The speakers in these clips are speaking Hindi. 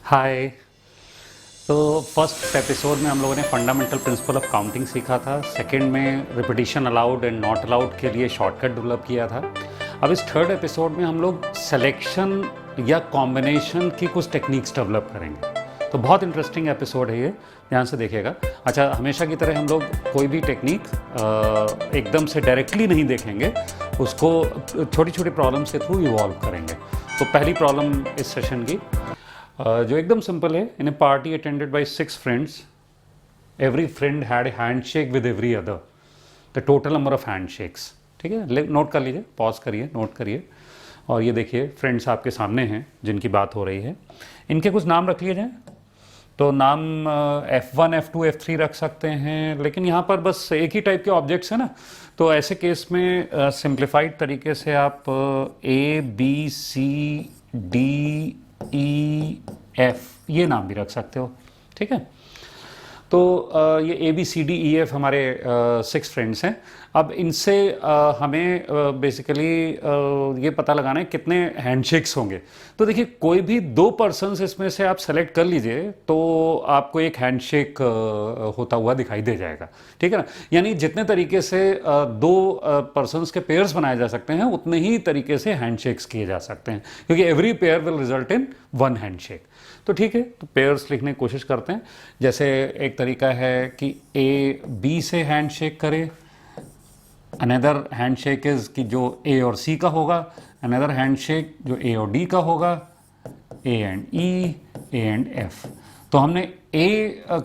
हाय। तो फर्स्ट एपिसोड में हम लोगों ने फंडामेंटल प्रिंसिपल ऑफ काउंटिंग सीखा था। सेकंड में repetition allowed and not allowed के लिए शॉर्टकट डेवलप किया था। अब इस थर्ड एपिसोड में हम लोग सिलेक्शन या कॉम्बिनेशन की कुछ टेक्निक्स डेवलप करेंगे। तो बहुत इंटरेस्टिंग एपिसोड है ये, ध्यान से देखिएगा। अच्छा, हमेशा की तरह हम लोग कोई भी टेक्निक एकदम से डायरेक्टली नहीं देखेंगे, उसको छोटी छोटी प्रॉब्लम के थ्रू इवॉल्व करेंगे। तो पहली प्रॉब्लम इस सेशन की जो एकदम सिंपल है। In a party attended by 6 friends, every friend had a handshake with every other, the total number of handshakes. ठीक है, नोट कर लीजिए, पॉज करिए, नोट करिए। और ये देखिए फ्रेंड्स आपके सामने हैं जिनकी बात हो रही है। इनके कुछ नाम रख लिए जाएँ। तो नाम F1, F2, F3 रख सकते हैं, लेकिन यहाँ पर बस एक ही टाइप के ऑब्जेक्ट्स हैं ना, तो ऐसे केस में सिंप्लीफाइड तरीके से आप ABCDEF ये नाम भी रख सकते हो। ठीक है, तो ये ABCDEF हमारे 6 फ्रेंड्स हैं। अब इनसे हमें बेसिकली ये पता लगाना है कितने हैंडशेक्स होंगे। तो देखिए, कोई भी 2 पर्सन्स इसमें से आप सेलेक्ट कर लीजिए तो आपको एक हैंडशेक होता हुआ दिखाई दे जाएगा। ठीक है ना, यानी जितने तरीके से 2 पर्सन्स के पेयर्स बनाए जा सकते हैं, उतने ही तरीके से हैंडशेक्स किए जा सकते हैं, क्योंकि every pair will result in 1 handshake. तो ठीक है, तो पेयर्स लिखने की कोशिश करते हैं। जैसे एक तरीका है कि A B से हैंडशेक करे, अनदर हैंडशेक इज कि जो A और C का होगा, अनदर हैंडशेक जो A और D का होगा, A and E, A and F। तो हमने A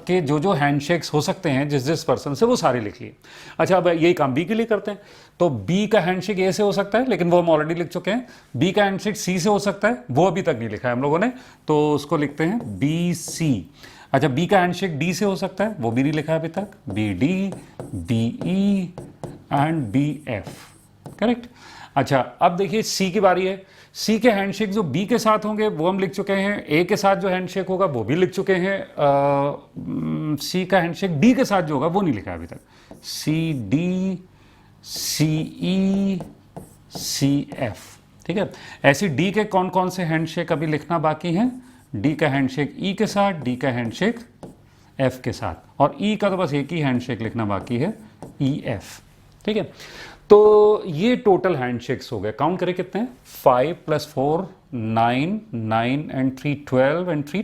के जो जो हैंडशेक्स हो सकते हैं जिस जिस पर्सन से, वो सारे लिख लिए। अच्छा, अब यही काम B के लिए करते हैं। तो B का हैंडशेक A से हो सकता है, लेकिन वो हम ऑलरेडी लिख चुके हैं। B का हैंडशेक C से हो सकता है, वो अभी तक नहीं लिखा है हम लोगों ने, तो उसको लिखते हैं BC। अच्छा, B का हैंडशेक D से हो सकता है, वो भी नहीं लिखा है अभी तक, BD, BE and BF। Correct. अच्छा, अब देखिए C की बारी है। C के हैंडशेक जो B के साथ होंगे वो हम लिख चुके हैं, A के साथ जो हैंडशेक होगा वो भी लिख चुके हैं। C का हैंडशेक D के साथ जो होगा वो नहीं लिखा है अभी तक, CD, CE, CF। ठीक है, ऐसी D के कौन कौन से हैंडशेक अभी लिखना बाकी हैं? D का हैंडशेक E के साथ, D का हैंडशेक F के साथ, और E का तो बस एक ही हैंडशेक लिखना बाकी है, EF। ठीक है, तो ये टोटल हैंडशेक्स हो गए। काउंट करें कितने हैं? 5 + 4 9, 9 एंड 3 12 एंड 3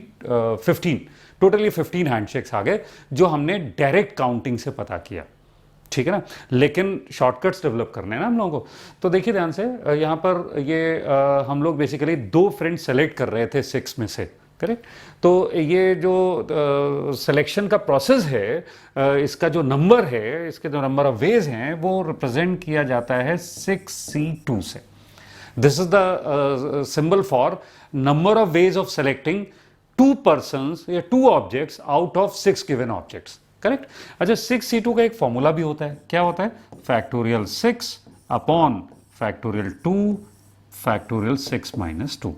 15। टोटली 15 हैंडशेक्स आ गए जो हमने डायरेक्ट काउंटिंग से पता किया। ठीक है ना, लेकिन शॉर्टकट्स डेवलप करने हैं ना हम लोगों को। तो देखिए ध्यान से, यहाँ पर ये हम लोग बेसिकली 2 फ्रेंड्स सेलेक्ट कर रहे थे 6 में से। करेक्ट। तो ये जो सिलेक्शन का प्रोसेस है, इसका जो नंबर है, इसके जो नंबर ऑफ वेज हैं, वो रिप्रेजेंट किया जाता है 6C2 से। This is the symbol for number of ways of selecting 2 persons या 2 objects out of 6 given objects. Correct. अच्छा, 6C2 का एक फॉर्मूला भी होता है। क्या होता है? Factorial 6 upon factorial 2 factorial 6 - 2।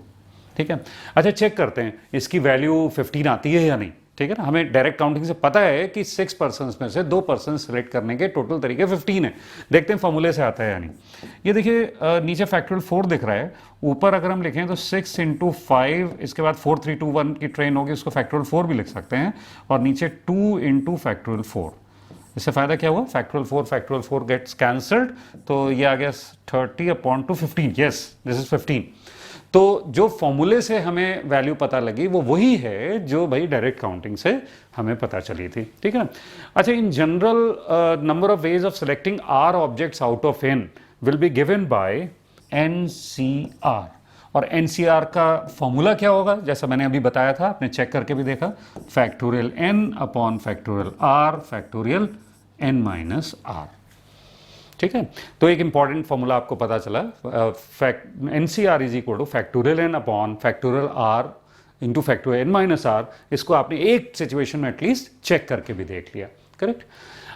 ठीक है। अच्छा, चेक करते हैं इसकी वैल्यू 15 आती है या नहीं। ठीक है ना, हमें डायरेक्ट काउंटिंग से पता है कि 6 पर्सन्स में से 2 पर्सन सेलेक्ट करने के टोटल तरीके 15 है। देखते हैं फॉर्मूले से आता है या नहीं। ये देखिए, नीचे फैक्टोरियल 4 दिख रहा है, ऊपर अगर हम लिखें तो 6 × 5, इसके बाद 4 3 2 1 की ट्रेन होगी, उसको फैक्टोरियल 4 भी लिख सकते हैं, और नीचे 2 × फैक्टोरियल 4। इससे फायदा क्या हुआ? फैक्टोरियल 4 गेट्स कैंसल्ड, तो ये आ गया 30/2 15। Yes, this is 15। तो जो फॉर्मूले से हमें वैल्यू पता लगी वो वही है जो भाई डायरेक्ट काउंटिंग से हमें पता चली थी। ठीक है। अच्छा, in general number of ways of selecting R objects out of n will be given by NCR। और NCR का फॉर्मूला क्या होगा? जैसा मैंने अभी बताया था, आपने चेक करके भी देखा, factorial n upon factorial r factorial n - r। ठीक है, तो एक इंपॉर्टेंट फॉर्मूला आपको पता चला, NCR is equal two factorial n upon factorial r into factorial n - r। इसको आपने एक सिचुएशन में एटलीस्ट चेक करके भी देख लिया। करेक्ट।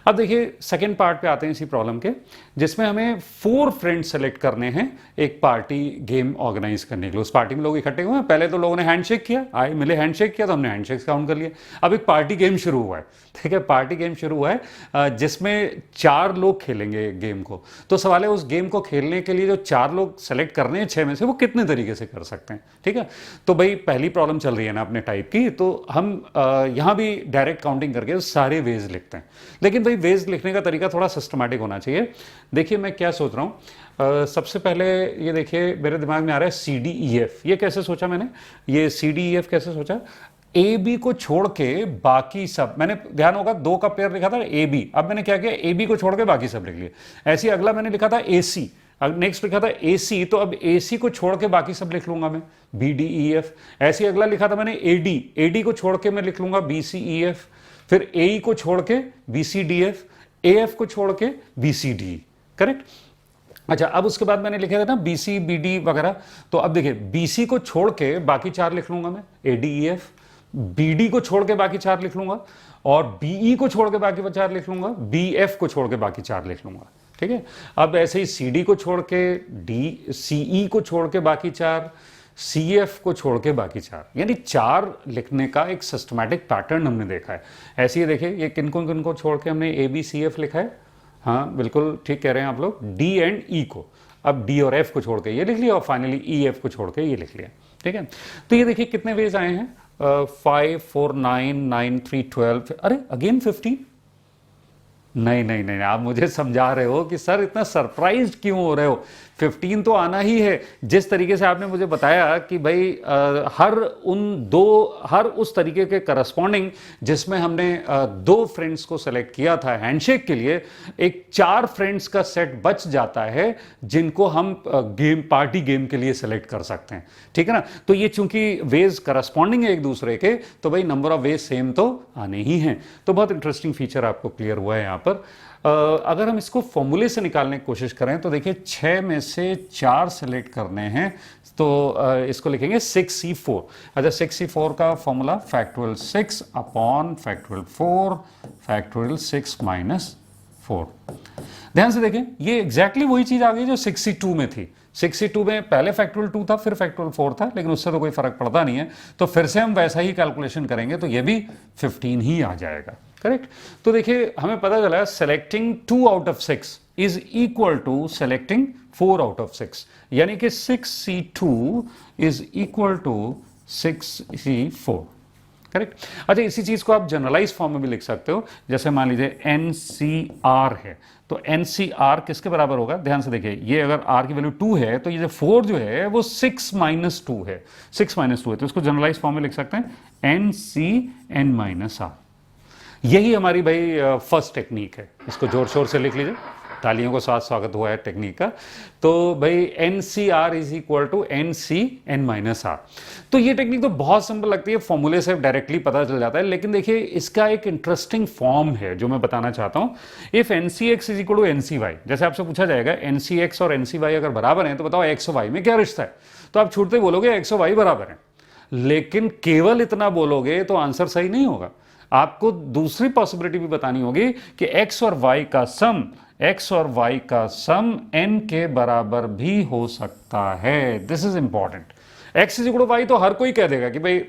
अब देखिए सेकंड पार्ट पे आते हैं इसी प्रॉब्लम के, जिसमें हमें 4 फ्रेंड्स सेलेक्ट करने हैं एक पार्टी गेम ऑर्गेनाइज करने के लिए। उस पार्टी में लोग इकट्ठे हुए हैं, पहले तो लोगों ने हैंडशेक किया, आए मिले हैंडशेक किया तो हमने हैंडशेक काउंट कर लिया। अब एक पार्टी गेम शुरू हुआ है, ठीक है, पार्टी गेम शुरू हुआ है जिसमें 4 लोग खेलेंगे गेम को। तो सवाल है उस गेम को खेलने के लिए जो 4 लोग सेलेक्ट करने हैं 6 में से, वो कितने तरीके से कर सकते हैं, ठीक है। तो भाई पहली प्रॉब्लम चल रही है ना अपने टाइप की, तो हम यहां भी डायरेक्ट काउंटिंग करके सारे वेज लिखते हैं। लेकिन भाई वेज लिखने का तरीका थोड़ा सिस्टमैटिक होना चाहिए। देखिए मैं क्या सोच रहा हूं, सबसे पहले ये देखिए मेरे दिमाग में आ रहा है CDEF। ये कैसे सोचा मैंने, ये CDEF कैसे सोचा, AB को छोड़ के बाकी सब, मैंने ध्यान होगा 2 का पेयर लिखा था AB, अब मैंने क्या किया AB को छोड़ के बाकी सब लिख लिए। ऐसे अगला मैंने लिखा था AC, नेक्स्ट लिखा था AC, तो अब AC को छोड़ के बाकी सब लिख लूंगा मैं BDEF। ऐसे अगला लिखा था मैंने AD को छोड़ के मैं लिख लूंगा BCEF, फिर AE को छोड़ के BCDF, AF को छोड़ के BCD, करेक्ट। अच्छा अब उसके बाद मैंने लिखे थे ना BC BD वगैरह, तो अब देखिए BC को छोड़ के बाकी 4 लिख लूंगा मैं ADEF, BD को छोड़ के बाकी 4 लिख लूंगा, और BE को छोड़ के बाकी 4 लिख लूंगा, BF को छोड़ के बाकी 4 लिख लूंगा, ठीक है। अब ऐसे ही CD को छोड़ के CE को छोड़ के बाकी 4, CF को छोड़ के बाकी 4, यानी 4 लिखने का एक सिस्टमैटिक पैटर्न हमने देखा है। ऐसे ही देखिए ये किनको छोड़ के हमने ABCF लिखा है, हाँ बिल्कुल ठीक कह रहे हैं आप लोग, D एंड E को, अब D और F को छोड़ के ये लिख लिया, और फाइनली EF को छोड़ के ये लिख लिया, ठीक है। तो ये देखिए कितने वेज आए हैं, 5 4 9 9 3 12, अरे अगेन 15। नहीं, आप मुझे समझा रहे हो कि सर इतना सरप्राइज्ड क्यों हो रहे हो, 15 तो आना ही है। जिस तरीके से आपने मुझे बताया कि भाई हर उस तरीके के करस्पॉन्डिंग जिसमें हमने 2 फ्रेंड्स को सेलेक्ट किया था हैंडशेक के लिए, एक 4 फ्रेंड्स का सेट बच जाता है जिनको हम पार्टी गेम के लिए सेलेक्ट कर सकते हैं, ठीक है ना। तो ये चूंकि वेज करस्पॉन्डिंग है एक दूसरे के, तो भाई नंबर ऑफ वेज सेम तो आने ही हैं। तो बहुत इंटरेस्टिंग फीचर आपको क्लियर हुआ है यहाँ पर। अगर हम इसको फॉर्मूले से निकालने की कोशिश करें तो देखिए 6 में से 4 सेलेक्ट करने हैं, तो इसको लिखेंगे 6C4। अच्छा 6C4 का formula factorial 6 upon factorial 4 factorial 6 minus 4। ध्यान से देखें ये एग्जैक्टली वही चीज आ गई जो 6C2 में थी। 6C2 में पहले फैक्टोरियल 2 था फिर फैक्टोरियल 4 था, लेकिन उससे तो कोई फर्क पड़ता नहीं है, तो फिर से हम वैसा ही कैलकुलेशन करेंगे तो ये भी 15 ही आ जाएगा, करेक्ट। तो देखिए हमें पता चला selecting 2 out of 6 is equal to selecting 4 out of 6, यानी कि 6C2 is equal to 6C4, correct. अच्छा इसी चीज को आप जनरलाइज फॉर्म में भी लिख सकते हो, जैसे मान लीजिए NCR है, तो NCR किसके बराबर होगा, ध्यान से देखिए ये अगर R की वैल्यू 2 है तो ये 4 जो है वो 6 माइनस 2 है, 6 माइनस 2 है, तो इसको जनरलाइज फॉर्म में लिख सकते हैं NCN-R। यही हमारी भाई फर्स्ट टेक्निक है, इसको जोर शोर से लिख लीजिए, तालियों को साथ स्वागत हुआ है टेक्निक का। तो भाई NCR is equal to NCN-R। तो ये टेक्निक तो बहुत सिंपल लगती है, फॉर्मूले से डायरेक्टली पता चल जाता है, लेकिन देखिए इसका एक इंटरेस्टिंग फॉर्म है जो मैं बताना चाहता हूं। If NCX is equal to NCY, जैसे आपसे पूछा जाएगा NCX और NCY अगर बराबर हैं तो बताओ X और Y में क्या रिश्ता है, तो आप छूटते बोलोगे X और Y बराबर है, लेकिन केवल इतना बोलोगे तो आंसर सही नहीं होगा। आपको दूसरी पॉसिबिलिटी भी बतानी होगी कि X और Y का सम N के बराबर भी हो सकता है। This is important. X is equal to Y तो हर कोई कह देगा कि भाई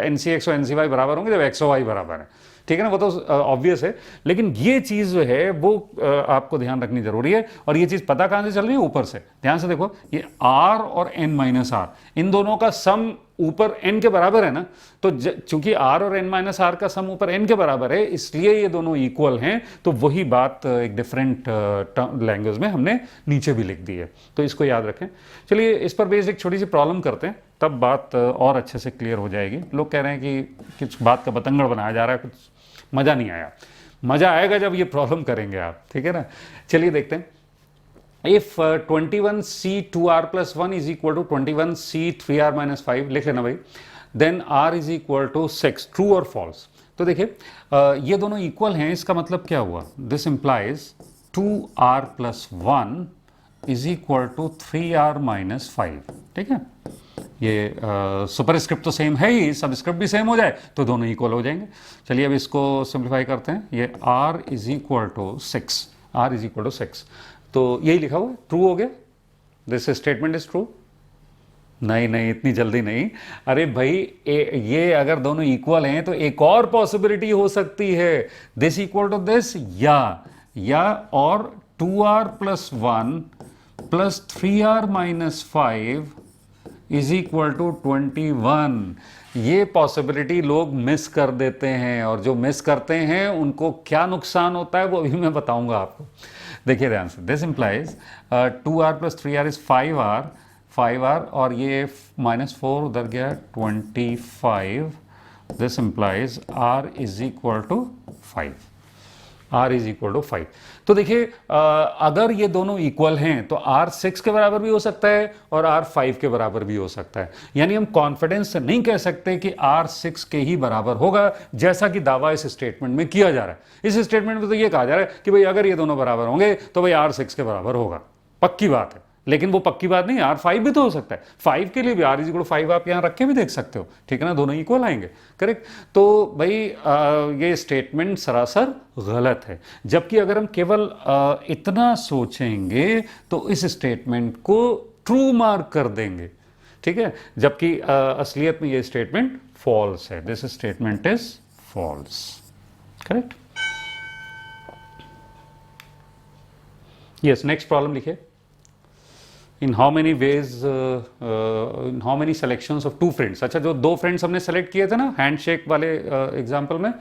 NCX और NCY बराबर होंगे जब X और Y बराबर है, ठीक है ना, वो तो ऑब्वियस है, लेकिन ये चीज जो है वो आपको ध्यान रखनी जरूरी है। और ये चीज पता कहां से चल रही है, ऊपर से। ध्यान से देखो ये R और N-R इन दोनों का सम ऊपर n के बराबर है ना, तो चूंकि r और n-r का सम ऊपर n के बराबर है इसलिए ये दोनों इक्वल हैं। तो वही बात एक डिफरेंट लैंग्वेज में हमने नीचे भी लिख दी है, तो इसको याद रखें। चलिए इस पर बेस्ड एक छोटी सी प्रॉब्लम करते हैं, तब बात और अच्छे से क्लियर हो जाएगी। लोग कह रहे हैं कि कुछ बात का बतंगड़ बनाया जा रहा है, कुछ मजा नहीं आया। मजा आएगा जब ये प्रॉब्लम करेंगे आप, ठीक है ना। चलिए देखते हैं। If 21C2R plus 1 is equal to 21C3R minus 5, लिख लेना भाई, then R is equal to 6, true or false। तो देखिए ये दोनों इक्वल हैं, इसका मतलब क्या हुआ, this implies 2R plus 1 is equal to 3R minus 5, ठीक है। ये सुपरस्क्रिप्ट तो सेम है ही, सबस्क्रिप्ट भी सेम हो जाए तो दोनों इक्वल हो जाएंगे। चलिए अब इसको सिंप्लीफाई करते हैं। ये r is equal to 6, r is equal to 6, तो यही लिखा हुआ है, ट्रू हो गया, दिस स्टेटमेंट इज ट्रू। नहीं नहीं, इतनी जल्दी नहीं। अरे भाई ये अगर दोनों इक्वल हैं तो एक और पॉसिबिलिटी हो सकती है, दिस इक्वल टू दिस, या और 2r plus 1 plus 3r minus 5 is equal to 21। ये पॉसिबिलिटी लोग मिस कर देते हैं, और जो मिस करते हैं उनको क्या नुकसान होता है वो अभी मैं बताऊंगा आपको। देखिए ध्यान से, this implies 2r plus 3r is 5r, और ये -4 उधर गया 25, this implies r is equal to 5, r is equal to 5। तो देखिए अगर ये दोनों इक्वल हैं तो r 6 के बराबर भी हो सकता है और r 5 के बराबर भी हो सकता है। यानी हम कॉन्फिडेंस से नहीं कह सकते कि r 6 के ही बराबर होगा, जैसा कि दावा इस स्टेटमेंट में किया जा रहा है। इस स्टेटमेंट में तो ये कहा जा रहा है कि भाई अगर ये दोनों बराबर होंगे तो भाई r 6 के बराबर होगा, पक्की बात है। लेकिन वो पक्की बात नहीं, r 5 भी तो हो सकता है, 5 के लिए भी r इज इक्वल टू 5 आप यहां रख के भी देख सकते हो, ठीक है ना, दोनों इक्वल आएंगे, करेक्ट। तो भाई ये स्टेटमेंट सरासर गलत है। जबकि अगर हम केवल इतना सोचेंगे तो इस स्टेटमेंट को ट्रू मार्क कर देंगे, ठीक है, जबकि असलियत में ये स्टेटमेंट फॉल्स है, this statement is false, correct. Yes, next problem लिखिए। In how many ways, in how many selections of 2 friends. अच्छा, जो 2 फ्रेंड्स हमने सेलेक्ट किए थे ना हैंडशेक वाले एग्जाम्पल में,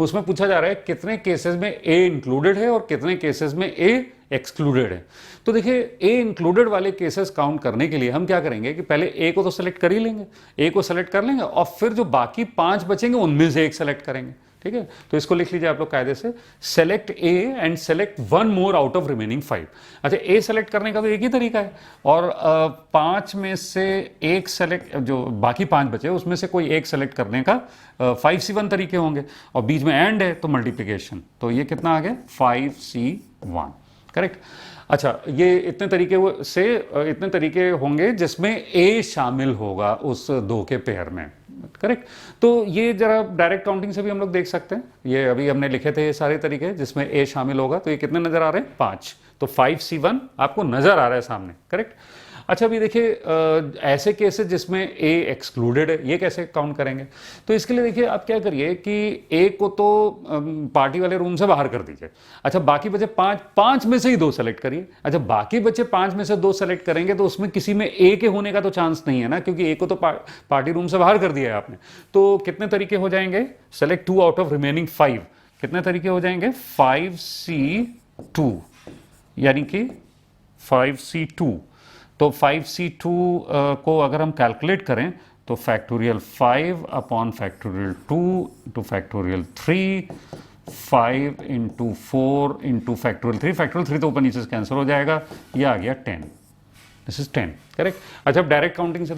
उसमें पूछा जा रहा है कितने केसेस में ए इंक्लूडेड है और कितने केसेस में ए एक्सक्लूडेड है। तो देखिए ए इंक्लूडेड वाले केसेस काउंट करने के लिए हम क्या करेंगे कि पहले ए को तो सेलेक्ट कर ही लेंगे, ए को सेलेक्ट कर लेंगे और फिर जो बाकी 5 बचेंगे उनमें से एक सेलेक्ट करेंगे, ठीक है। तो इसको लिख लीजिए आप लोग कायदे से, select A and select 1 more out of remaining 5। अच्छा, ए सेलेक्ट करने का तो एक ही तरीका है, और 5 में से एक सेलेक्ट, जो बाकी 5 बचे उसमें से कोई एक सेलेक्ट करने का 5C1 तरीके होंगे, और बीच में एंड है तो मल्टीप्लिकेशन, तो ये कितना आ गया 5C1, करेक्ट। अच्छा, ये इतने तरीके होंगे जिसमें ए शामिल होगा उस 2 के पेयर में, करेक्ट। तो ये जरा डायरेक्ट काउंटिंग से भी हम लोग देख सकते हैं, ये अभी हमने लिखे थे ये सारे तरीके जिसमें ए शामिल होगा, तो ये कितने नजर आ रहे हैं 5, तो 5C1 आपको नजर आ रहा है सामने, करेक्ट। अच्छा, अभी देखिए ऐसे केसेस जिसमें ए एक्सक्लूडेड है, ये कैसे काउंट करेंगे। तो इसके लिए देखिए आप क्या करिए कि ए को तो पार्टी वाले रूम से बाहर कर दीजिए। अच्छा, बाकी बचे 5 में से ही 2 सेलेक्ट करिए। अच्छा, बाकी बचे 5 में से 2 सेलेक्ट करेंगे तो उसमें किसी में ए के होने का तो चांस नहीं है ना, क्योंकि ए को तो पार्टी रूम से बाहर कर दिया है आपने। तो कितने तरीके हो जाएंगे, सेलेक्ट 2 आउट ऑफ रिमेनिंग 5, कितने तरीके हो जाएंगे 5C2, यानी कि 5C2। तो 5C2 को अगर हम कैलकुलेट करें तो factorial 5 upon factorial 2 into factorial 3, 5 into 4 into factorial 3 तो ऊपर नीचे से कैंसिल हो जाएगा, ये आ गया 10, दिस इज 10, करेक्ट। अच्छा, अब डायरेक्ट काउंटिंग से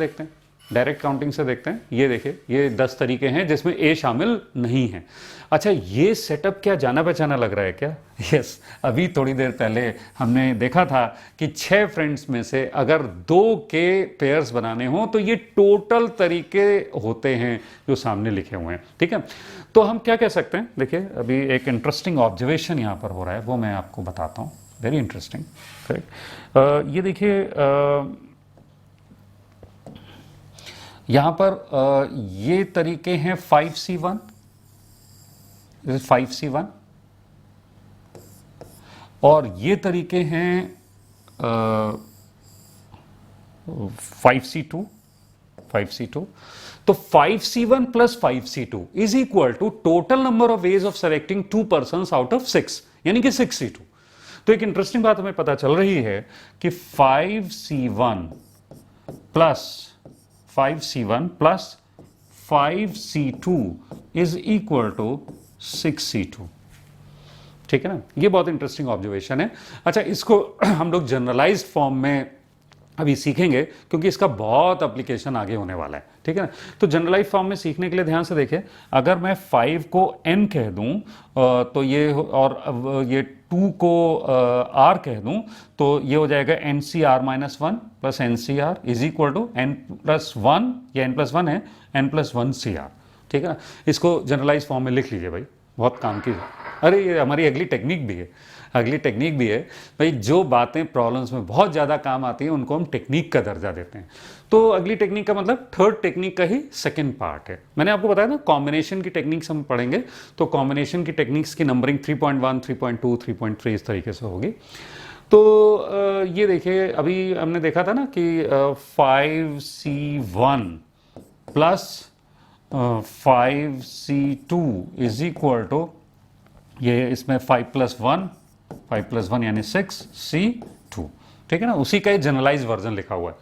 देखते हैं, ये देखिए ये 10 तरीके हैं जिसमें ए शामिल नहीं है। अच्छा, ये सेटअप क्या जाना पहचाना लग रहा है क्या? यस, अभी थोड़ी देर पहले हमने देखा था कि 6 फ्रेंड्स में से अगर 2 के पेयर्स बनाने हो तो ये टोटल तरीके होते हैं जो सामने लिखे हुए हैं, ठीक है। तो हम क्या कह सकते हैं, देखिए अभी एक इंटरेस्टिंग ऑब्जर्वेशन यहाँ पर हो रहा है, वो मैं आपको बताता हूँ, वेरी इंटरेस्टिंग, करेक्ट। ये देखिए यहां पर ये तरीके हैं 5C1, 5C1, और ये तरीके हैं 5C2, 5C2। तो 5C1 plus 5C2 is equal to total number of ways of selecting 2 persons out of 6, यानी कि 6C2। तो एक इंटरेस्टिंग बात हमें पता चल रही है कि 5C1 plus 5C2 is equal to 6C2, ठीक है ना। ये बहुत इंटरेस्टिंग ऑब्जर्वेशन है। अच्छा, इसको हम लोग जनरलाइज्ड फॉर्म में अभी सीखेंगे क्योंकि इसका बहुत एप्लीकेशन आगे होने वाला है, ठीक है ना। तो जनरलाइज फॉर्म में सीखने के लिए ध्यान से देखिए, अगर मैं 5 को n कह दूं तो ये और ये 2 को r कह दूं तो ये हो जाएगा NCR minus 1 plus NCR is equal to n+1, ये n+1 है, n+1CR, ठीक है ना। इसको जनरलाइज फॉर्म में लिख लीजिए भाई, बहुत काम की। अरे ये हमारी अगली टेक्निक भी है, अगली टेक्निक भी है भाई। जो बातें प्रॉब्लम्स में बहुत ज़्यादा काम आती हैं उनको हम टेक्निक का दर्जा देते हैं। तो अगली टेक्निक का मतलब थर्ड टेक्निक का ही सेकंड पार्ट है। मैंने आपको बताया ना कॉम्बिनेशन की टेक्निक्स हम पढ़ेंगे, तो कॉम्बिनेशन की टेक्निक्स की नंबरिंग 3.1, 3.2, 3.3 इस तरीके से होगी। तो ये देखिए, अभी हमने देखा था ना कि 5C1 plus 5C2 is equal to, ये इसमें 5+1 यानी 6C2, ठीक है ना। उसी का एक जनरलाइज वर्जन लिखा हुआ है।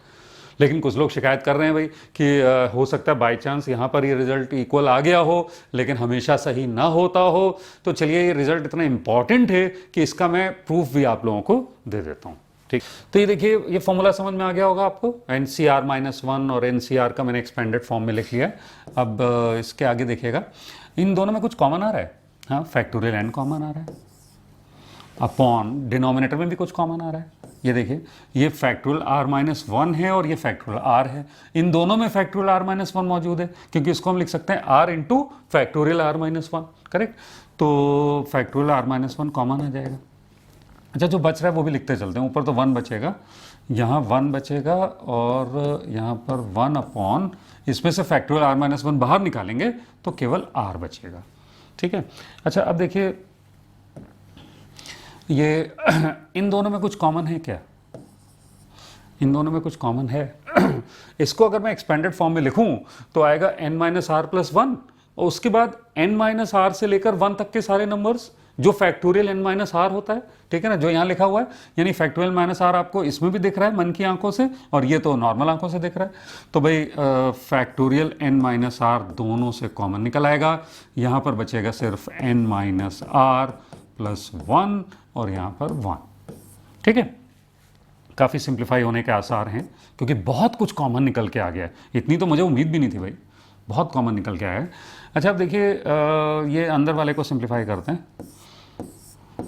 लेकिन कुछ लोग शिकायत कर रहे हैं भाई कि हो सकता है बाय चांस यहाँ पर ये रिजल्ट इक्वल आ गया हो लेकिन हमेशा सही ना होता हो। तो चलिए, ये रिजल्ट इतना इंपॉर्टेंट है कि इसका मैं प्रूफ भी आप लोगों को दे देता हूँ, ठीक। तो ये देखिए, ये फॉर्मूला समझ में आ गया होगा आपको। NCR-1 और NCR का मैंने एक्सपेंडेड फॉर्म में लिख लिया है। अब इसके आगे देखिएगा, इन दोनों में कुछ कॉमन आ रहा है। हाँ, फैक्टोरियल n कॉमन आ रहा है, अपॉन डिनोमिनेटर में भी कुछ कॉमन आ रहा है। ये देखिए, ये फैक्टोरियल r-1 है और ये फैक्टोरियल r है। इन दोनों में फैक्टोरियल r-1 मौजूद है, क्योंकि इसको हम लिख सकते हैं r into factorial r-1, correct. तो फैक्टोरियल r-1 कॉमन आ जाएगा। अच्छा, जो बच रहा है वो भी लिखते चलते हैं। ऊपर तो 1 बचेगा, यहाँ 1 बचेगा और यहाँ पर 1 अपॉन, इसमें से फैक्टोरियल r-1 बाहर निकालेंगे तो केवल r बचेगा, ठीक है। अच्छा, अब देखिए, ये इन दोनों में कुछ कॉमन है क्या? इन दोनों में कुछ कॉमन है। इसको अगर मैं एक्सपेंडेड फॉर्म में लिखूं तो आएगा n-r+1 और उसके बाद n-r से लेकर 1 तक के सारे नंबर्स जो फैक्टोरियल n-r होता है, ठीक है ना, जो यहाँ लिखा हुआ है। यानी फैक्टोरियल -r आपको इसमें भी दिख रहा है मन की आंखों से, और ये तो नॉर्मल आंखों से दिख रहा है। तो भाई फैक्टोरियल n-r दोनों से कॉमन निकल आएगा। यहाँ पर बचेगा सिर्फ n-r+1 और यहाँ पर 1, ठीक है। काफ़ी सिंप्लीफाई होने के आसार हैं क्योंकि बहुत कुछ कॉमन निकल के आ गया है। इतनी तो मुझे उम्मीद भी नहीं थी भाई, बहुत कॉमन निकल के आया है। अच्छा, अब देखिए, ये अंदर वाले को सिंप्लीफाई करते हैं,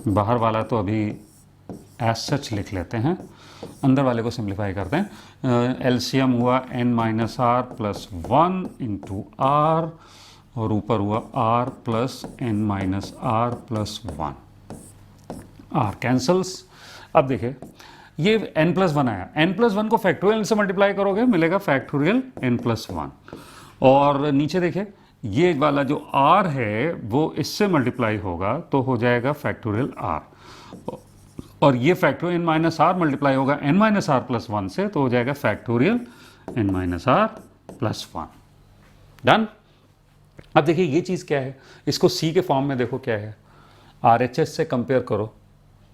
बाहर वाला तो अभी एज सच लिख लेते हैं। अंदर वाले को सिंप्लीफाई करते हैं। एलसीएम हुआ n-r+1 इंटू r और ऊपर हुआ r+n-r+1, r कैंसल्स। अब देखिए, ये n+1 आया, n+1 को फैक्टोरियल से मल्टीप्लाई करोगे मिलेगा फैक्टोरियल n+1, और नीचे देखिए ये वाला जो r है वो इससे मल्टीप्लाई होगा तो हो जाएगा फैक्टोरियल r, और ये फैक्टोरियल n-r मल्टीप्लाई होगा n-r+1 से तो हो जाएगा फैक्टोरियल n-r+1। डन। अब देखिए, ये चीज़ क्या है, इसको c के फॉर्म में देखो क्या है, RHS से कंपेयर करो।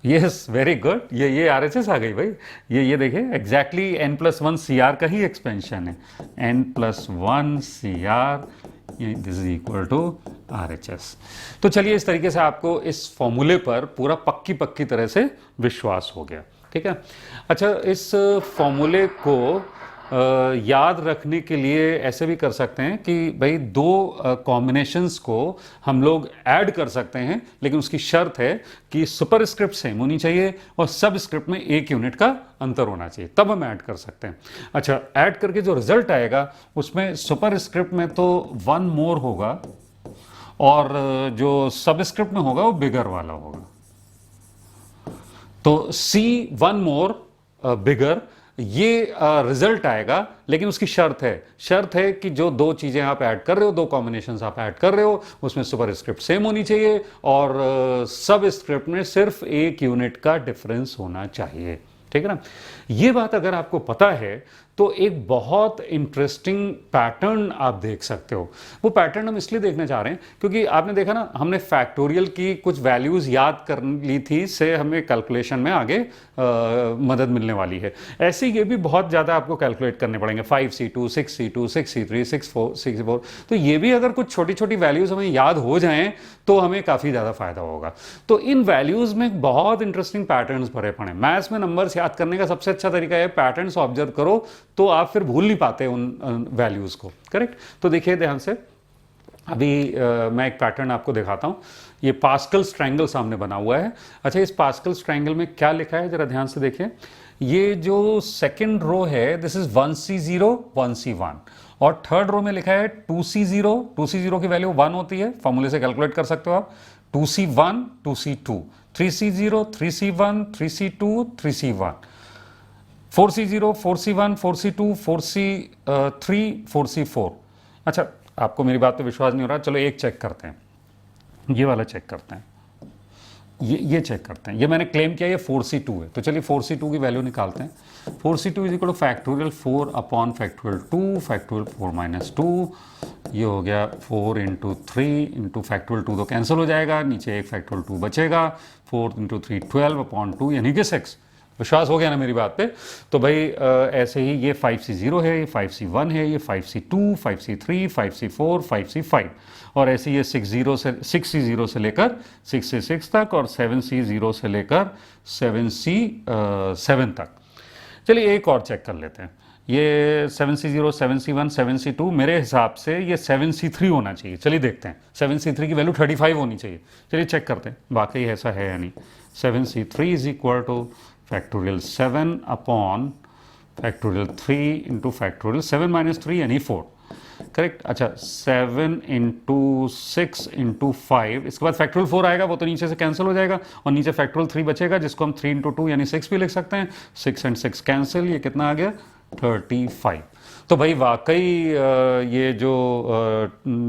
यस, वेरी गुड, ये RHS आ गई भाई। ये देखिए, एग्जैक्टली n+1CR का ही एक्सपेंशन है, n+1CR this is equal to RHS। तो चलिए, इस तरीके से आपको इस फॉर्मूले पर पूरा पक्की तरह से विश्वास हो गया, ठीक है। अच्छा, इस फॉर्मूले को याद रखने के लिए ऐसे भी कर सकते हैं कि भाई दो कॉम्बिनेशंस को हम लोग ऐड कर सकते हैं, लेकिन उसकी शर्त है कि सुपरस्क्रिप्ट सेम होनी चाहिए और सबस्क्रिप्ट में 1 यूनिट का अंतर होना चाहिए, तब हम ऐड कर सकते हैं। अच्छा, ऐड करके जो रिजल्ट आएगा उसमें सुपरस्क्रिप्ट में तो 1 मोर होगा और जो सबस्क्रिप्ट में होगा वो बिगर वाला होगा। तो C1 मोर बिगर, ये रिजल्ट आएगा, लेकिन उसकी शर्त है कि जो दो चीजें आप ऐड कर रहे हो, दो कॉम्बिनेशंस आप ऐड कर रहे हो, उसमें सुपरस्क्रिप्ट सेम होनी चाहिए और सब स्क्रिप्ट में सिर्फ 1 यूनिट का डिफरेंस होना चाहिए, ठीक है ना। ये बात अगर आपको पता है तो एक बहुत इंटरेस्टिंग पैटर्न आप देख सकते हो। वो पैटर्न हम इसलिए देखने जा रहे हैं क्योंकि आपने देखा ना, हमने फैक्टोरियल की कुछ वैल्यूज याद कर ली थी, से हमें कैलकुलेशन में आगे मदद मिलने वाली है। ऐसे ये भी बहुत ज़्यादा आपको कैलकुलेट करने पड़ेंगे, 5c2, 6c2, 6c3, 6c4। तो ये भी अगर कुछ छोटी छोटी वैल्यूज हमें याद हो जाएं तो हमें काफ़ी ज़्यादा फायदा होगा। तो इन वैल्यूज में बहुत इंटरेस्टिंग पैटर्न्स भरे पड़े। मैथ्स में नंबर्स याद करने का सबसे अच्छा तरीका है पैटर्न्स ऑब्जर्व करो, तो आप फिर भूल नहीं पाते उन वैल्यूज को। करेक्ट। तो देखिए ध्यान से, अभी मैं एक पैटर्न आपको दिखाता हूं। ये पास्कल्स ट्रायंगल सामने बना हुआ है। अच्छा, इस पास्कल्स ट्रायंगल में क्या लिखा है जरा ध्यान से देखिए। ये जो सेकंड रो है, दिस इज 1c0 1c1, और थर्ड रो में लिखा है 2c0। 2c0 की वैल्यू 1 होती है, फॉर्मूले से कैलकुलेट कर सकते हो आप। 2c1 2c2, 3c0 3c1 3c2 3c1, 4c0 4c1 4c2 4c3 4c4। अच्छा, आपको मेरी बात पे विश्वास नहीं हो रहा, चलो एक चेक करते हैं, ये वाला चेक करते हैं, ये चेक करते हैं। ये मैंने क्लेम किया ये 4c2 है, तो चलिए 4c2 की वैल्यू निकालते हैं। 4c2 is equal two factorial 4 upon factorial 2 factorial 4 minus 2, ये हो गया 4 इंटू 3 इंटू फैक्टोरियल 2 तो कैंसिल हो जाएगा, नीचे एक फैक्टोरियल 2 बचेगा, 4 इंटू 3 12 अपॉन 2 यानी कि 6। विश्वास हो गया ना मेरी बात पे। तो भाई ऐसे ही ये 5c0 है, ये 5c1 है, ये 5c2 5c3 5c4 5c5, और ऐसे ये 6c0 से लेकर 6c6 तक, और 7c0 से लेकर 7c7 तक। चलिए एक और चेक कर लेते हैं। ये 7c0 7c1 7c2, मेरे हिसाब से ये 7c3 होना चाहिए। चलिए देखते हैं, 7c3 की वैल्यू 35 होनी चाहिए। चलिए चेक करते हैं वाकई ऐसा है या नहीं। 7c3 is equal two factorial 7 upon factorial 3 into factorial 7 minus 3 यानी 4। करेक्ट। अच्छा, 7 इंटू 6 इंटू 5, इसके बाद फैक्टोरियल 4 आएगा, वो तो नीचे से कैंसिल हो जाएगा, और नीचे फैक्टोरियल 3 बचेगा जिसको हम 3 इंटू 2 यानी 6 भी लिख सकते हैं। 6 एंड 6 कैंसिल, ये कितना आ गया 35। तो भाई वाकई ये जो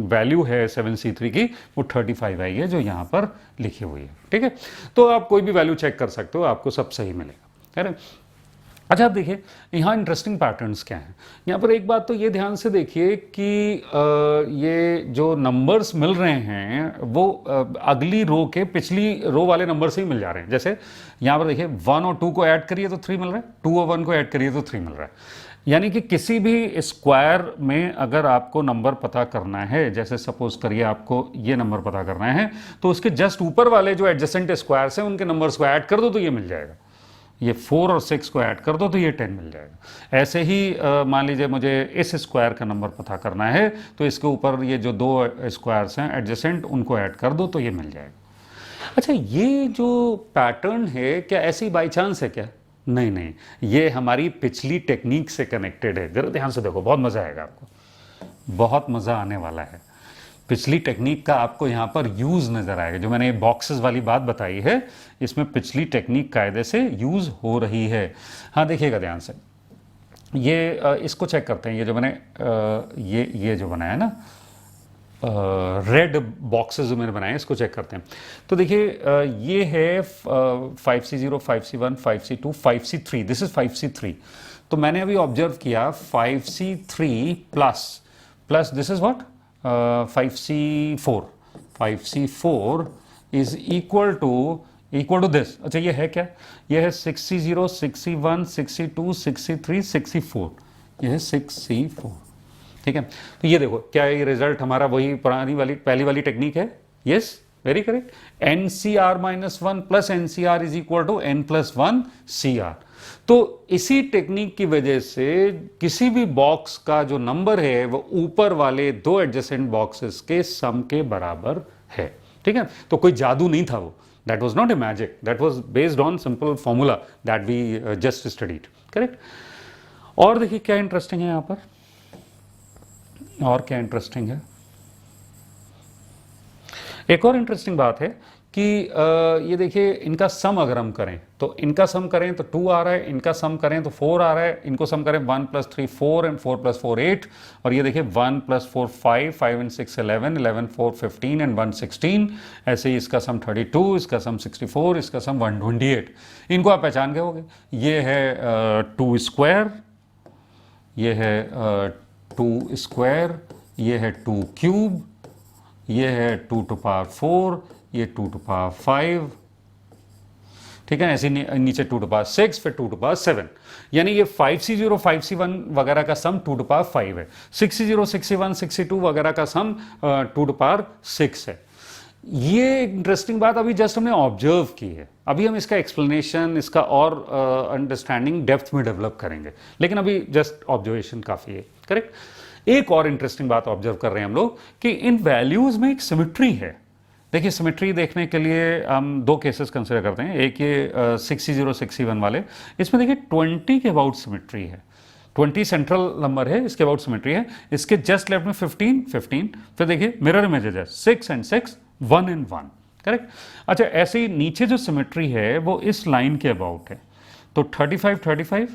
वैल्यू है 7c3 की वो 35 आई है जो यहाँ पर लिखी हुई है। ठीक है, तो आप कोई भी वैल्यू चेक कर सकते हो, आपको सब सही मिलेगा। है ना। अच्छा, आप देखिए यहाँ इंटरेस्टिंग पैटर्न्स क्या हैं। यहाँ पर एक बात तो ये ध्यान से देखिए कि ये जो नंबर्स मिल रहे हैं वो अगली रो के पिछली रो वाले नंबर से ही मिल जा रहे हैं। जैसे यहाँ पर देखिए 1 और 2 को ऐड करिए तो 3 मिल रहा है, 2 और 1 को ऐड करिए तो 3 मिल रहा है। यानी कि किसी भी स्क्वायर में अगर आपको नंबर पता करना है, जैसे सपोज करिए आपको ये नंबर पता करना है, तो उसके जस्ट ऊपर वाले जो एडजेसेंट स्क्वायर्स हैं उनके नंबर्स को ऐड कर दो तो ये मिल जाएगा। ये 4 और 6 को ऐड कर दो तो ये 10 मिल जाएगा। ऐसे ही मान लीजिए मुझे इस स्क्वायर का नंबर पता करना है, तो इसके ऊपर ये जो 2 स्क्वायर्स हैं एडजेसेंट उनको ऐड कर दो तो ये मिल जाएगा। अच्छा, ये जो पैटर्न है क्या ऐसी बाई चांस है क्या? नहीं नहीं, ये हमारी पिछली टेक्निक से कनेक्टेड है। जरा ध्यान से देखो, बहुत मजा आएगा आपको, बहुत मजा आने वाला है। पिछली टेक्निक का आपको यहाँ पर यूज नजर आएगा। जो मैंने बॉक्सेस वाली बात बताई है, इसमें पिछली टेक्निक कायदे से यूज हो रही है। हाँ देखिएगा ध्यान से, ये इसको चेक करते हैं। ये जो मैंने ये जो बनाया ना रेड बॉक्सेस जो मैंने बनाए इसको चेक करते हैं। तो देखिए ये है 5c0 5c1 5c2 5c3, this is 5c3। तो मैंने अभी ऑब्जर्व किया 5c3 plus this is what 5c4। 5c4 is equal to this. अच्छा, ये है क्या? ये है 6c0 6c1 6c2 6c3 6c4, ये है 6c4। ठीक है, तो ये देखो क्या ये रिजल्ट हमारा वही पुरानी वाली पहली वाली टेक्निक है। Yes, very correct. NCR-1 plus NCR is equal to N+1 CR। तो इसी टेक्निक की वजह से किसी भी बॉक्स का जो नंबर है वो ऊपर वाले 2 एडजेसेंट बॉक्सेस के सम के बराबर है। ठीक है, तो कोई जादू नहीं था वो, that was not a magic, that was based on simple formula that we just studied. Correct. और देखिए क्या इंटरेस्टिंग है यहाँ पर, और क्या इंटरेस्टिंग है, एक और इंटरेस्टिंग बात है कि ये देखिए इनका सम अगर हम करें तो इनका सम करें तो 2 आ रहा है, इनका सम करें तो 4 आ रहा है, इनको सम करें 1 + 3 4 एंड 4 + 4 8, और ये देखिए 1 + 4 5 5 एंड 6 11 11 4 15 एंड 1 16। ऐसे ही इसका सम 32, इसका सम 64, इसका सम 128। इनको आप पहचान गए होंगे, ये है 2 स्क्वायर, ये है 2 स्क्वायर, ये है 2 क्यूब, ये है 2 टू पावर 4, ये 2 टू पावर 5, ठीक है। ऐसे नीचे 2 टू पावर 6, फिर 2 टू पावर 7, यानी ये 5C0 5C1 वगैरह का सम 2 टू पावर 5 है। 6C0 6C1 6C2 वगैरह का सम 2 टू पावर 6 है। ये इंटरेस्टिंग बात अभी जस्ट हमने ऑब्जर्व की है, अभी हम इसका एक्सप्लेनेशन, इसका और अंडरस्टैंडिंग डेप्थ में डेवलप करेंगे, लेकिन अभी जस्ट ऑब्जर्वेशन काफ़ी है, करेक्ट। एक और इंटरेस्टिंग बात ऑब्जर्व कर रहे हैं हम लोग कि इन वैल्यूज़ में एक सिमेट्री है। देखिए, सिमेट्री देखने के लिए हम दो केसेस कंसिडर करते हैं। एक ये 6C0 6C1 वाले, इसमें देखिए 20 के अबाउट सिमेट्री है, 20 सेंट्रल नंबर है, इसके अबाउट सिमेट्री है। इसके जस्ट लेफ्ट में 15 15, फिर देखिए मिरर इमेजेस है 6 and 6 1 and 1, करेक्ट। अच्छा, ऐसे ही नीचे जो सिमेट्री है वो इस लाइन के अबाउट है, तो 35 35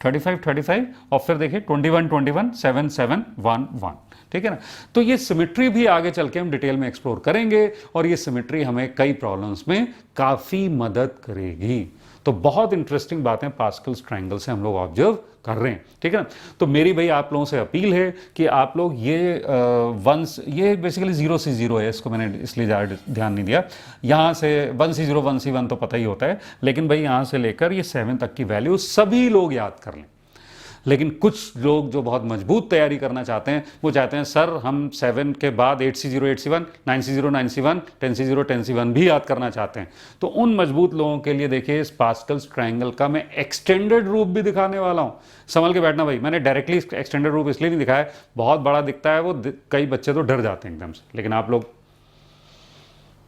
35 35 और फिर देखिए 21 21 7 7 1 1, ठीक है ना। तो ये सिमेट्री भी आगे चल के हम डिटेल में एक्सप्लोर करेंगे और ये सिमेट्री हमें कई प्रॉब्लम्स में काफ़ी मदद करेगी। तो बहुत इंटरेस्टिंग बातें पास्कल्स ट्रायंगल से हम लोग ऑब्जर्व कर रहे हैं, ठीक है ना। तो मेरी भाई आप लोगों से अपील है कि आप लोग ये बेसिकली 0C0 है, इसको मैंने इसलिए ज़्यादा ध्यान नहीं दिया। यहाँ से 1C0 1C1 तो पता ही होता है, लेकिन भाई यहाँ से लेकर ये 7 तक की वैल्यू सभी लोग याद कर लें। लेकिन कुछ लोग जो बहुत मजबूत तैयारी करना चाहते हैं, वो चाहते हैं सर हम 7 के बाद 8C0 8C1 9C0 9C1 10C0 10C1 भी याद करना चाहते हैं। तो उन मजबूत लोगों के लिए देखिए इस पास्कल्स ट्रायंगल का मैं एक्सटेंडेड रूप भी दिखाने वाला हूँ। संभल के बैठना भाई, मैंने डायरेक्टली एक्सटेंडेड रूप इसलिए नहीं दिखाया, बहुत बड़ा दिखता है वो, कई बच्चे तो डर जाते हैं एकदम से, लेकिन आप लोग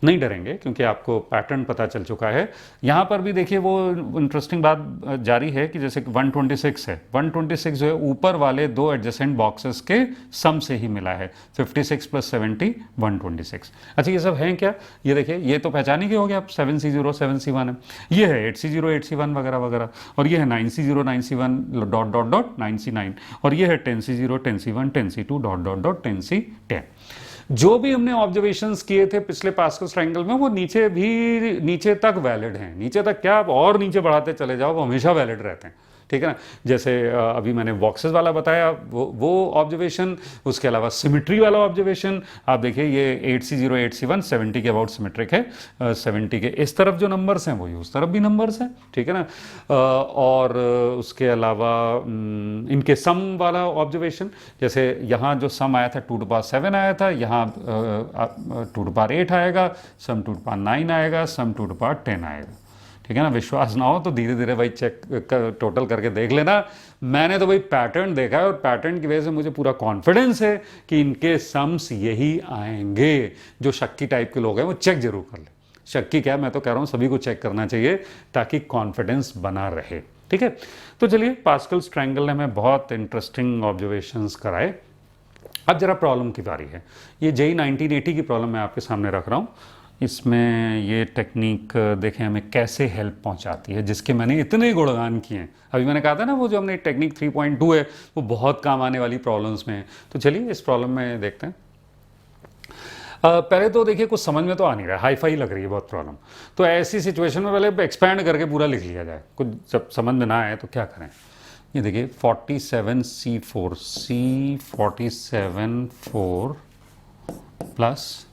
नहीं डरेंगे क्योंकि आपको पैटर्न पता चल चुका है। यहाँ पर भी देखिए वो इंटरेस्टिंग बात जारी है कि जैसे 126 है, 126 जो है ऊपर वाले दो एडजेसेंट बॉक्सेस के सम से ही मिला है, 56 + 70 126। अच्छा, ये सब हैं क्या? ये देखिए, ये तो पहचान ही के हो गया आप, 7C0 7C1 है, ये है 8C0 8C1 वगैरह वगैरह, और ये है 9C0 9C1 dot dot dot 9C9, और ये है 10C0 10C1 10C2 dot dot dot 10C10। जो भी हमने ऑब्जर्वेशंस किए थे पिछले पास्कल्स ट्रायंगल में वो नीचे तक वैलिड हैं। नीचे तक क्या, आप और नीचे बढ़ाते चले जाओ, वो हमेशा वैलिड रहते हैं, ठीक है ना। जैसे अभी मैंने बॉक्सेस वाला बताया वो ऑब्जर्वेशन, उसके अलावा सिमेट्री वाला ऑब्जर्वेशन आप देखिए, ये 8C0 8C1 70 के अबाउट सिमेट्रिक है, 70 के इस तरफ जो नंबर्स हैं वही उस तरफ भी नंबर्स हैं, ठीक है ना। और उसके अलावा इनके सम वाला ऑब्जर्वेशन, जैसे यहाँ जो सम आया था 2 टू पावर 7 आया था, यहाँ 2 टू पावर 8 आएगा, सम 2 टू पावर 9 आएगा, सम 2 टू पावर 10 आएगा, ठीक है ना। विश्वास ना हो तो धीरे धीरे भाई चेक टोटल करके देख लेना। मैंने तो भाई पैटर्न देखा है और पैटर्न की वजह से मुझे पूरा कॉन्फिडेंस है कि इनके सम्स यही आएंगे। जो शक्की टाइप के लोग हैं वो चेक जरूर कर ले। शक्की क्या, मैं तो कह रहा हूँ सभी को चेक करना चाहिए ताकि कॉन्फिडेंस बना रहे, ठीक है। तो चलिए, पास्कल्स ट्रायंगल ने हमें बहुत इंटरेस्टिंग ऑब्जर्वेशंस कराए। अब जरा प्रॉब्लम की बारी है। ये JEE 1980 की प्रॉब्लम मैं आपके सामने रख रहा हूँ। इसमें ये टेक्निक देखें हमें कैसे हेल्प पहुंचाती है, जिसके मैंने इतने गुणगान किए हैं। अभी मैंने कहा था ना, वो जो हमने टेक्निक 3.2 है वो बहुत काम आने वाली प्रॉब्लम्स में है। तो चलिए इस प्रॉब्लम में देखते हैं। पहले तो देखिए कुछ समझ में तो आ नहीं रहा है, हाई फाई लग रही है बहुत प्रॉब्लम। तो ऐसी सिचुएशन में पहले एक्सपैंड करके पूरा लिख लिया जाए, कुछ जब समझ में ना आए तो क्या करें। ये देखिए 47C4 C47 4 plus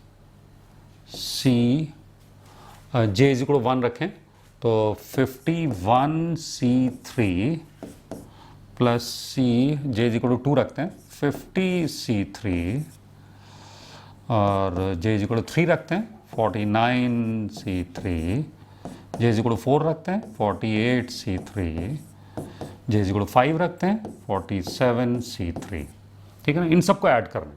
C J is equal 1 रखें तो 51C3 plus C J is equal 2 रखते हैं, 50C3 और J इज इक्वल 3 रखते हैं, 49C3, J इज इक्वल 4 रखते हैं, 48C3, J इज इक्वल 5 रखते हैं, 47C3, ठीक है ना। इन सबको ऐड करना है।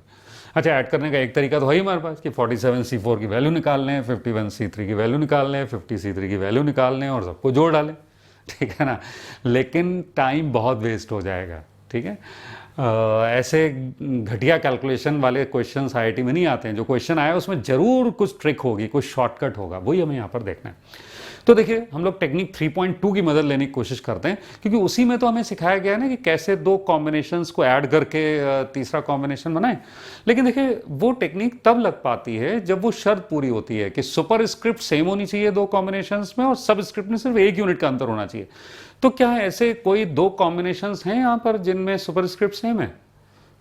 अच्छा, ऐड करने का एक तरीका तो है ही हमारे पास कि 47C4 की वैल्यू निकाल लें, 51C3 की वैल्यू निकाल लें, 50C3 की वैल्यू निकाल लें और सबको जोड़ डालें, ठीक है ना। लेकिन टाइम बहुत वेस्ट हो जाएगा, ठीक है। ऐसे घटिया कैलकुलेशन वाले क्वेश्चन IIT में नहीं आते हैं। जो क्वेश्चन आया उसमें ज़रूर कुछ ट्रिक होगी, कुछ शॉर्टकट होगा, वही हमें यहाँ पर देखना है। तो देखिए हम लोग टेक्निक 3.2 की मदद लेने की कोशिश करते हैं, क्योंकि उसी में तो हमें सिखाया गया है ना कि कैसे दो कॉम्बिनेशंस को ऐड करके तीसरा कॉम्बिनेशन बनाएं। लेकिन देखिए वो टेक्निक तब लग पाती है जब वो शर्त पूरी होती है कि सुपर स्क्रिप्ट सेम होनी चाहिए दो कॉम्बिनेशंस में और सब स्क्रिप्ट में सिर्फ एक यूनिट का अंतर होना चाहिए। तो क्या ऐसे कोई दो कॉम्बिनेशंस हैं यहां पर जिनमें सुपर स्क्रिप्ट सेम है?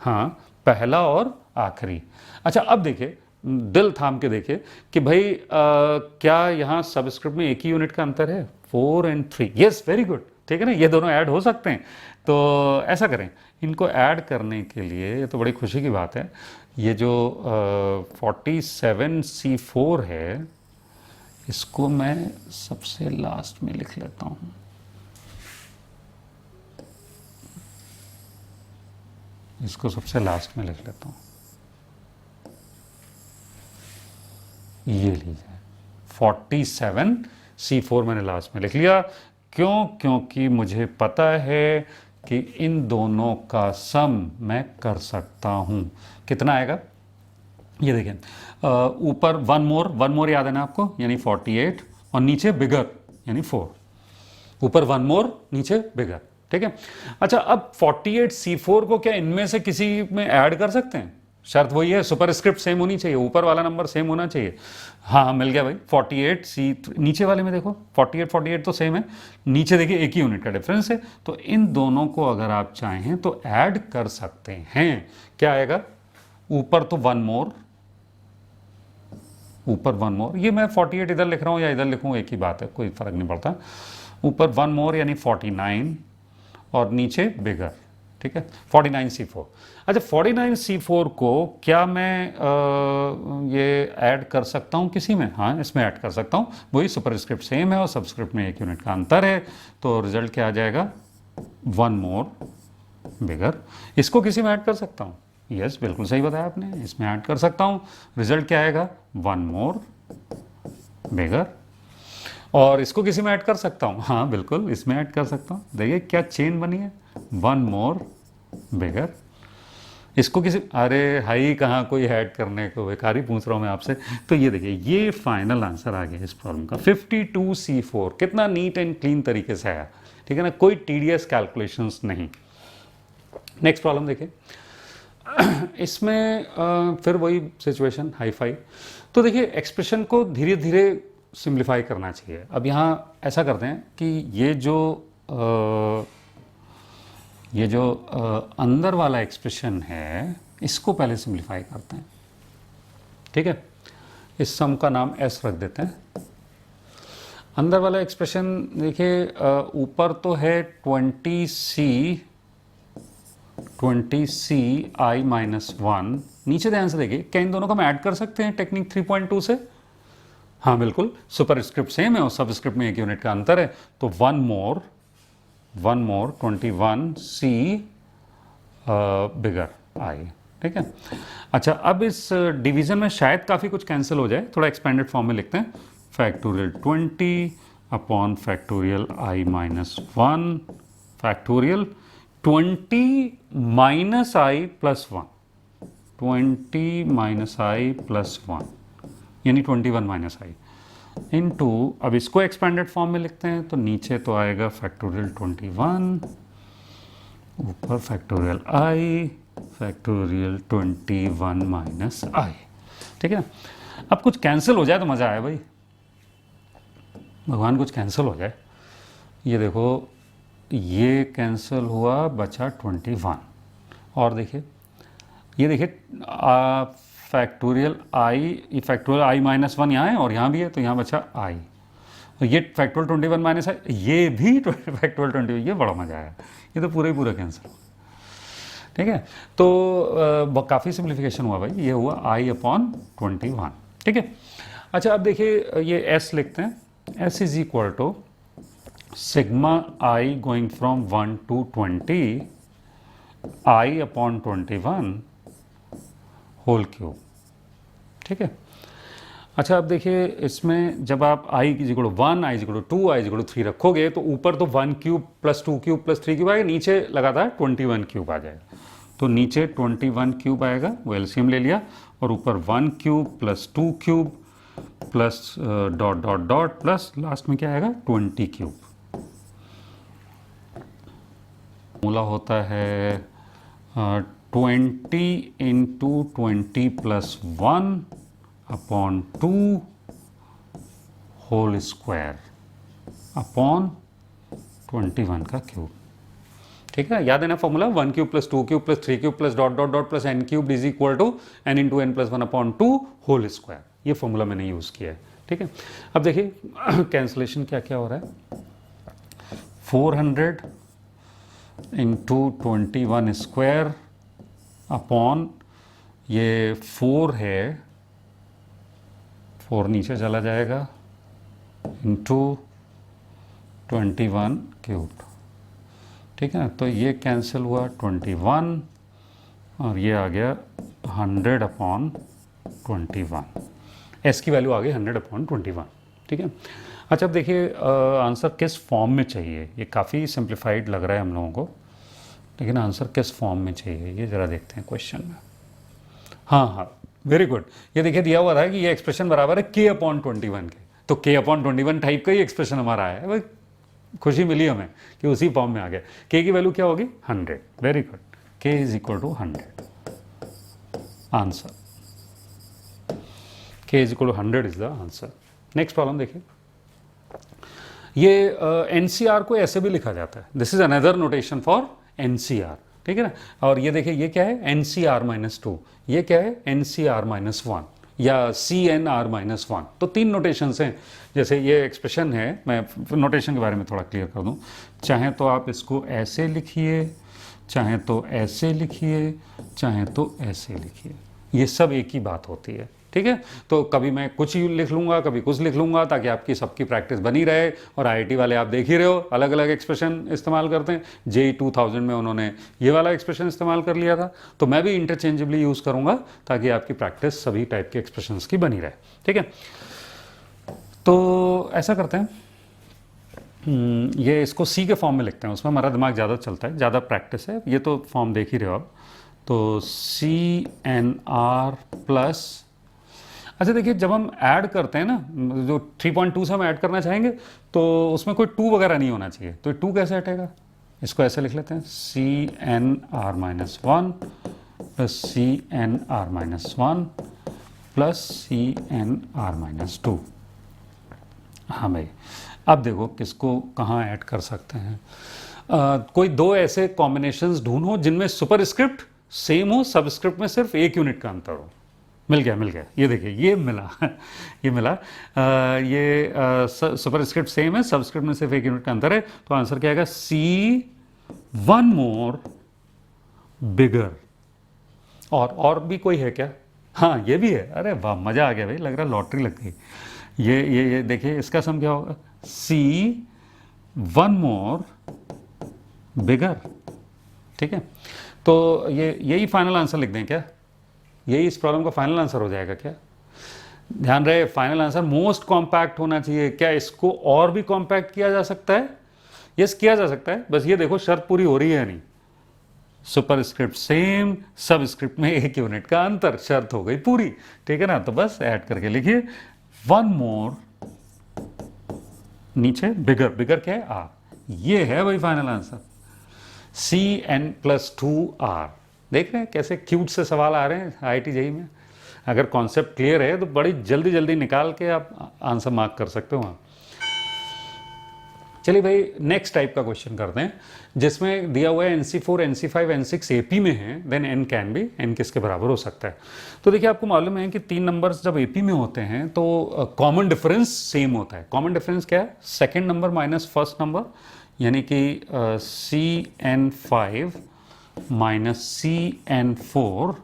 हाँ, पहला और आखिरी। अच्छा अब देखिए, दिल थाम के देखिए कि भाई क्या यहाँ सबस्क्रिप्ट में एक ही यूनिट का अंतर है? 4 और 3। यस, वेरी गुड, ठीक है ना, ये दोनों ऐड हो सकते हैं। तो ऐसा करें, इनको ऐड करने के लिए, ये तो बड़ी खुशी की बात है, ये जो 47C4 है इसको मैं सबसे लास्ट में लिख लेता हूँ। इसको सबसे लास्ट में लिख लेता हूँ। ये लीजिए 47C4 मैंने लास्ट में लिख लिया। क्यों? क्योंकि मुझे पता है कि इन दोनों का सम मैं कर सकता हूं। कितना आएगा? ये देखें, ऊपर वन मोर याद है ना आपको, यानी 48, और नीचे बिगर यानी 4। ऊपर वन मोर, नीचे बिगर, ठीक है। अच्छा अब 48C4 को क्या इनमें से किसी में ऐड कर सकते हैं? शर्त वही है, सुपर स्क्रिप्ट सेम होनी चाहिए, ऊपर वाला नंबर सेम होना चाहिए। हाँ मिल गया भाई, 48C, नीचे वाले में देखो 48 तो सेम है, नीचे देखिए एक ही यूनिट का डिफरेंस है। तो इन दोनों को अगर आप चाहें तो ऐड कर सकते हैं। क्या आएगा? ऊपर तो वन मोर, ऊपर वन मोर, ये मैं 48 इधर लिख रहा हूँ या इधर लिखूँ एक ही बात है, कोई फर्क नहीं पड़ता। ऊपर वन मोर यानी 49 और नीचे बिगर, ठीक है, 49C4। अच्छा 49C4 को क्या मैं ये ऐड कर सकता हूँ किसी में? हाँ इसमें ऐड कर सकता हूँ, वही सुपरस्क्रिप्ट सेम है और सबस्क्रिप्ट में एक यूनिट का अंतर है। तो रिजल्ट क्या आ जाएगा? वन मोर बिगर। इसको किसी में ऐड कर सकता हूँ? यस बिल्कुल सही बताया आपने, इसमें ऐड कर सकता हूँ। रिजल्ट क्या आएगा? वन मोर बिगर। और इसको किसी में ऐड कर सकता हूँ? हाँ बिल्कुल इसमें ऐड कर सकता हूँ। देखिए क्या चेन बनी है, वन मोर बिगर। इसको किसी, अरे हाई कहाँ कोई ऐड करने को, बेकार ही पूछ रहा हूँ मैं आपसे। तो ये देखिए ये फाइनल आंसर आ गया इस प्रॉब्लम का, 52C4। कितना नीट एंड क्लीन तरीके से आया, ठीक है ना, कोई टीडियस कैलकुलेशंस नहीं। नेक्स्ट प्रॉब्लम देखिए, इसमें फिर वही सिचुएशन हाई फाई। तो देखिए एक्सप्रेशन को धीरे धीरे सिंप्लीफाई करना चाहिए। अब यहाँ ऐसा करते हैं कि ये जो अंदर वाला एक्सप्रेशन है इसको पहले सिंप्लीफाई करते हैं, ठीक है। इस सम का नाम एस रख देते हैं। अंदर वाला एक्सप्रेशन देखिए, ऊपर तो है 20C(i-1), नीचे ध्यान से देखिए, क्या इन दोनों को हम ऐड कर सकते हैं टेक्निक 3.2 से? हाँ बिल्कुल, सुपरस्क्रिप्ट सेम है और सबस्क्रिप्ट में एक यूनिट का अंतर है। तो वन मोर 21C बिगर आई, ठीक है। अच्छा अब इस डिवीजन में शायद काफ़ी कुछ कैंसिल हो जाए, थोड़ा एक्सपेंडेड फॉर्म में लिखते हैं। Factorial 20 upon factorial i-1 factorial 20 minus i plus 1, 20 minus i plus 1 यानी 21 माइनस आई इनटू, अब इसको एक्सपेंडेड फॉर्म में लिखते हैं। तो नीचे तो आएगा फैक्टोरियल 21, ऊपर फैक्टोरियल i फैक्टोरियल 21 माइनस आई, ठीक है। अब कुछ कैंसिल हो जाए तो मज़ा आए भाई, भगवान कुछ कैंसिल हो जाए। ये देखो ये कैंसिल हुआ, बचा 21। और देखिए ये देखिए फैक्टोरियल i, फैक्टोरियल i-1 यहाँ है और यहाँ भी है, तो यहाँ बचा i। तो ये फैक्टोरियल 21 माइनस है, ये भी फैक्टोरियल 21, ये बड़ा मजा आया, ये तो पूरा ही पूरा कैंसिल हुआ, ठीक है। तो काफ़ी सिंप्लीफिकेशन हुआ भाई, ये हुआ i/21, ठीक है। अच्छा अब देखिए ये s लिखते हैं, s is equal to sigma i going from 1 to 20 i/21 whole cube, ठीक है। अच्छा अब देखिए इसमें जब आप i = 1, i = 2, i = 3 रखोगे तो ऊपर तो 1 cube plus 2 cube plus 3 cube आएगा, नीचे लगातार 21 क्यूब आ जाएगा। तो नीचे 21 क्यूब आएगा, वो एलसीएम ले लिया, और ऊपर 1 cube plus 2 cube plus dot dot dot plus last में क्या आएगा 20 क्यूब। फॉर्मूला होता है 20 into 20 plus 1 upon 2 whole square upon 21 का क्यूब। ठीक है, याद है ना formula, 1 cube plus 2 cube plus 3 cube plus dot dot dot plus n cube is equal to n into n plus 1 upon 2 whole square. ये फॉर्मूला मैंने यूज किया है। ठीक है, अब देखिए कैंसलेशन क्या क्या हो रहा है। 400 इंटू 21 स्क्वायर अपॉन ये 4 है, 4 नीचे चला जाएगा इंटू 21 क्यूब। ठीक है, तो ये कैंसिल हुआ 21 और ये आ गया 100 अपॉन 21। एस की वैल्यू आ गई 100 अपॉन 21। ठीक है, अच्छा अब देखिए आंसर किस फॉर्म में चाहिए। ये काफ़ी सिंप्लीफाइड लग रहा है हम लोगों को, लेकिन आंसर किस फॉर्म में चाहिए ये ज़रा देखते हैं क्वेश्चन में। हाँ हाँ, वेरी गुड। ये देखिए दिया हुआ था कि ये एक्सप्रेशन बराबर है k अपॉन 21 के, तो k अपॉन 21 टाइप का ही एक्सप्रेशन हमारा आया है। भाई खुशी मिली हमें कि उसी फॉर्म में आ गया। k की वैल्यू क्या होगी 100। Very good, k is equal to 100 answer. k is equal to 100 is the answer. Next problem देखिए, ये NCR को ऐसे भी लिखा जाता है। This is another notation for NCR। ठीक है ना, और ये देखिए ये क्या है NCR-2, ये क्या है NCR-1 या CNR-1। तो 3 नोटेशंस हैं। जैसे ये एक्सप्रेशन है, मैं नोटेशन के बारे में थोड़ा क्लियर कर दूं। चाहे तो आप इसको ऐसे लिखिए, चाहे तो ऐसे लिखिए, चाहे तो ऐसे लिखिए, ये सब एक ही बात होती है। ठीक है, तो कभी मैं कुछ ही लिख लूँगा, कभी कुछ लिख लूँगा, ताकि आपकी सबकी प्रैक्टिस बनी रहे। और IIT वाले आप देख ही रहे हो अलग अलग एक्सप्रेशन इस्तेमाल करते हैं। JEE 2000 में उन्होंने ये वाला एक्सप्रेशन इस्तेमाल कर लिया था, तो मैं भी इंटरचेंजेबली यूज़ करूँगा ताकि आपकी प्रैक्टिस सभी टाइप के एक्सप्रेशंस की बनी रहे। ठीक है, तो ऐसा करते हैं, ये इसको C के फॉर्म में लिखते हैं, उसमें हमारा दिमाग ज़्यादा चलता है, ज़्यादा प्रैक्टिस है। ये तो फॉर्म देख ही रहे हो आप। तो CNR प्लस, अच्छा देखिए जब हम ऐड करते हैं ना, जो 3.2 से हम ऐड करना चाहेंगे तो उसमें कोई 2 वगैरह नहीं होना चाहिए। तो 2 कैसे हटेगा, इसको ऐसे लिख लेते हैं CNR-1 plus CNR-1 plus CNR-2। हाँ भाई, अब देखो किसको कहाँ ऐड कर सकते हैं। कोई 2 ऐसे कॉम्बिनेशंस ढूंढो जिनमें सुपरस्क्रिप्ट सेम हो, सबस्क्रिप्ट में सिर्फ 1 यूनिट का अंतर हो। मिल गया, ये देखिए ये मिला ये मिला। ये सुपरस्क्रिप्ट सेम है, सबस्क्रिप्ट में सिर्फ 1 यूनिट का अंतर है। तो आंसर क्या आएगा C1 मोर बिगर। और भी कोई है क्या? हाँ ये भी है। अरे वाह, मजा आ गया भाई, लग रहा है लॉटरी लग गई। ये देखिए इसका सम क्या होगा C1 मोर बिगर। ठीक है, तो यही फाइनल आंसर लिख दें क्या? यही इस प्रॉब्लम का फाइनल आंसर हो जाएगा क्या? ध्यान रहे, फाइनल आंसर मोस्ट कॉम्पैक्ट होना चाहिए। क्या इसको और भी कॉम्पैक्ट किया जा सकता है? यस, किया जा सकता है। बस ये देखो शर्त पूरी हो रही है या नहीं। सुपरस्क्रिप्ट सेम, सबस्क्रिप्ट में 1 यूनिट का अंतर, शर्त हो गई पूरी। ठीक है ना, तो बस ऐड करके लिखिए 1 मोर, नीचे बिगर क्या है R। ये है भाई फाइनल आंसर CN+2R। देख रहे हैं कैसे क्यूट से सवाल आ रहे हैं IIT JEE में। अगर कॉन्सेप्ट क्लियर है तो बड़ी जल्दी जल्दी निकाल के आप आंसर मार्क कर सकते हो वहाँ। चलिए भाई नेक्स्ट टाइप का क्वेश्चन करते हैं, जिसमें दिया हुआ है NC4, NC5, N6 AP में है, then N can be, N किसके बराबर हो सकता है। तो देखिए आपको मालूम है कि 3 नंबर्स जब AP में होते हैं तो कॉमन डिफरेंस सेम होता है। कॉमन डिफरेंस क्या है? Second number minus first number, यानी कि CN5 माइनस CN4,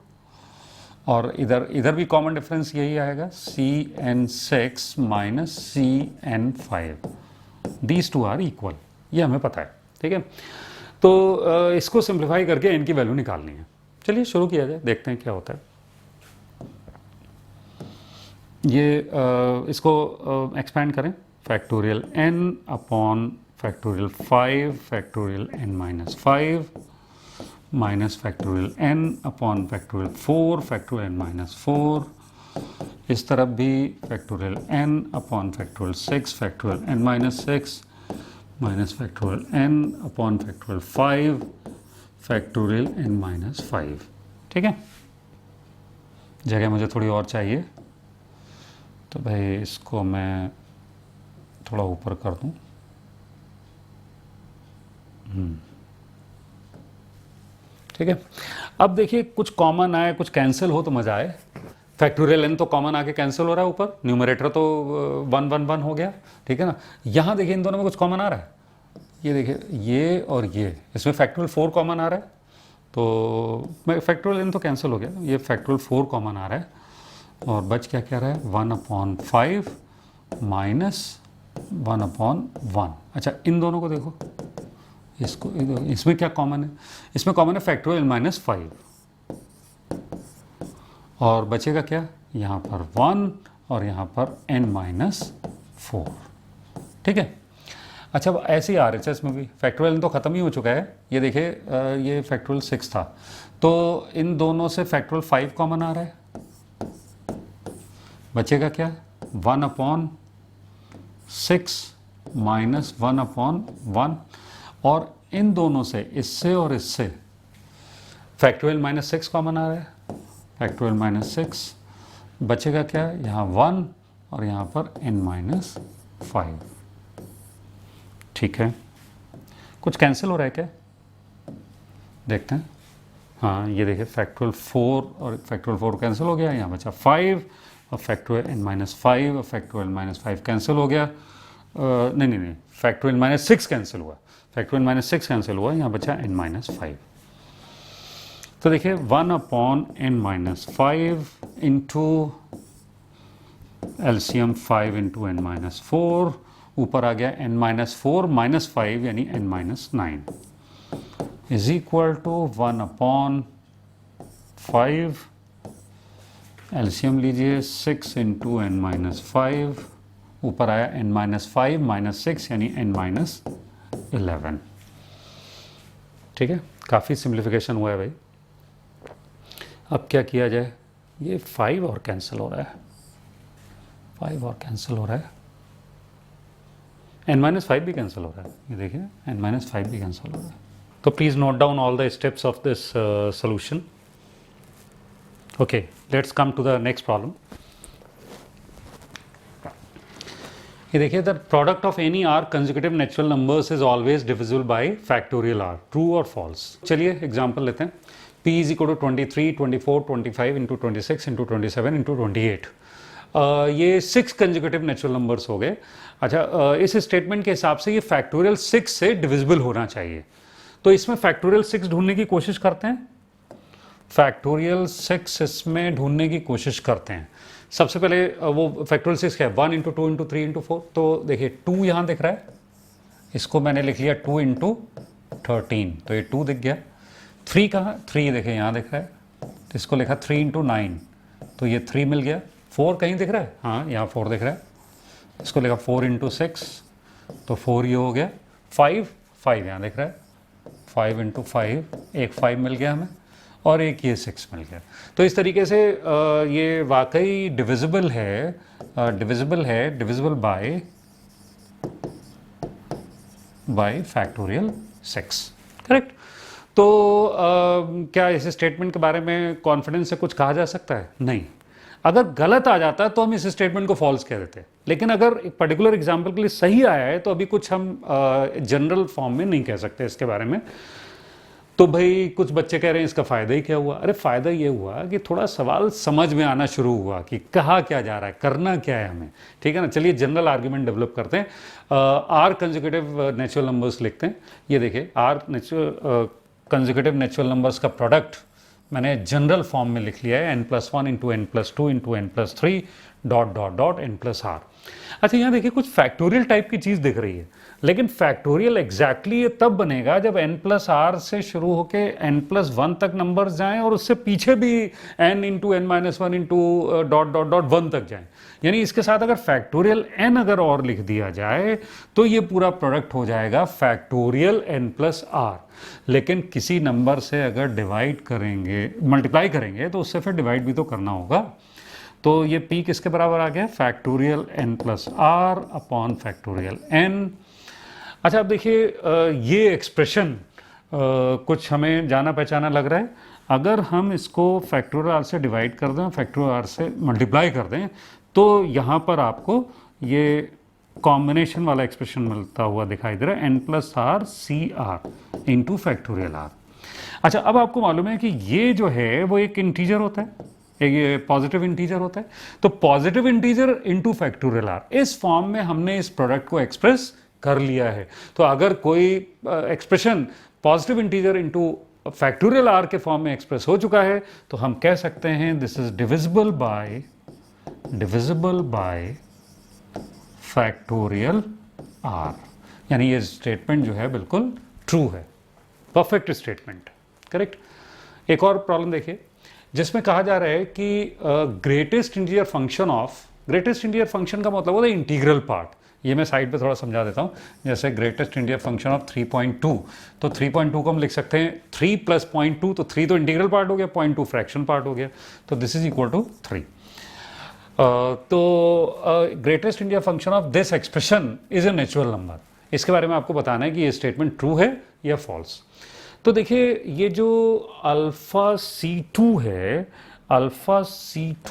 और इधर भी कॉमन डिफरेंस यही आएगा CN6 minus CN5। These 2 are equal, ये हमें पता है। ठीक है, तो इसको सिंप्लीफाई करके n की वैल्यू निकालनी है। चलिए शुरू किया जाए, देखते हैं क्या होता है। ये इसको एक्सपैंड करें, factorial n upon factorial 5 factorial n-5 minus factorial n upon factorial 4 factorial n-4 इस तरफ भी factorial n upon factorial 6 factorial n minus 6 minus factorial n upon factorial 5 factorial n minus 5। ठीक है, जगह मुझे थोड़ी और चाहिए, तो भाई इसको मैं थोड़ा ऊपर कर दूं। ठीक है, अब देखिए कुछ कॉमन आए कुछ कैंसिल हो तो मज़ा आए। फैक्टोरियल n तो कॉमन आके कैंसिल हो रहा है, ऊपर न्यूमरेटर तो 1 1 1 हो गया। ठीक है ना, यहाँ देखिए इन दोनों में कुछ कॉमन आ रहा है, ये देखिए ये और ये, इसमें फैक्टोरियल 4 कॉमन आ रहा है, तो मैं फैक्टोरियल n तो कैंसिल हो गया, ये फैक्टोरियल 4 कॉमन आ रहा है और बच क्या कह रहा है 1/5 माइनस 1/1। अच्छा इन दोनों को देखो, इसको इसमें क्या कॉमन है, इसमें कॉमन है फैक्टोरियल -5 और बचेगा क्या, यहाँ पर 1 और यहाँ पर n-4। ठीक है, अच्छा अब ऐसे ही RHS में भी फैक्टोरियल तो ख़त्म ही हो चुका है, ये देखिए ये फैक्टोरियल 6 था, तो इन दोनों से फैक्टोरियल 5 कॉमन आ रहा है, बचेगा क्या 1/6 माइनस 1/1 और इन दोनों से इससे और इससे फैक्टोरियल -6 कॉमन आ रहा है, फैक्टोरियल -6 बचेगा क्या, यहाँ 1 और यहाँ पर n-5। ठीक है, कुछ कैंसिल हो रहा है क्या, देखते हैं। हाँ ये देखिए फैक्टोरियल 4 और फैक्टोरियल 4 कैंसिल हो गया, यहाँ बचा 5 और फैक्टोरियल n-5 और फैक्टोरियल -5 कैंसिल हो गया, नहीं फैक्टोरियल -6 कैंसिल हुआ, फैक्टोरियल -6 कैंसिल हुआ, यहाँ बचा n-5। तो देखिए 1/n-5 into LCM 5 into n-4, ऊपर आ गया n-4 माइनस 5 यानी n-9 is equal to 1/5, LCM लीजिए 6 इंटू n-5, ऊपर आया n-5 माइनस 6 यानी n-11। ठीक है, काफ़ी सिंप्लीफिकेशन हुआ है भाई। अब क्या किया जाए, ये 5 और कैंसिल हो रहा है, 5 और कैंसिल हो रहा है, n-5 भी कैंसिल हो रहा है, ये देखिए n-5 भी कैंसिल हो रहा है। तो please note down all the steps of this solution. Okay, let's come to the next problem. ये देखिए the product of any R consecutive natural numbers is always divisible by factorial R, true और फॉल्स। चलिए एग्जांपल लेते हैं, p इज इक्वल टू 23, 24, 25 इंटू 26 इंटू 27 इंटू 28। ये 6 कंसेक्यूटिव नेचुरल नंबर्स हो गए। अच्छा इस स्टेटमेंट के हिसाब से ये फैक्टोरियल 6 से डिविजिबल होना चाहिए, तो इसमें फैक्टोरियल 6 ढूंढने की कोशिश करते हैं, फैक्टोरियल 6 इसमें ढूंढने की कोशिश करते हैं। सबसे पहले वो फैक्टोरियल 6 क्या है, 1 इंटू 2 इंटू 3 इंटू 4, तो देखिए 2 यहाँ दिख रहा है, इसको मैंने लिख लिया 2 इंटू 13, तो ये 2 दिख गया। 3 कहाँ, 3 देखिए यहाँ दिख रहा है, तो इसको लिखा 3 इंटू 9, तो ये 3 मिल गया। 4 कहीं दिख रहा है, हाँ यहाँ 4 दिख रहा है, इसको लिखा 4 इंटू 6, तो 4 ये हो गया। 5 यहाँ दिख रहा है, 5 इंटू 5, एक 5 मिल गया हमें और एक ये 6 मिल गया। तो इस तरीके से ये वाकई डिविजिबल है, डिविजिबल बाय फैक्टोरियल 6, करेक्ट। तो क्या इस स्टेटमेंट के बारे में कॉन्फिडेंस से कुछ कहा जा सकता है, नहीं। अगर गलत आ जाता तो हम इस स्टेटमेंट को फॉल्स कह देते, लेकिन अगर एक पर्टिकुलर एग्जांपल के लिए सही आया है तो अभी कुछ हम जनरल फॉर्म में नहीं कह सकते इसके बारे में। तो भाई कुछ बच्चे कह रहे हैं इसका फ़ायदा ही क्या हुआ, अरे फ़ायदा ये हुआ कि थोड़ा सवाल समझ में आना शुरू हुआ कि कहा क्या जा रहा है, करना क्या है हमें, ठीक है ना। चलिए जनरल आर्ग्यूमेंट डेवलप करते हैं। आर कंसेक्यूटिव नेचुरल नंबर्स लिखते हैं। ये देखिए आर कंसेक्यूटिव नेचुरल नंबर्स का प्रोडक्ट मैंने जनरल फॉर्म में लिख लिया है, n+1 into n+2 into n+3 dot dot dot n+r। अच्छा यहाँ देखिए कुछ फैक्टोरियल टाइप की चीज़ दिख रही है, लेकिन फैक्टोरियल एग्जैक्टली ये तब बनेगा जब n+r से शुरू होके n+1 तक नंबर्स जाएं और उससे पीछे भी n into n-1 into dot dot dot 1 तक जाएं। यानी इसके साथ अगर फैक्टोरियल n अगर और लिख दिया जाए तो ये पूरा प्रोडक्ट हो जाएगा फैक्टोरियल n+r। लेकिन किसी नंबर से अगर डिवाइड करेंगे, मल्टीप्लाई करेंगे तो उससे फिर डिवाइड भी तो करना होगा। तो ये p किसके बराबर आ गया, factorial n plus R upon factorial n। अच्छा अब देखिए ये एक्सप्रेशन कुछ हमें जाना पहचाना लग रहा है। अगर हम इसको फैक्टोरियल आर से डिवाइड कर दें, फैक्टोरियल आर से मल्टीप्लाई कर दें, तो यहाँ पर आपको ये कॉम्बिनेशन वाला एक्सप्रेशन मिलता हुआ दिखाई दे रहा है, n plus R C R into factorial R. अच्छा अब आपको मालूम है कि ये जो है वो एक इंटीजर होता है, एक पॉजिटिव इंटीजर होता है। तो positive integer into factorial R, इस फॉर्म में हमने इस प्रोडक्ट को एक्सप्रेस कर लिया है। तो अगर कोई expression positive integer into factorial R के फॉर्म में एक्सप्रेस हो चुका है, तो हम कह सकते हैं this is divisible by factorial R, यानी ये स्टेटमेंट जो है बिल्कुल ट्रू है, परफेक्ट स्टेटमेंट, करेक्ट। एक और प्रॉब्लम देखिए जिसमें कहा जा रहा है कि greatest integer function of, greatest integer function का मतलब होता है इंटीग्रल पार्ट। ये मैं साइड पे थोड़ा समझा देता हूँ। जैसे ग्रेटेस्ट इंटीजर फंक्शन ऑफ 3.2, तो 3.2 को हम लिख सकते हैं 3 प्लस 0.2, तो 3 तो इंटीग्रल पार्ट हो गया, 0.2 फ्रैक्शन पार्ट हो गया, तो दिस इज इक्वल टू 3। तो greatest integer function of this expression is a natural number. इसके बारे में आपको बताना है कि ये स्टेटमेंट ट्रू है या फॉल्स। तो देखिए ये जो अल्फा C2 है, अल्फा C2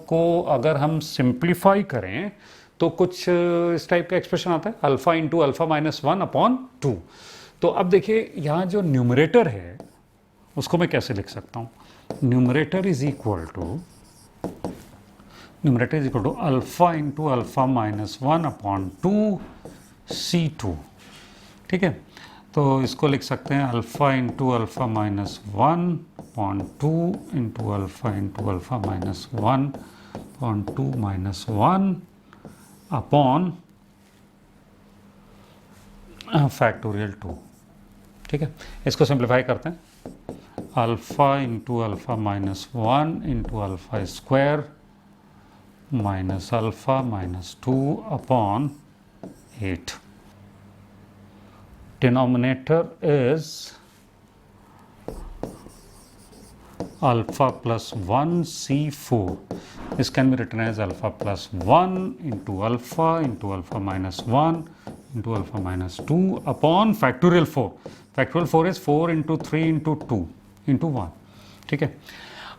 को अगर हम सिंप्लीफाई करें तो कुछ इस टाइप का एक्सप्रेशन आता है, alpha into alpha minus 1 upon 2। तो अब देखिए यहाँ जो न्यूमरेटर है उसको मैं कैसे लिख सकता हूँ, numerator is equal to alpha into alpha minus 1 upon 2 C2, ठीक है। तो इसको लिख सकते हैं alpha into alpha minus 1 upon 2 into alpha minus 1 upon 2 minus 1 upon factorial 2, ठीक है। इसको सिंप्लीफाई करते हैं, alpha into alpha minus 1 into alpha square minus alpha minus 2 upon 8। Denominator is alpha plus 1 C4. This can be written as alpha plus 1 into alpha minus 1 into alpha minus 2 upon factorial 4. Factorial 4 is 4 into 3 into 2 into 1, ठीक है।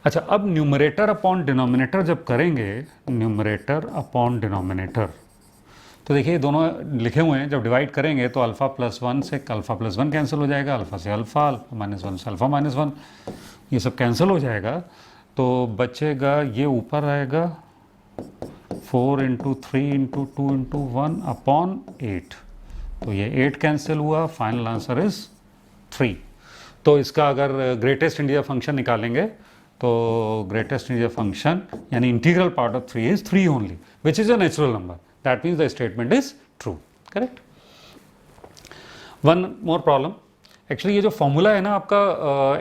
अच्छा अब न्यूमरेटर अपॉन डिनोमिनेटर जब करेंगे, न्यूमरेटर अपॉन डिनोमिनेटर, तो देखिए दोनों लिखे हुए हैं, जब डिवाइड करेंगे तो अल्फा प्लस 1 से अल्फा प्लस 1 कैंसिल हो जाएगा, अल्फा से अल्फा माइनस 1 से अल्फा माइनस 1, ये सब कैंसिल हो जाएगा। तो बचेगा ये ऊपर आएगा 4 इंटू 3 इंटू 2 इंटू 1 अपॉन 8, तो ये 8 कैंसिल हुआ, फाइनल आंसर इज 3। तो इसका अगर ग्रेटेस्ट इंटीजर फंक्शन निकालेंगे तो ग्रेटेस्ट इंटीजर फंक्शन यानी integral part of 3 is 3 only, which is a natural number. That means the statement is true, correct? One more problem. Actually ये जो फॉर्मूला है ना आपका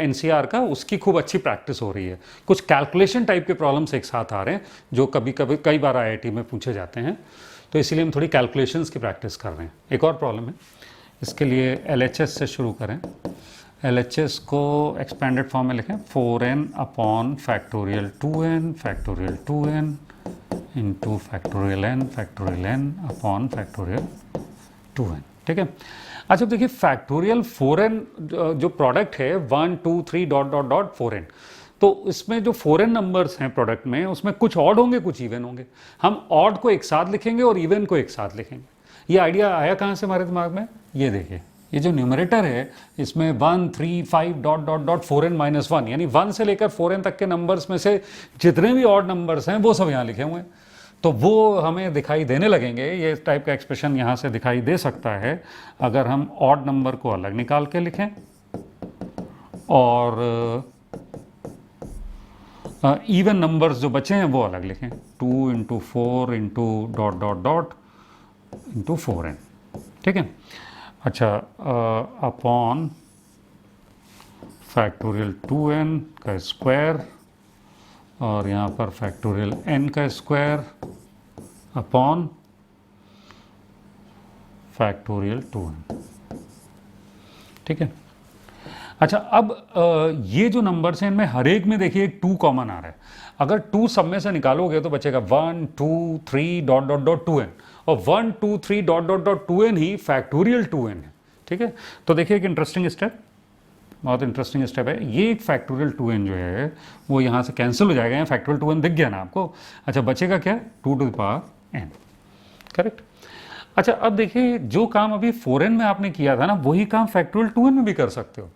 NCR का, उसकी खूब अच्छी प्रैक्टिस हो रही है। कुछ कैलकुलेशन टाइप के प्रॉब्लम्स एक साथ आ रहे हैं जो कई बार IIT में पूछे जाते हैं, तो इसीलिए हम थोड़ी कैलकुलेशंस की प्रैक्टिस कर रहे हैं। एक और प्रॉब्लम है, इसके लिए LHS से शुरू करें। LHS को एक्सपेंडेड फॉर्म में लिखें 4n upon factorial 2n into factorial n upon factorial 2n, ठीक है। अच्छा देखिए फैक्टोरियल 4n जो प्रोडक्ट है 1 2 3 डॉट डॉट डॉट 4n, तो इसमें जो 4n नंबर्स हैं प्रोडक्ट में, उसमें कुछ ऑड होंगे कुछ इवन होंगे। हम ऑड को एक साथ लिखेंगे और इवन को एक साथ लिखेंगे। ये आइडिया आया कहाँ से हमारे दिमाग में, ये देखिए ये जो न्यूमरेटर है इसमें 1 3 5 dot dot dot 4n minus 1, यानी 1 से लेकर 4n तक के नंबर्स में से जितने भी ऑड नंबर्स हैं वो सब यहाँ लिखे हुए हैं। तो वो हमें दिखाई देने लगेंगे, ये टाइप का एक्सप्रेशन यहाँ से दिखाई दे सकता है अगर हम ऑड नंबर को अलग निकाल के लिखें और इवन नंबर्स जो बचे हैं वो अलग लिखें, 2 into 4 into dot dot dot into 4n, ठीक है। अच्छा अपॉन फैक्टोरियल 2n का स्क्वायर और यहाँ पर फैक्टोरियल n का स्क्वायर अपॉन फैक्टोरियल 2n, ठीक है। अच्छा, अब ये जो नंबर्स हैं इनमें हर एक में देखिए एक 2 कॉमन आ रहा है। अगर 2 सब में से निकालोगे तो बचेगा 1 2 3 डॉट डॉट डॉट 2n, और 1 2 3 डॉट डॉट डॉट 2n ही फैक्टोरियल 2n है। ठीक है, तो देखिए एक इंटरेस्टिंग स्टेप, बहुत इंटरेस्टिंग स्टेप है ये। एक फैक्टोरियल 2n जो है वो यहाँ से कैंसिल हो जाएगा, यहाँ फैक्टोरियल 2n दिख गया ना आपको। अच्छा, बचेगा क्या, 2 to the power n, correct. अच्छा, अब देखिए जो काम अभी 4n में आपने किया था ना, वही काम फैक्टोरियल 2n में भी कर सकते हो।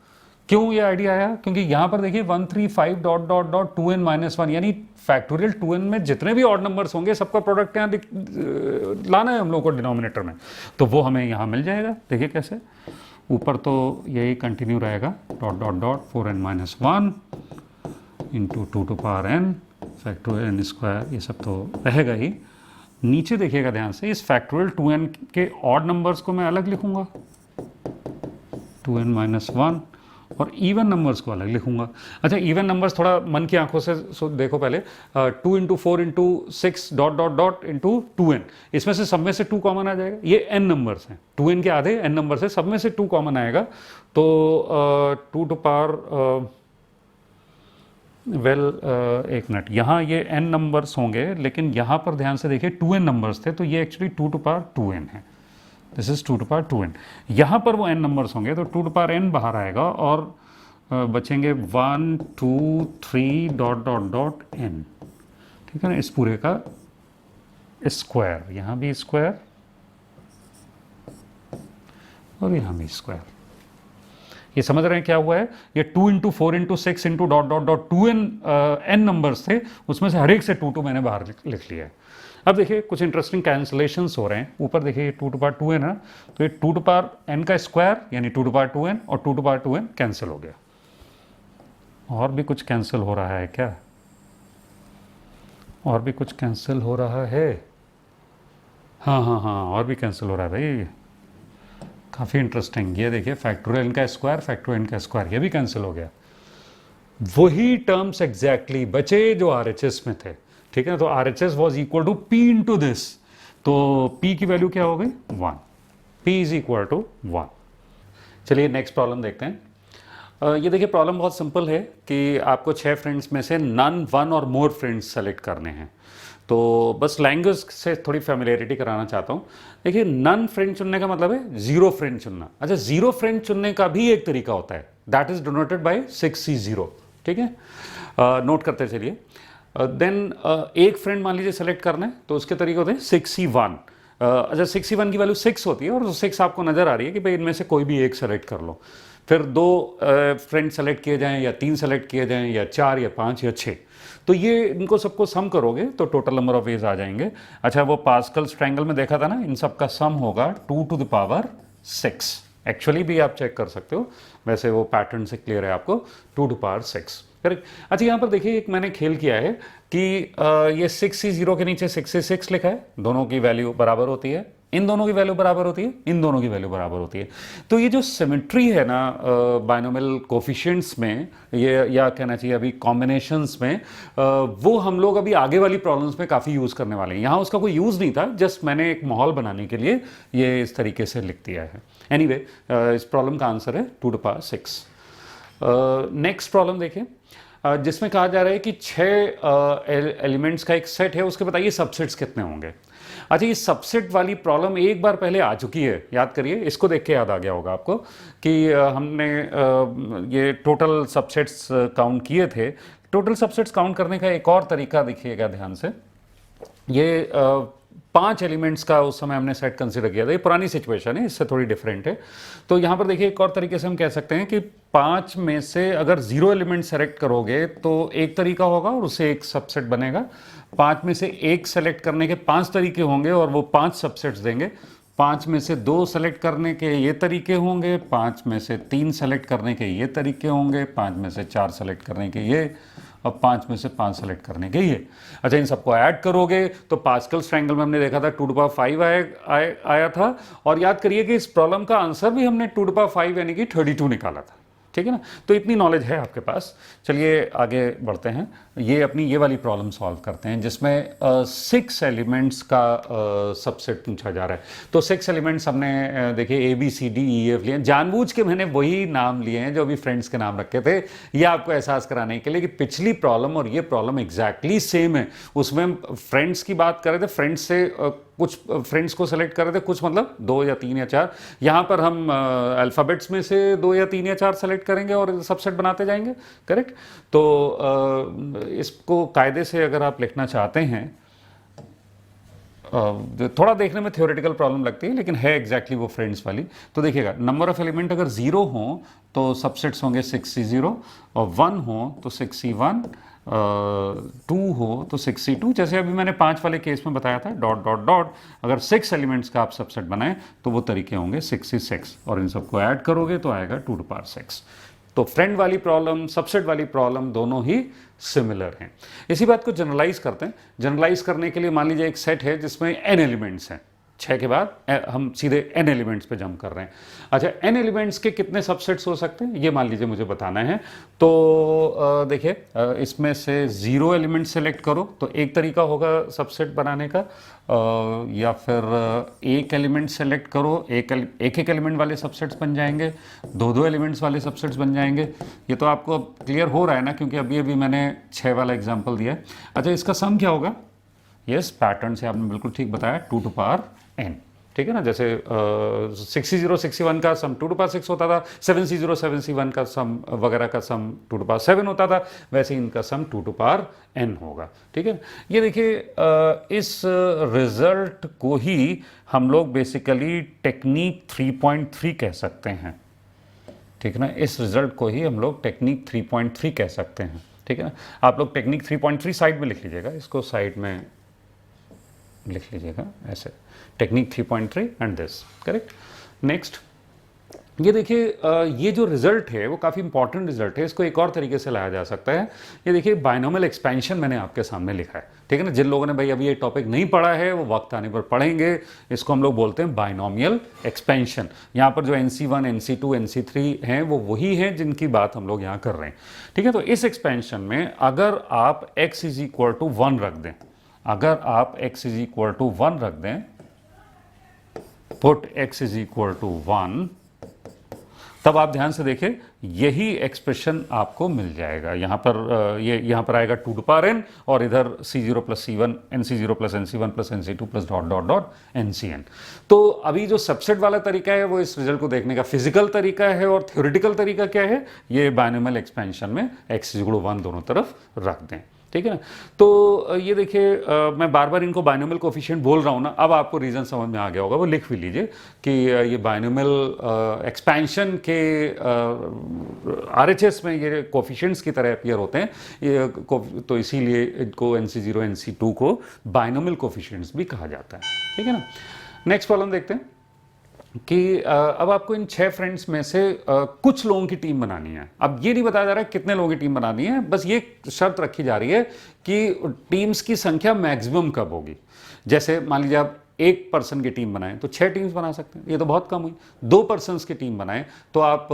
क्यों ये आइडिया आया, क्योंकि यहाँ पर देखिए 135 dot dot dot 2n minus 1, यानी फैक्टोरियल 2n में जितने भी ऑड नंबर्स होंगे सबका प्रोडक्ट यहाँ लाना है हम लोगों को डिनोमिनेटर में, तो वो हमें यहाँ मिल जाएगा। देखिए कैसे, ऊपर तो यही कंटिन्यू रहेगा, dot dot dot 4n minus 1 into 2 to power n factorial n square, ये सब तो रहेगा ही। नीचे देखिएगा ध्यान से, इस फैक्टोरियल 2n के ऑड नंबर्स को मैं अलग लिखूंगा 2n माइनस 1, और इवन नंबर्स को अलग लिखूंगा। अच्छा, इवन नंबर्स थोड़ा मन की आंखों से देखो पहले, 2 into 4 into 6 dot dot dot into 2n, इसमें से सब में से 2 कॉमन आ जाएगा। ये n नंबर्स हैं, 2n के आधे n नंबर्स है, सब में से 2 कॉमन आएगा, तो 2 टू पावर एक मिनट, यहाँ ये n नंबर्स होंगे, लेकिन यहाँ पर ध्यान से देखिए 2n नंबर्स थे, तो ये एक्चुअली 2 टू पावर 2n है। This is 2 to power 2n। यहाँ पर वो n नंबर्स होंगे, तो 2 टू पावर n बाहर आएगा, और बचेंगे 1 2 3 डॉट डॉट डॉट n। ठीक है ना, इस पूरे का स्क्वायर, यहाँ भी स्क्वायर और यहाँ भी स्क्वायर। ये समझ रहे हैं क्या हुआ है, ये 2 into 4 into 6 into dot dot dot 2n n numbers थे, उसमें से हर एक से 2 2 मैंने बाहर लिख लिया है। अब देखिए कुछ इंटरेस्टिंग कैंसलेशंस हो रहे हैं। ऊपर देखिए 2 टू पावर 2n है, तो ये 2 टू पावर n का स्क्वायर यानी 2 टू पावर 2n और 2 टू पावर 2n कैंसिल हो गया। और भी कुछ कैंसिल हो रहा है क्या, और भी कुछ कैंसिल हो रहा है, हाँ हाँ हाँ, और भी कैंसिल हो रहा है भाई, काफ़ी इंटरेस्टिंग। ये देखिए फैक्टोरियल n का स्क्वायर, फैक्टोरियल n का स्क्वायर, ये भी कैंसिल हो गया। वही टर्म्स एग्जैक्टली बचे जो RHS में थे। ठीक है, तो RHS was equal to P into this, तो P की वैल्यू क्या हो गई 1, P इज इक्वल टू 1। चलिए नेक्स्ट प्रॉब्लम देखते हैं। ये देखिए प्रॉब्लम बहुत सिंपल है कि आपको 6 फ्रेंड्स में से नन 1 और मोर फ्रेंड्स सेलेक्ट करने हैं। तो बस लैंग्वेज से थोड़ी फैमिलियरिटी कराना चाहता हूँ। देखिए नन फ्रेंड चुनने का मतलब है 0 फ्रेंड चुनना। अच्छा, 0 फ्रेंड चुनने का भी एक तरीका होता है, that is denoted by 6C0। ठीक है, नोट करते चलिए। देन एक फ्रेंड मान लीजिए सेलेक्ट करना है, तो उसके तरीके होते हैं 6C1। अच्छा, 6C1 की वैल्यू 6 होती है, और 6 आपको नजर आ रही है कि भाई इनमें से कोई भी एक सेलेक्ट कर लो। फिर 2 फ्रेंड सेलेक्ट किए जाएं, या 3 सेलेक्ट किए जाएं, या 4 या 5 या 6, तो ये इनको सबको सम करोगे तो टोटल नंबर ऑफ वेज आ जाएंगे। अच्छा, वो पास्कल्स ट्रायंगल में देखा था ना, इन सब का सम होगा 2 टू द पावर 6। एक्चुअली भी आप चेक कर सकते हो, वैसे वो पैटर्न से क्लियर है आपको, 2 टू पावर 6, करेक्ट। अच्छा, यहाँ पर देखिए एक मैंने खेल किया है कि ये 6C0 के नीचे 6C6 लिखा है, दोनों की वैल्यू बराबर होती है, इन दोनों की वैल्यू बराबर होती है, इन दोनों की वैल्यू बराबर होती है। तो ये जो सिमेट्री है ना बाइनोमियल कोफिशिएंट्स में, ये या कहना चाहिए अभी कॉम्बिनेशंस में, वो हम लोग अभी आगे वाली प्रॉब्लम्स में काफ़ी यूज़ करने वाले हैं। यहाँ उसका कोई यूज़ नहीं था, जस्ट मैंने एक माहौल बनाने के लिए ये इस तरीके से लिख दिया है। एनीवे, इस प्रॉब्लम का आंसर है 2 टू पावर 6। नेक्स्ट प्रॉब्लम देखिए, जिसमें कहा जा रहा है कि 6 एलिमेंट्स का एक सेट है, उसके बताइए सबसेट्स कितने होंगे। अच्छा, ये सबसेट वाली प्रॉब्लम एक बार पहले आ चुकी है, याद करिए, इसको देख के याद आ गया होगा आपको कि हमने ये टोटल सबसेट्स काउंट किए थे। टोटल सबसेट्स काउंट करने का एक और तरीका देखिएगा ध्यान से, ये 5 एलिमेंट्स का उस समय हमने सेट कंसीडर किया था। ये पुरानी सिचुएशन है, इससे थोड़ी डिफरेंट है। तो यहाँ पर देखिए एक और तरीके से हम कह सकते हैं कि 5 में से अगर 0 एलिमेंट सेलेक्ट करोगे तो एक तरीका होगा और उससे एक सबसेट बनेगा। 5 में से एक सेलेक्ट करने के 5 तरीके होंगे और वो 5 सबसेट्स देंगे। 5 में से 2 सेलेक्ट करने के ये तरीके होंगे, 5 में से 3 सेलेक्ट करने के ये तरीके होंगे, 5 में से 4 सेलेक्ट करने के ये, और 5 में से 5 सेलेक्ट करने के ये। अच्छा, इन सबको ऐड करोगे तो पास्कल्स ट्रायंगल में हमने देखा था 2 टू पावर 5 आया था। और याद करिए कि इस प्रॉब्लम का आंसर भी हमने 2 टू पावर 5 यानी कि 32 निकाला था। ठीक है ना। तो इतनी नॉलेज है आपके पास। चलिए आगे बढ़ते हैं, ये अपनी ये वाली प्रॉब्लम सॉल्व करते हैं जिसमें 6 एलिमेंट्स का सबसेट पूछा जा रहा है। तो 6 एलिमेंट्स हमने देखिए ABCDEF लिए, जानबूझ के मैंने वही नाम लिए हैं जो अभी फ्रेंड्स के नाम रखे थे, ये आपको एहसास कराने के लिए कि पिछली प्रॉब्लम और ये प्रॉब्लम एग्जैक्टली सेम है। उसमें हम फ्रेंड्स की बात कर रहे थे, फ्रेंड्स से कुछ फ्रेंड्स को सेलेक्ट कर रहे थे, कुछ मतलब 2 या 3 या 4। यहाँ पर हम अल्फ़ाबेट्स में से 2 या 3 या 4 सेलेक्ट करेंगे और सबसेट बनाते जाएंगे, करेक्ट। तो इसको कायदे से अगर आप लिखना चाहते हैं, थोड़ा देखने में थ्योरेटिकल प्रॉब्लम लगती है लेकिन है एग्जैक्टली वो फ्रेंड्स वाली। तो देखिएगा, नंबर ऑफ एलिमेंट अगर 0 हो तो सबसेट्स होंगे 6C0, और 1 हो तो 6C1, 2 हो तो 6C2। जैसे अभी मैंने 5 वाले केस में बताया था, डॉट डॉट डॉट, अगर 6 एलिमेंट्स का आप सबसेट बनाएं तो वो तरीके होंगे 6C6, और इन सबको ऐड करोगे तो आएगा 2 to the power 6। तो फ्रेंड वाली प्रॉब्लम, सबसेट वाली प्रॉब्लम दोनों ही सिमिलर हैं। इसी बात को जनरलाइज करते हैं। जनरलाइज करने के लिए मान लीजिए एक सेट है जिसमें n एलिमेंट्स हैं, 6 के बाद हम सीधे n एलिमेंट्स पे जंप कर रहे हैं। अच्छा, n एलिमेंट्स के कितने सबसेट्स हो सकते हैं ये मान लीजिए मुझे बताना है। तो देखिए, इसमें से 0 एलिमेंट सेलेक्ट करो तो एक तरीका होगा सबसेट बनाने का, या फिर एक एलिमेंट सेलेक्ट करो, एक एक एलिमेंट वाले सबसेट्स बन जाएंगे, 2 एलिमेंट्स वाले सबसेट्स बन जाएंगे। ये तो आपको क्लियर हो रहा है ना, क्योंकि अभी अभी मैंने 6 वाला एग्जाम्पल दिया है। अच्छा, इसका सम क्या होगा? यस, पैटर्न से आपने बिल्कुल ठीक बताया, 2 to the power n, ठीक है ना। जैसे 6C0 6C1 का सम 2 to the power 6 होता था, 7C0 7C1 का सम वगैरह का सम 2 to the power 7 होता था, वैसे इनका सम 2 to the power n होगा, ठीक है। ये देखिए, इस रिजल्ट को ही हम लोग बेसिकली टेक्निक 3.3 कह सकते हैं, ठीक है ना। इस रिजल्ट को ही हम लोग टेक्निक 3.3 कह सकते हैं, ठीक है ना। आप लोग टेक्निक 3.3 साइड में लिख लीजिएगा, इसको साइड में लिख लीजिएगा ऐसे, technique 3.3 and this, correct. Next, ये देखिए, ये जो रिजल्ट है वो काफ़ी इंपॉर्टेंट रिजल्ट है। इसको एक और तरीके से लाया जा सकता है। ये देखिए, बायनोमियल एक्सपेंशन मैंने आपके सामने लिखा है, ठीक है ना। जिन लोगों ने भाई अभी ये टॉपिक नहीं पढ़ा है वो वक्त आने पर पढ़ेंगे। इसको हम लोग बोलते हैं बायनोमियल एक्सपेंशन। यहाँ पर जो NC1 NC2 NC3 हैं वो वही हैं जिनकी बात हम लोग यहाँ कर रहे हैं, ठीक है। तो इस एक्सपेंशन में अगर आप x इज इक्वल टू 1 रख दें, अगर आप x इज इक्वल टू 1 रख दें, put x is equal to 1, तब आप ध्यान से देखें यही एक्सप्रेशन आपको मिल जाएगा। यहाँ पर ये यहाँ पर आएगा 2 to the power n, और इधर C0 plus C1 NC0 plus NC1 plus NC2 plus dot dot dot NCN। तो अभी जो सबसेट वाला तरीका है वो इस रिजल्ट को देखने का फिजिकल तरीका है, और थ्योरेटिकल तरीका क्या है, ये बायनोमियल एक्सपेंशन में x इक्वल टू 1 दोनों तरफ रख दें, ठीक है ना। तो ये देखिए, मैं बार बार इनको बायनोमियल कोफिशिएंट बोल रहा हूँ ना, अब आपको रीज़न समझ में आ गया होगा, वो लिख भी लीजिए कि ये बायनोमियल एक्सपेंशन के RHS में ये कोफिशिएंट्स की तरह अपीयर होते हैं, ये तो इसीलिए इनको NC0 NC2 को बायनोमियल कोफिशिएंट्स भी कहा जाता है, ठीक है ना। नेक्स्ट प्रॉब्लम देखते हैं कि अब आपको इन 6 फ्रेंड्स में से कुछ लोगों की टीम बनानी है। अब ये नहीं बताया जा रहा है कितने लोगों की टीम बनानी है, बस ये शर्त रखी जा रही है कि टीम्स की संख्या मैक्सिमम कब होगी। जैसे मान लीजिए आप 1 पर्सन की टीम बनाएं तो 6 टीम्स बना सकते हैं, ये तो बहुत कम हुई। 2 पर्सन्स की टीम बनाएं तो आप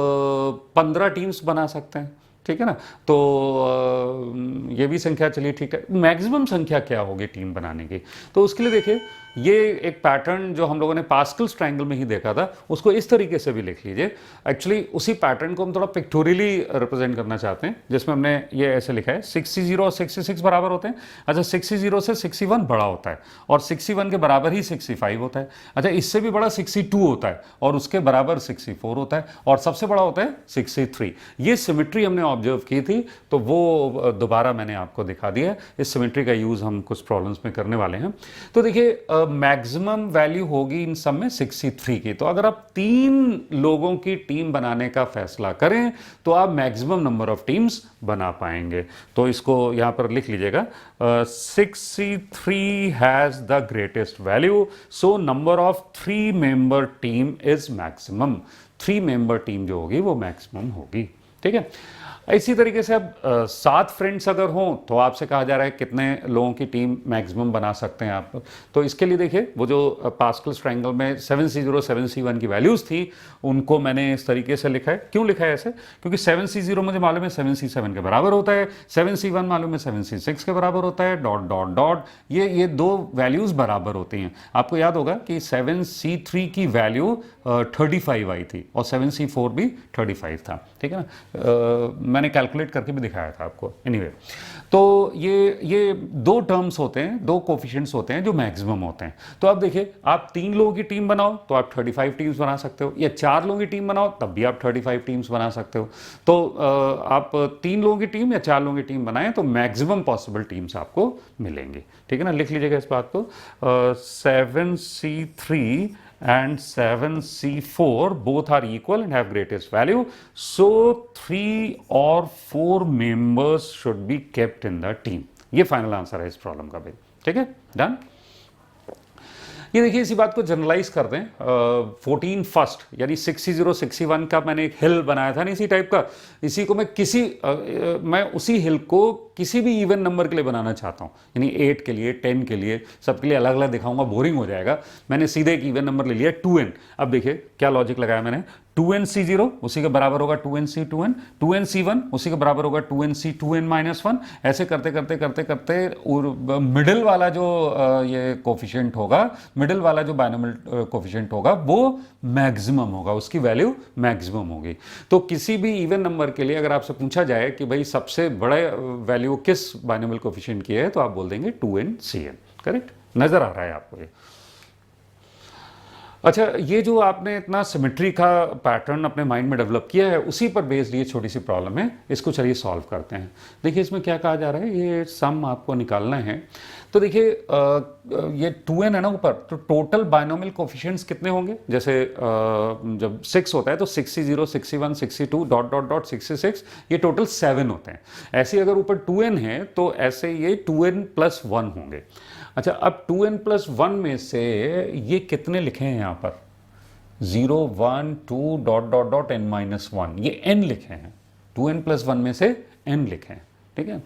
15 टीम्स बना सकते हैं, ठीक है ना। तो ये भी संख्या चलिए ठीक है। मैक्सिमम संख्या क्या होगी टीम बनाने की, तो उसके लिए देखिए, ये एक पैटर्न जो हम लोगों ने पास्कल्स ट्रायंगल में ही देखा था, उसको इस तरीके से भी लिख लीजिए। एक्चुअली उसी पैटर्न को हम थोड़ा पिक्टोरियली रिप्रेजेंट करना चाहते हैं, जिसमें हमने ये ऐसे लिखा है 6C0 और 6C6 बराबर होते हैं। अच्छा, 6C0 से 6C1 बड़ा होता है, और 6C1 के बराबर ही 6C5 होता है। अच्छा, इससे भी बड़ा 6C2 होता है, और उसके बराबर 6C4 होता है, और सबसे बड़ा होता है 6C3। ये सिमेट्री हमने ऑब्जर्व की थी, तो वो दोबारा मैंने आपको दिखा दिया। इस सिमेट्री का यूज़ हम कुछ प्रॉब्लम्स में करने वाले हैं। तो देखिए, मैक्सिमम वैल्यू होगी इन सब में 6C3 की। तो अगर आप 3 लोगों की टीम बनाने का फैसला करें तो आप मैक्सिमम नंबर ऑफ टीम्स बना पाएंगे। तो इसको यहां पर लिख लीजिएगा, 6C3 has the greatest value, so number of 3 member team is maximum. 3 member team जो होगी वो मैक्सिमम होगी, ठीक है। इसी तरीके से अब 7 फ्रेंड्स अगर हों तो आपसे कहा जा रहा है कितने लोगों की टीम मैक्सिमम बना सकते हैं आप। तो इसके लिए देखिए वो जो पास्कल्स ट्रायंगल में 7C0 7C1 की वैल्यूज़ थी उनको मैंने इस तरीके से लिखा है। क्यों लिखा है ऐसे? क्योंकि 7C0 मुझे मालूम है 7C7 के बराबर होता है, 7C1 मालूम है 7C6 के बराबर होता है, डॉट डॉट डॉट, ये दो वैल्यूज़ बराबर होती हैं। आपको याद होगा कि 7C3 की वैल्यू 35 आई थी और 7C4 भी 35 था, ठीक है ना। मैंने कैलकुलेट करके भी दिखाया था आपको। एनीवे तो ये दो टर्म्स होते हैं, दो कोफिशिएंट्स होते हैं जो मैक्सिमम होते हैं। तो अब देखिए, आप 3 लोगों की टीम बनाओ तो आप 35 टीम्स बना सकते हो, या 4 लोगों की टीम बनाओ तब भी आप 35 टीम्स बना सकते हो। तो आप 3 लोगों की टीम या 4 लोगों की टीम बनाएं तो मैक्सिमम पॉसिबल टीम्स आपको मिलेंगे, ठीक है ना। लिख लीजिएगा इस बात को, 7C3 and 7C4 both are equal and have greatest value, so 3 or 4 members should be kept in the team। ये फाइनल आंसर है इस प्रॉब्लम का भाई, ठीक है, डन। ये देखिए, इसी बात को जनरलाइज कर दें, 14 फर्स्ट यानी 6C0 6C1 का मैंने एक हिल बनाया था ना इसी टाइप का, इसी को मैं उसी हिल को किसी भी इवन नंबर के लिए बनाना चाहता हूँ, यानी 8 के लिए, 10 के लिए, सबके लिए अलग अलग दिखाऊंगा, बोरिंग हो जाएगा। मैंने सीधे एक इवन नंबर ले लिया 2n। अब देखिए क्या लॉजिक लगाया मैंने, 2nC0 उसी के बराबर होगा 2nC2n, 2nC1 उसी के बराबर होगा 2nC2n-1। ऐसे करते करते करते करते मिडिल वाला जो ये कोफिशिएंट होगा, मिडिल वाला जो बाइनोमियल कोफिशिएंट होगा वो मैक्सिमम होगा, उसकी वैल्यू मैक्सिमम होगी। तो किसी भी इवन नंबर के लिए अगर आपसे पूछा जाए कि भाई सबसे बड़े वैल्यू किस बाइनोमियल कोफिशिएंट की है, तो आप बोल देंगे 2nCn। करेक्ट, नजर आ रहा है आपको ये? अच्छा, ये जो आपने इतना सिमेट्री का पैटर्न अपने माइंड में डेवलप किया है, उसी पर बेस्ड ये छोटी सी प्रॉब्लम है, इसको चलिए सॉल्व करते हैं। देखिए इसमें क्या कहा जा रहा है, ये सम आपको निकालना है। तो देखिए ये 2n है ना ऊपर, तो टोटल बाइनोमियल कोफिशिएंट्स कितने होंगे? जैसे जब 6 होता है तो 6C0 6C1 6C2 dot dot dot 6C6, ये टोटल 7 होते हैं। ऐसे अगर ऊपर 2n है तो ऐसे ये 2n+1 होंगे। अच्छा, अब 2n+1 में से ये कितने लिखे हैं यहाँ पर? 0 1 2 डॉट डॉट डॉट n-1, ये n लिखे हैं। 2n+1 में से n लिखे हैं, ठीक है।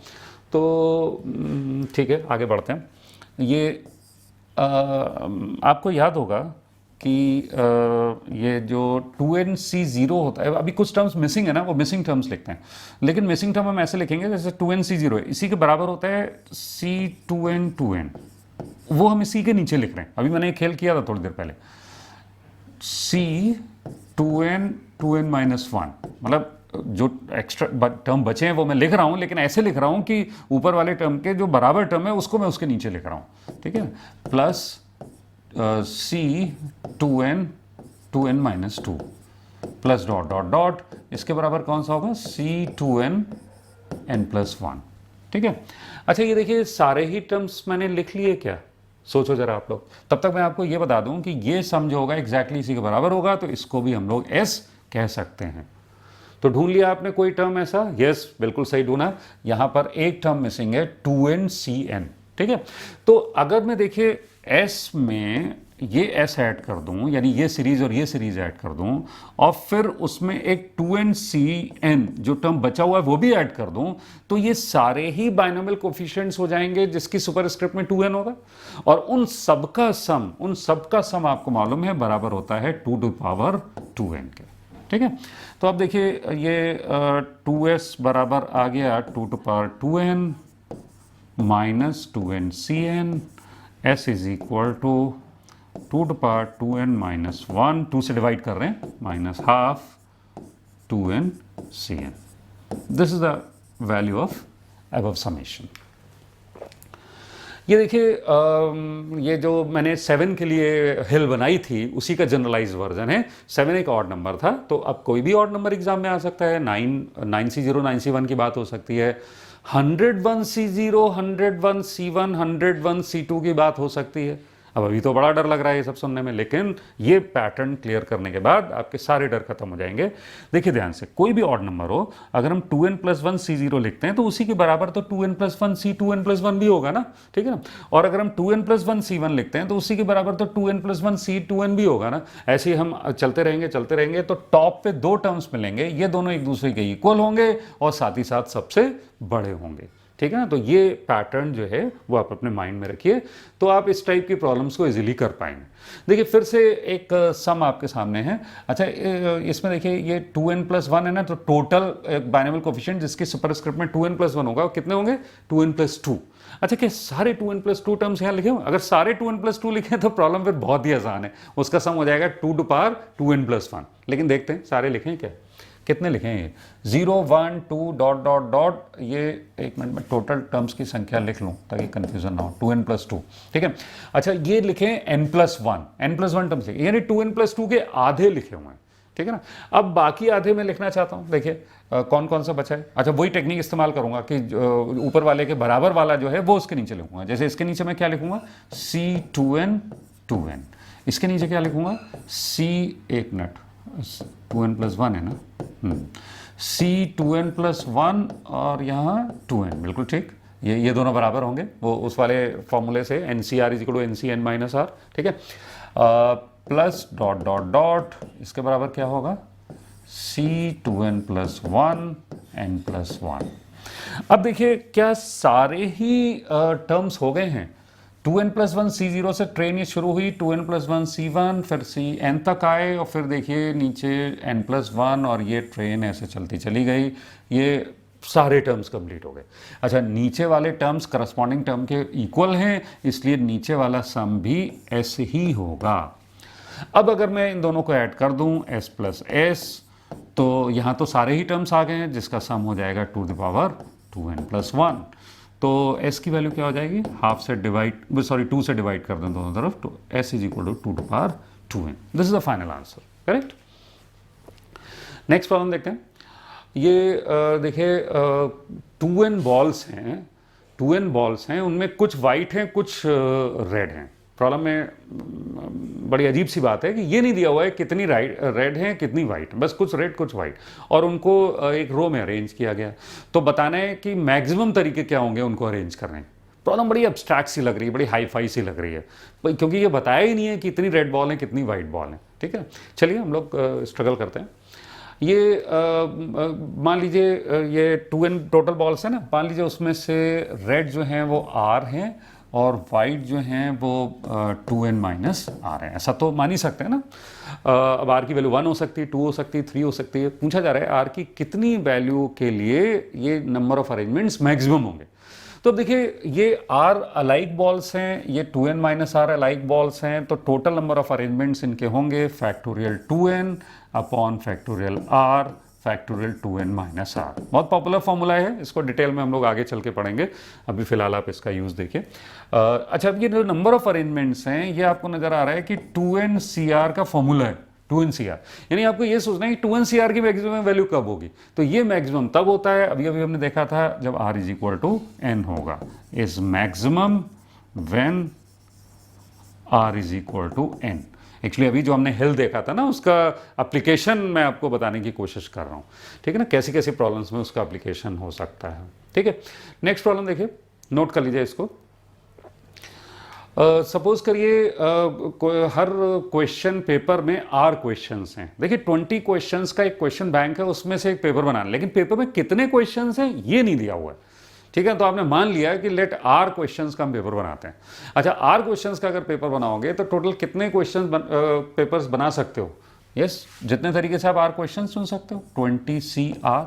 तो ठीक है, आगे बढ़ते हैं। ये आपको याद होगा कि ये जो 2nC0 होता है, अभी कुछ टर्म्स मिसिंग है ना, वो मिसिंग टर्म्स लिखते हैं, लेकिन मिसिंग टर्म हम ऐसे लिखेंगे जैसे 2nC0 है, इसी के बराबर होता है C2n, वो हम इसी के नीचे लिख रहे हैं। अभी मैंने एक खेल किया था थोड़ी देर पहले, C2n 2n-1, मतलब जो एक्स्ट्रा टर्म बचे हैं वो मैं लिख रहा हूं, लेकिन ऐसे लिख रहा हूं कि ऊपर वाले टर्म के जो बराबर टर्म है उसको मैं उसके नीचे लिख रहा हूं, ठीक है, plus C2n 2n-2 plus dot dot dot, इसके बराबर कौन सा होगा? C2n n+1, ठीक है। अच्छा, ये देखिए सारे ही टर्म्स मैंने लिख लिए क्या? सोचो जरा आप लोग, तब तक मैं आपको ये बता दूं कि ये सम जो होगा एग्जैक्टली इसी के बराबर होगा, तो इसको भी हम लोग S कह सकते हैं। तो ढूंढ लिया आपने कोई टर्म ऐसा? यस, बिल्कुल सही ढूंढा। यहां पर एक टर्म मिसिंग है, 2nCn, ठीक है। तो अगर मैं देखिए S में ये S ऐड कर दूं, यानी ये सीरीज और ये सीरीज ऐड कर दूं, और फिर उसमें एक 2nCn जो टर्म बचा हुआ है वो भी ऐड कर दूं, तो ये सारे ही बाइनोमियल कोफिशिएंट्स हो जाएंगे जिसकी सुपरस्क्रिप्ट में 2n होगा, और उन सबका सम आपको मालूम है बराबर होता है 2n के, ठीक है। तो अब देखिए ये 2s बराबर आ गया 2n minus 2nCn, s is equal to 2n-1, 2 से डिवाइड कर रहे हैं, minus half 2nCn। This is the value of above summation. ये देखिए ये जो मैंने 7 के लिए हिल बनाई थी उसी का जनरलाइज वर्जन है। 7 एक ऑड नंबर था, तो अब कोई भी ऑड नंबर एग्जाम में आ सकता है। 9C0 9C1 की बात हो सकती है, 101C0 101C1 101C2 की बात हो सकती है। अब अभी तो बड़ा डर लग रहा है ये सब सुनने में, लेकिन ये पैटर्न क्लियर करने के बाद आपके सारे डर खत्म हो जाएंगे। देखिए ध्यान से, कोई भी ऑड नंबर हो, अगर हम 2n+1 C0 लिखते हैं तो उसी के बराबर तो 2n+1 C2n+1 भी होगा ना, ठीक है ना। और अगर हम 2n+1 C1 लिखते हैं तो उसी के बराबर तो 2n+1 C2n भी होगा ना। ऐसे ही हम चलते रहेंगे तो टॉप पे दो टर्म्स मिलेंगे, ये दोनों एक दूसरे के इक्वल होंगे और साथ ही साथ सबसे बड़े होंगे, ठीक है ना। तो ये पैटर्न जो है वो आप अपने माइंड में रखिए, तो आप इस टाइप की प्रॉब्लम्स को इजीली कर पाएंगे। देखिए फिर से एक सम आपके सामने है। अच्छा, इसमें देखिए ये 2n+1 है ना, तो टोटल बाइनोमियल कोफिशिएंट जिसके सुपरस्क्रिप्ट में 2n+1 होगा, कितने होंगे? 2n+2। अच्छा, क्या सारे 2n+2 टर्म्स यहाँ लिखे हो? अगर सारे 2n+2 लिखे तो प्रॉब्लम फिर बहुत ही आसान है, उसका सम हो जाएगा 2^2n+1। लेकिन देखते हैं सारे लिखे हैं क्या, कितने लिखे हैं ये? 0 1 2 डॉट डॉट डॉट, ये एक मिनट में टोटल टर्म्स की संख्या लिख लूं ताकि कंफ्यूजन ना हो। 2n+2, ठीक है। अच्छा, ये लिखे n+1 टर्म्स लिखे, यानी 2n+2 के आधे लिखे हुए हैं, ठीक है ना। अब बाकी आधे मैं लिखना चाहता हूं, देखिए कौन कौन सा बचा है। अच्छा, वही टेक्निक इस्तेमाल करूंगा कि ऊपर वाले के बराबर वाला जो है वो उसके नीचे लिखूंगा। जैसे इसके नीचे मैं क्या लिखूंगा? C2n 2n। इसके नीचे क्या लिखूंगा? C, एक मिनट, 2n+1 है ना, C2n+1 और यहाँ 2n, बिल्कुल ठीक। ये दोनों बराबर होंगे, वो उस वाले फॉर्मूले से NCR = NCn-R, ठीक है। प्लस डॉट डॉट डॉट, इसके बराबर क्या होगा? C2n+1 n+1। अब देखिए क्या सारे ही टर्म्स हो गए हैं? 2n+1 C0 से ट्रेन ये शुरू हुई, 2n+1 C1, फिर Cn तक आए और फिर देखिए नीचे n+1 और ये ट्रेन ऐसे चलती चली गई, ये सारे टर्म्स कंप्लीट हो गए। अच्छा, नीचे वाले टर्म्स करस्पॉन्डिंग टर्म के इक्वल हैं, इसलिए नीचे वाला सम भी ऐसे ही होगा। अब अगर मैं इन दोनों को ऐड कर दूं s + s, तो यहाँ तो सारे ही टर्म्स आ गए हैं जिसका सम हो जाएगा 2n+1। तो s की वैल्यू क्या हो जाएगी? हाफ से डिवाइड, 2 से डिवाइड कर दें दोनों तरफ, तो s = 2^2n। This is the final answer, correct. Next problem देखते हैं। ये देखिए 2n बॉल्स हैं, उनमें कुछ वाइट हैं, कुछ रेड हैं। प्रॉब्लम में बड़ी अजीब सी बात है कि ये नहीं दिया हुआ है कितनी रेड हैं कितनी वाइट, बस कुछ रेड कुछ वाइट, और उनको एक रो में अरेंज किया गया। तो बताना है कि मैक्सिमम तरीके क्या होंगे उनको अरेंज करने। प्रॉब्लम बड़ी अब्स्ट्रैक्ट सी लग रही है, बड़ी हाई फाई सी लग रही है, क्योंकि ये बताया ही नहीं है कि इतनी रेड बॉल हैं कितनी वाइट बॉल हैं, ठीक है। चलिए हम लोग स्ट्रगल करते हैं। ये मान लीजिए ये 2n टोटल बॉल्स है ना, मान लीजिए उसमें से रेड जो हैं वो R हैं और वाइट जो हैं वो 2n-R है। ऐसा तो मान ही सकते हैं ना। अब R की वैल्यू 1 हो सकती है, 2 हो सकती है, 3 हो सकती है। पूछा जा रहा है R की कितनी वैल्यू के लिए ये नंबर ऑफ अरेंजमेंट्स मैक्सिमम होंगे। तो देखिए ये R अलाइक बॉल्स हैं, ये 2n-R अलाइक बॉल्स हैं, तो टोटल नंबर ऑफ अरेंजमेंट्स इनके होंगे factorial 2n upon factorial R factorial 2n-R। बहुत पॉपुलर फॉर्मूला है, इसको डिटेल में हम लोग आगे चल के पढ़ेंगे, अभी फिलहाल आप इसका यूज़ देखिए। अच्छा, अब ये जो नंबर ऑफ अरेंजमेंट्स हैं ये आपको नज़र आ रहा है कि 2n-CR का फॉर्मूला है, 2n-CR, यानी आपको ये सोचना है कि 2n-CR की मैक्सिमम वैल्यू कब होगी। तो ये मैक्सिमम तब होता है, अभी अभी हमने देखा था, जब R = n होगा। Is maximum when R = n। Actually अभी जो हमने हिल देखा था ना, उसका एप्लीकेशन मैं आपको बताने की कोशिश कर रहा हूँ, ठीक है ना, कैसी कैसी प्रॉब्लम्स में उसका एप्लीकेशन हो सकता है, ठीक है। नेक्स्ट प्रॉब्लम देखिए, नोट कर लीजिए इसको। सपोज करिए हर क्वेश्चन पेपर में R क्वेश्चंस हैं। देखिए 20 क्वेश्चंस का एक क्वेश्चन बैंक है, उसमें से एक पेपर बनाना, लेकिन पेपर में कितने क्वेश्चंस हैं ये नहीं दिया हुआ है, ठीक है। तो आपने मान लिया कि लेट R क्वेश्चंस का हम पेपर बनाते हैं। अच्छा, R क्वेश्चंस का अगर पेपर बनाओगे तो टोटल कितने क्वेश्चन पेपर्स बना सकते हो? यस, जितने तरीके से आप R क्वेश्चंस चुन सकते हो, 20CR।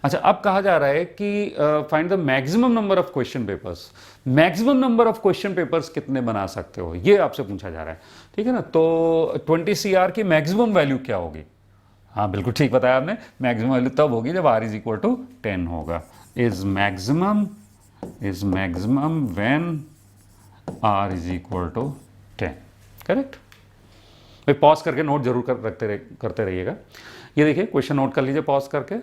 अच्छा, अब कहा जा रहा है कि find the maximum number of question papers. Maximum number of question papers कितने बना सकते हो, ये आपसे पूछा जा रहा है, ठीक है ना। तो 20CR की मैक्सिमम वैल्यू क्या होगी? हाँ, बिल्कुल ठीक बताया आपने, मैक्सिमम वैल्यू तब होगी जब R = 10 होगा। Is maximum when R = 10, correct. भाई पॉज करके नोट जरूर करते रहिएगा। ये देखिए क्वेश्चन नोट कर लीजिए पॉज करके।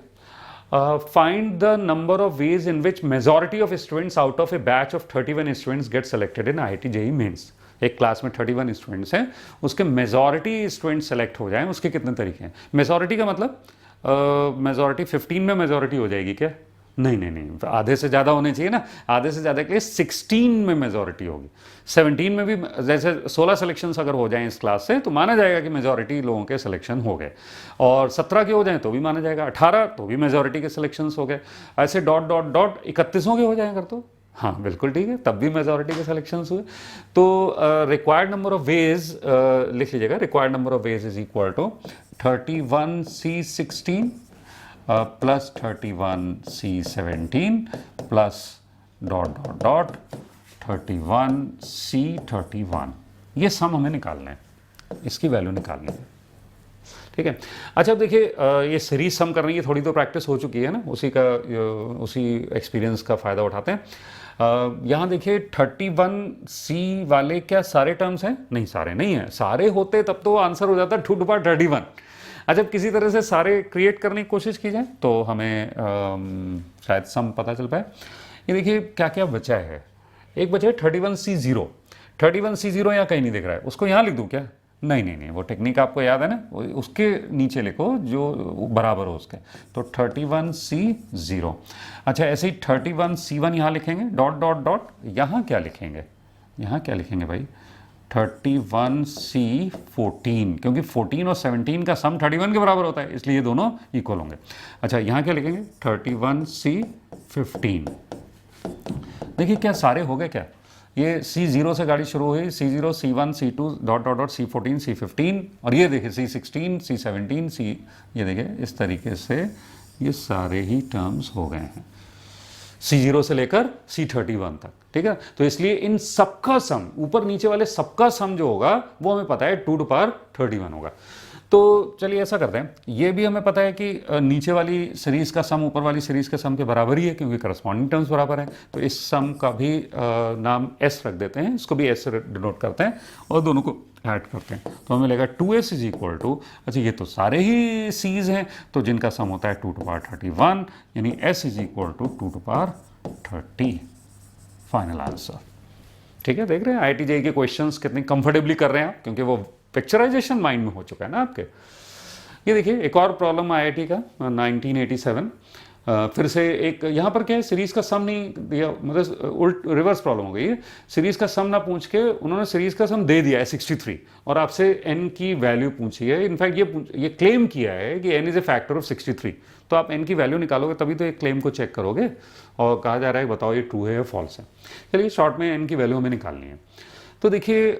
Find the number of ways in which majority of students out of a batch of 31 students get selected in IIT JEE mains. एक क्लास में 31 स्टूडेंट्स हैं, उसके मेजॉरिटी स्टूडेंट सेलेक्ट हो जाएं, उसके कितने तरीके हैं? मेजॉरिटी का मतलब मेजॉरिटी 15 में मेजॉरिटी हो जाएगी क्या? नहीं नहीं नहीं, आधे से ज़्यादा होने चाहिए ना। आधे से ज़्यादा के लिए 16 में मेजॉरिटी होगी। 17 में भी जैसे 16 सिलेक्शंस अगर हो जाएं इस क्लास से तो माना जाएगा कि मेजॉरिटी लोगों के सिलेक्शन हो गए, और 17 के हो जाएं तो भी माना जाएगा, 18 तो भी मेजॉरिटी के सिलेक्शंस हो गए, ऐसे डॉट डॉट डॉट 31 के हो जाएं अगर तो हाँ बिल्कुल ठीक है, तब भी मेजॉरिटी के सिलेक्शंस हुए। तो रिक्वायर्ड नंबर ऑफ वेज लिख लीजिएगा, required number of ways is equal to 31C16 plus 31C17 plus dot dot dot 31C31। ये सम हमें निकालना है, इसकी वैल्यू निकालनी है, ठीक है। अच्छा अब देखिए ये सीरीज सम करने की थोड़ी तो प्रैक्टिस हो चुकी है ना, उसी एक्सपीरियंस का फ़ायदा उठाते हैं। यहाँ देखिए 31C वाले क्या सारे टर्म्स हैं? नहीं, सारे नहीं हैं। सारे होते तब तो आंसर हो जाता 2 टू पावर 31। अच्छा अब किसी तरह से सारे क्रिएट करने की कोशिश की जाए तो हमें शायद सम पता चल पाए। ये देखिए क्या क्या बचा है। एक बचा है 31C0। 31C0 यहाँ कहीं नहीं दिख रहा है, उसको यहाँ लिख दूँ क्या? नहीं नहीं नहीं, वो टेक्निक आपको याद है ना, उसके नीचे लिखो जो बराबर हो उसके। तो 31C0। अच्छा ऐसे ही 31C1 यहाँ लिखेंगे, डॉट डॉट डॉट, यहाँ क्या लिखेंगे? यहाँ क्या लिखेंगे भाई? 31C14, क्योंकि 14 और 17 का सम 31 के बराबर होता है, इसलिए ये दोनों इक्वल होंगे। अच्छा यहाँ क्या लिखेंगे? 31C15। देखिए क्या सारे हो गए क्या? ये C0 से गाड़ी शुरू हुई, C0, C1, C2 dot dot dot, C14, C15, और ये देखिए C16, C17, ये देखिए इस तरीके से ये सारे ही टर्म्स हो गए हैं C0 से लेकर C31 तक, ठीक है। तो इसलिए इन सबका सम, ऊपर नीचे वाले सबका सम जो होगा वो हमें पता है 2 टू पावर 31 होगा। तो चलिए ऐसा करते हैं, ये भी हमें पता है कि नीचे वाली सीरीज़ का सम ऊपर वाली सीरीज़ के सम के बराबर ही है, क्योंकि करस्पॉन्डिंग टर्म्स बराबर है। तो इस सम का भी नाम S रख देते हैं, इसको भी S से डिनोट करते हैं और दोनों को ऐड करते हैं, तो हमें मिलेगा 2S इज इक्वल टू, अच्छा ये तो सारे ही C's हैं तो जिनका सम होता है 2 टू पावर 31, यानी S is equal to 2 to power 30। Final answer, ठीक है। देख रहे हैं IIT JEE के क्वेश्चंस कितने कंफर्टेबली कर रहे हैं आप, क्योंकि वो पिक्चराइजेशन माइंड में हो चुका है ना आपके। ये देखिए एक और प्रॉब्लम IIT का 1987, फिर से एक यहाँ पर क्या है, सीरीज़ का सम नहीं दिया, मतलब रिवर्स प्रॉब्लम हो गई है। सीरीज़ का सम ना पूछ के उन्होंने सीरीज़ का सम दे दिया है 63 और आपसे n की वैल्यू पूछी है। इनफैक्ट ये क्लेम किया है कि n is a factor of 63, तो आप n की वैल्यू निकालोगे तभी तो एक क्लेम को चेक करोगे, और कहा जा रहा है बताओ ये ट्रू है या फॉल्स है। चलिए शॉर्ट में n की वैल्यू हमें निकालनी है। तो देखिए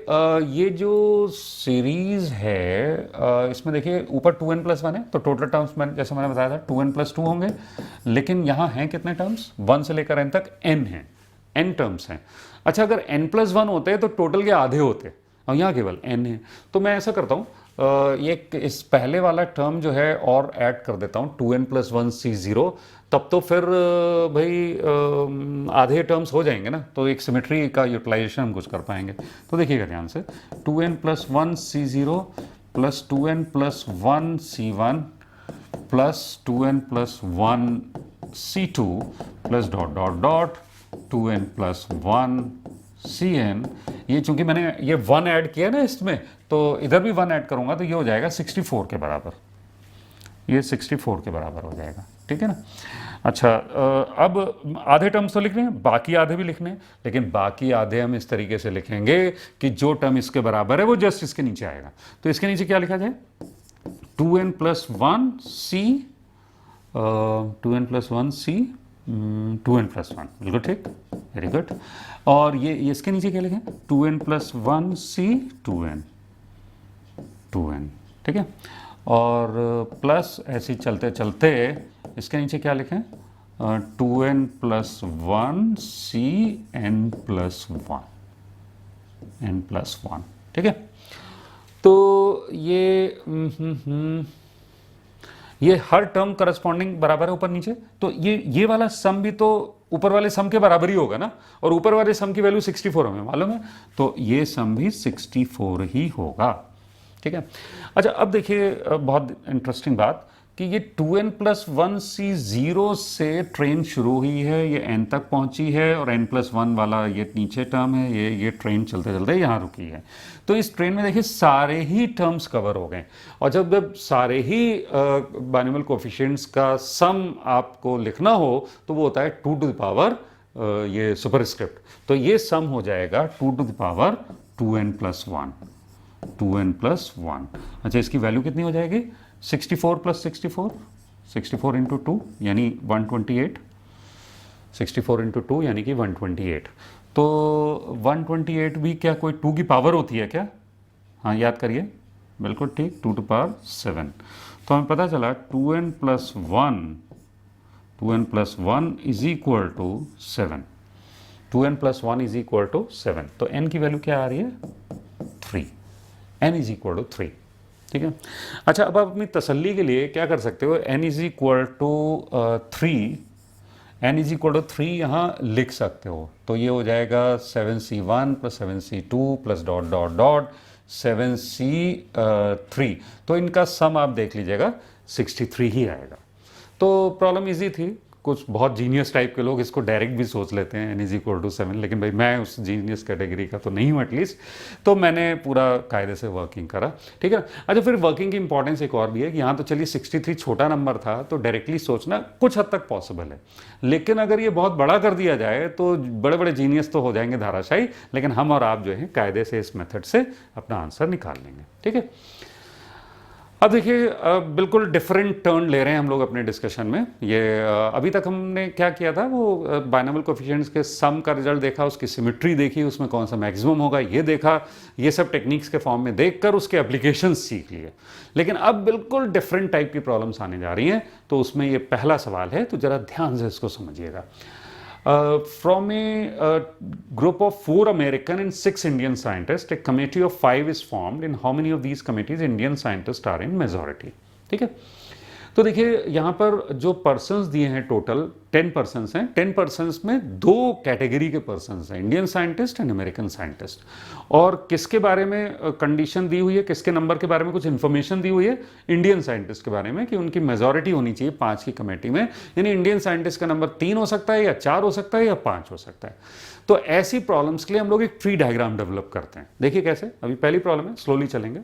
ये जो सीरीज़ है इसमें देखिए ऊपर 2n+1 है, तो टोटल टर्म्स में जैसे मैंने बताया था 2n+2 होंगे, लेकिन यहाँ हैं कितने टर्म्स? 1 से लेकर n तक n हैं, n टर्म्स हैं। अच्छा अगर n+1 होते तो टोटल के आधे होते, और यहाँ केवल n है। तो मैं ऐसा करता हूँ, ये इस पहले वाला टर्म जो है और ऐड कर देता हूँ 2n+1C0, तब तो फिर भाई आधे टर्म्स हो जाएंगे ना, तो एक सिमेट्री का यूटिलाइजेशन हम कुछ कर पाएंगे। तो देखिएगा ध्यान से, 2n+1C0 plus 2n+1C1 plus 2n+1C2 plus dot dot dot 2n+1Cn। ये चूंकि मैंने ये 1 ऐड किया ना इसमें, तो इधर भी 1 ऐड करूंगा तो ये हो जाएगा 64 के बराबर, ये 64 के बराबर हो जाएगा, ठीक है ना। अच्छा अब आधे टर्म्स तो लिख रहे हैं, बाकी आधे भी लिखने हैं, लेकिन बाकी आधे हम इस तरीके से लिखेंगे कि जो टर्म इसके बराबर है वो जस्ट इसके नीचे आएगा। तो इसके नीचे क्या लिखा जाए? 2n+1C 2n+1, बिल्कुल ठीक, वेरी गुड। और ये इसके नीचे क्या लिखें? 2n+1C 2n, ठीक है। और प्लस ऐसे ही चलते चलते इसके नीचे क्या लिखें? 2n+1C n+1, ठीक है। तो ये हर टर्म करस्पॉन्डिंग बराबर है ऊपर नीचे, तो ये वाला सम भी तो ऊपर वाले सम के बराबर ही होगा ना, और ऊपर वाले सम की वैल्यू 64 हमें मालूम है, तो ये सम भी 64 ही होगा, ठीक है। अच्छा अब देखिए बहुत इंटरेस्टिंग बात कि ये 2n+1 0 से ट्रेन शुरू हुई है, ये n तक पहुंची है और n+1 वाला ये नीचे टर्म है, ये ट्रेन चलते चलते यहाँ रुकी है। तो इस ट्रेन में देखिए सारे ही टर्म्स कवर हो गए, और जब सारे ही बाइनोमियल कोफिशिएंट्स का सम आपको लिखना हो तो वो होता है 2 टू द पावर ये सुपरस्क्रिप्ट, तो ये सम हो जाएगा 2 to the power 2n+1, 2n+1। अच्छा, इसकी वैल्यू कितनी हो जाएगी? 64 + 64, 64 × 2 यानी 128, 64 × 2 यानी कि 128। तो 128 भी क्या कोई 2 की पावर होती है क्या? हाँ, याद करिए, बिल्कुल ठीक, 2 टू पावर 7। तो हमें पता चला 2n+1 is equal to 7, 2n+1 is equal to 7। तो n की वैल्यू क्या आ रही है? 3, n इज इक्वल टू 3। ठीक है। अच्छा, अब आप अपनी तसल्ली के लिए क्या कर सकते हो, n is equal to 3, n is equal to 3 यहाँ लिख सकते हो। तो ये हो जाएगा 7c1 + 7c2 + dot dot dot 7c3। तो इनका सम आप देख लीजिएगा 63 ही आएगा। तो प्रॉब्लम इजी थी, कुछ बहुत जीनियस टाइप के लोग इसको डायरेक्ट भी सोच लेते हैं n इज इक्वल टू 7, लेकिन भाई मैं उस जीनियस कैटेगरी का तो नहीं हूँ एटलीस्ट, तो मैंने पूरा कायदे से वर्किंग करा। ठीक है। अच्छा, फिर वर्किंग की इंपॉर्टेंस एक और भी है कि यहाँ तो चलिए 63 छोटा नंबर था तो डायरेक्टली सोचना कुछ हद तक पॉसिबल है, लेकिन अगर ये बहुत बड़ा कर दिया जाए तो बड़े बड़े जीनियस तो हो जाएंगे धाराशायी, लेकिन हम और आप जो है कायदे से इस मेथड से अपना आंसर निकाल लेंगे। ठीक है। अब देखिए, बिल्कुल डिफरेंट टर्न ले रहे हैं हम लोग अपने डिस्कशन में। ये अभी तक हमने क्या किया था, वो बाइनोमियल कोफिशिएंट्स के सम का रिजल्ट देखा, उसकी सिमेट्री देखी, उसमें कौन सा मैक्सिमम होगा ये देखा, ये सब टेक्निक्स के फॉर्म में देखकर उसके एप्लीकेशंस सीख लिए। लेकिन अब बिल्कुल डिफरेंट टाइप की प्रॉब्लम्स आने जा रही हैं, तो उसमें ये पहला सवाल है, तो जरा ध्यान से इसको समझिएगा। From a group of 4 American and 6 Indian scientists, a committee of 5 is formed. In how many of these committees Indian scientists are in majority? ठीक है। तो देखिए यहाँ पर जो पर्सन्स दिए हैं टोटल 10 पर्सन्स हैं। 10 पर्सन्स में 2 कैटेगरी के पर्सन्स हैं, Indian scientist and American scientist. और किसके बारे में कंडीशन दी हुई है, किसके नंबर के बारे में कुछ इन्फॉर्मेशन दी हुई है? इंडियन साइंटिस्ट के बारे में कि उनकी मेजॉरिटी होनी चाहिए 5 की कमेटी में, यानी इंडियन साइंटिस्ट का नंबर 3 हो सकता है या 4 हो सकता है या 5 हो सकता है। तो ऐसी प्रॉब्लम्स के लिए हम लोग एक ट्री डायग्राम डेवलप करते हैं। देखिए कैसे, अभी पहली प्रॉब्लम है, स्लोली चलेंगे।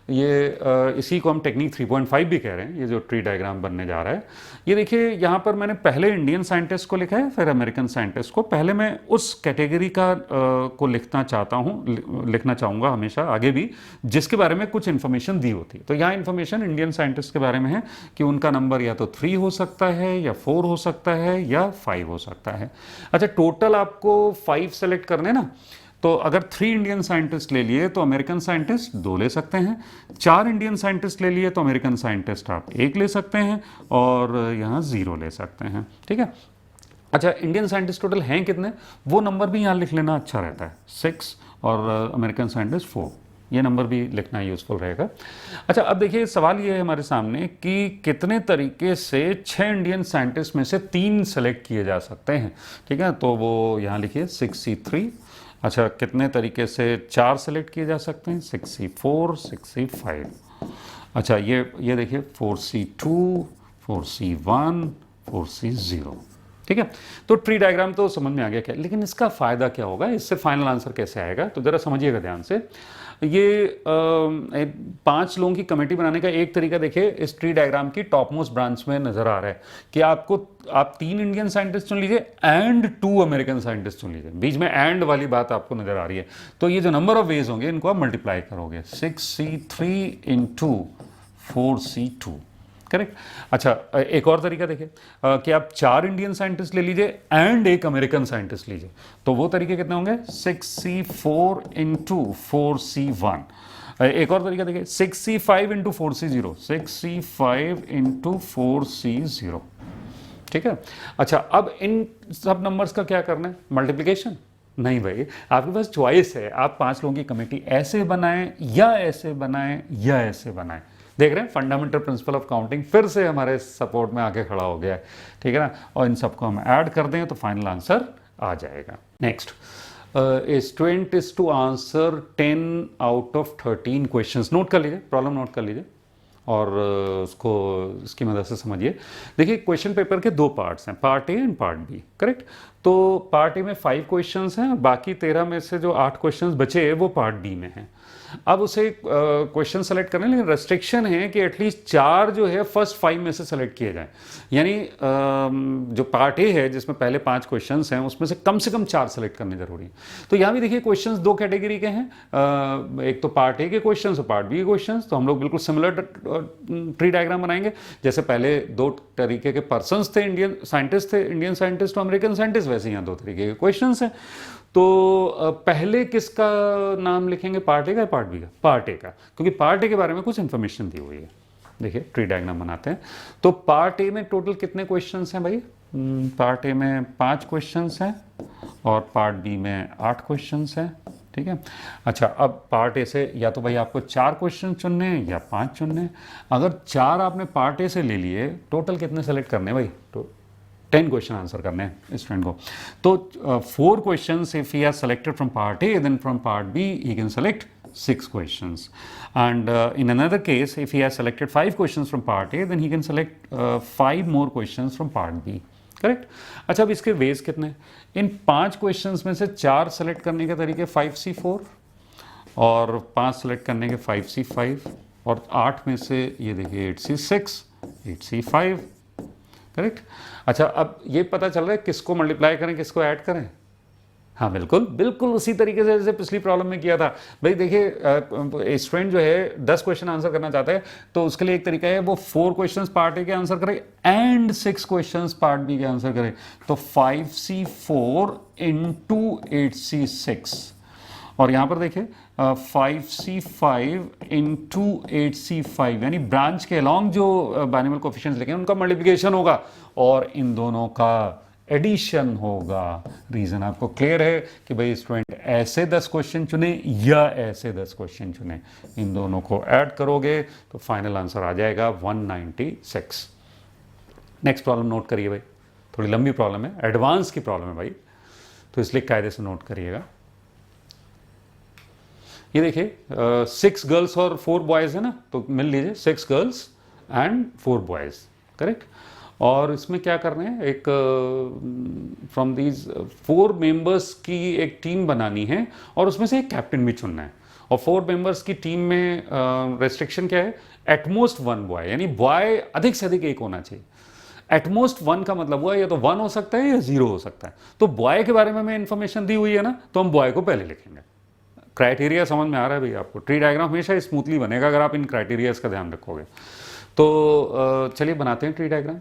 ये इसी को हम टेक्निक 3.5 भी कह रहे हैं, ये जो ट्री डायग्राम बनने जा रहा है। ये देखिए यहाँ पर मैंने पहले इंडियन साइंटिस्ट को लिखा है, फिर अमेरिकन साइंटिस्ट को। पहले मैं उस कैटेगरी का को लिखना चाहूँगा हमेशा आगे भी, जिसके बारे में कुछ इन्फॉर्मेशन दी होती है। तो यहाँ इन्फॉर्मेशन इंडियन साइंटिस्ट के बारे में है कि उनका नंबर या तो 3 हो सकता है या 4 हो सकता है या 5 हो सकता है। अच्छा, टोटल आपको 5 सेलेक्ट करने ना, तो अगर 3 इंडियन साइंटिस्ट ले लिए तो अमेरिकन साइंटिस्ट 2 ले सकते हैं, 4 इंडियन साइंटिस्ट ले लिए तो अमेरिकन साइंटिस्ट आप 1 ले सकते हैं, और यहाँ 0 ले सकते हैं। ठीक है। अच्छा, इंडियन साइंटिस्ट टोटल हैं कितने, वो नंबर भी यहाँ लिख लेना अच्छा रहता है, 6, और अमेरिकन साइंटिस्ट 4, ये नंबर भी लिखना यूजफुल रहेगा। अच्छा, अब देखिए सवाल ये है हमारे सामने कि कितने तरीके से 6 इंडियन साइंटिस्ट में से 3 सेलेक्ट किए जा सकते हैं। ठीक है, तो वो यहाँ लिखिए 6C3। अच्छा, कितने तरीके से 4 सेलेक्ट किए जा सकते हैं, 6C4, 6C5। अच्छा, ये देखिए 4C2, 4C1, 4C0। ठीक है। तो ट्री डायग्राम तो समझ में आ गया क्या, लेकिन इसका फ़ायदा क्या होगा, इससे फाइनल आंसर कैसे आएगा, तो ज़रा समझिएगा ध्यान से। ये 5 लोगों की कमेटी बनाने का एक तरीका देखिए, इस ट्री डायग्राम की टॉप मोस्ट ब्रांच में नजर आ रहा है कि आप 3 इंडियन साइंटिस्ट चुन लीजिए एंड 2 अमेरिकन साइंटिस्ट चुन लीजिए, बीच में एंड वाली बात आपको नजर आ रही है। तो ये जो नंबर ऑफ वेज होंगे इनको आप मल्टीप्लाई करोगे, 6C3 × 4C2, करेक्ट। अच्छा, एक और तरीका देखिए कि आप 4 इंडियन साइंटिस्ट ले लीजिए एंड 1 अमेरिकन साइंटिस्ट लीजिए, तो वो तरीके कितने होंगे, 6C4 × 4C1। एक और तरीका देखिए 6C5 × 4C0, 6C5 × 4C0। ठीक है। अच्छा, अब इन सब नंबर्स का क्या करना है, मल्टीप्लिकेशन नहीं भाई, आपके पास चॉइस है, आप 5 लोगों की कमेटी ऐसे बनाएं या ऐसे बनाएं या ऐसे बनाएं। देख रहे हैं, फंडामेंटल प्रिंसिपल ऑफ काउंटिंग फिर से हमारे सपोर्ट में आके खड़ा हो गया है। ठीक है ना, और इन सबको हम ऐड कर दें तो फाइनल आंसर आ जाएगा। Next, a student is to answer 10 out of 13 questions. Note कर लीजिए, प्रॉब्लम नोट कर लीजिए। और उसको इसकी मदद से समझिए। देखिए क्वेश्चन पेपर के दो पार्ट्स हैं, part A and part B, correct. तो पार्ट ए में 5 क्वेश्चंस हैं, बाकी 13 में से जो 8 क्वेश्चंस बचे वो पार्ट बी में हैं। अब उसे क्वेश्चन सेलेक्ट करने, लेकिन रेस्ट्रिक्शन है कि एटलीस्ट 4 जो है फर्स्ट 5 में से सेलेक्ट किए जाएं। यानी जो पार्ट ए है जिसमें पहले 5 क्वेश्चंस हैं उसमें से कम 4 सेलेक्ट करने जरूरी है। तो यहाँ भी देखिए क्वेश्चंस दो कैटेगरी के हैं, एक तो पार्ट ए के क्वेश्चंस और पार्ट बी के क्वेश्चंस। तो हम लोग बिल्कुल सिमिलर ट्री डायग्राम बनाएंगे। जैसे पहले 2 तरीके के पर्सन्स थे, इंडियन साइंटिस्ट थे, इंडियन साइंटिस्ट और अमेरिकन साइंटिस्ट, वैसे यहाँ 2 तरीके के क्वेश्चंस हैं। तो पहले किसका नाम लिखेंगे, पार्ट ए का या पार्ट बी का? पार्ट ए का, क्योंकि पार्ट ए के बारे में कुछ इंफॉर्मेशन दी हुई है। देखिए ट्री डायग्राम बनाते हैं। तो पार्ट ए में टोटल कितने क्वेश्चंस हैं भाई? पार्ट ए में 5 क्वेश्चंस हैं और पार्ट बी में 8 क्वेश्चंस हैं, ठीक है। अच्छा, अब पार्ट ए से या तो भाई आपको 4 क्वेश्चन चुनने हैं या 5 चुनने हैं। अगर 4 आपने पार्ट ए से ले लिए, टोटल कितने सेलेक्ट करने हैं भाई? तो 10 क्वेश्चन आंसर करने हैं स्टूडेंट को। तो 4 questions if he has selected from part A, then from part B he can select 6 questions. And in another case, if he has selected 5 questions from part A, then he can select 5 more questions from part B. Correct. अच्छा, अब इसके वेज कितने? इन 5 क्वेश्चंस में से 4 सेलेक्ट करने के तरीके 5C4 और 5 सेलेक्ट करने के 5C5 और 8 में से ये देखिए 8C6, 8C5, करेक्ट। अच्छा, अब ये पता चल रहा है किसको मल्टीप्लाई करें किसको ऐड करें? हाँ बिल्कुल उसी तरीके से जैसे पिछली प्रॉब्लम में किया था। भाई देखिए स्टूडेंट जो है 10 क्वेश्चन आंसर करना चाहता है, तो उसके लिए एक तरीका है वो 4 क्वेश्चंस पार्ट ए के आंसर करे एंड 6 क्वेश्चंस पार्ट बी के आंसर करे। तो 5C4 इंटू 8C6 और यहाँ पर देखिए 5C5 इंटू 8C5, यानी ब्रांच के अलॉन्ग जो बाइनोमियल कोएफिशिएंट्स लिखे उनका मल्टीप्लिकेशन होगा और इन दोनों का एडिशन होगा। रीजन आपको क्लियर है कि भाई स्टूडेंट ऐसे 10 क्वेश्चन चुने या ऐसे 10 क्वेश्चन चुने, इन दोनों को ऐड करोगे तो फाइनल आंसर आ जाएगा 196। नेक्स्ट प्रॉब्लम नोट करिए भाई, थोड़ी लंबी प्रॉब्लम है, एडवांस की प्रॉब्लम है भाई, तो इसलिए कायदे से नोट करिएगा। ये देखिए 6 गर्ल्स और 4 बॉयज है ना, तो मिल लीजिए 6 गर्ल्स एंड 4 बॉयज, करेक्ट। और इसमें क्या करना है, एक फ्रॉम दीज 4 मेंबर्स की एक टीम बनानी है और उसमें से एक कैप्टन भी चुनना है। और 4 मेंबर्स की टीम में रेस्ट्रिक्शन क्या है? एटमोस्ट 1 बॉय, यानी बॉय अधिक से अधिक एक होना चाहिए। एटमोस्ट 1 का मतलब हुआ या तो 1 हो सकता है या 0 हो सकता है। तो बॉय के बारे में हमें इन्फॉर्मेशन दी हुई है ना, तो हम बॉय को पहले लिखेंगे। क्राइटेरिया समझ में आ रहा है भाई आपको? ट्री डायग्राम हमेशा स्मूथली बनेगा अगर आप इन क्राइटेरियाज का ध्यान रखोगे। तो चलिए बनाते हैं ट्री डायग्राम।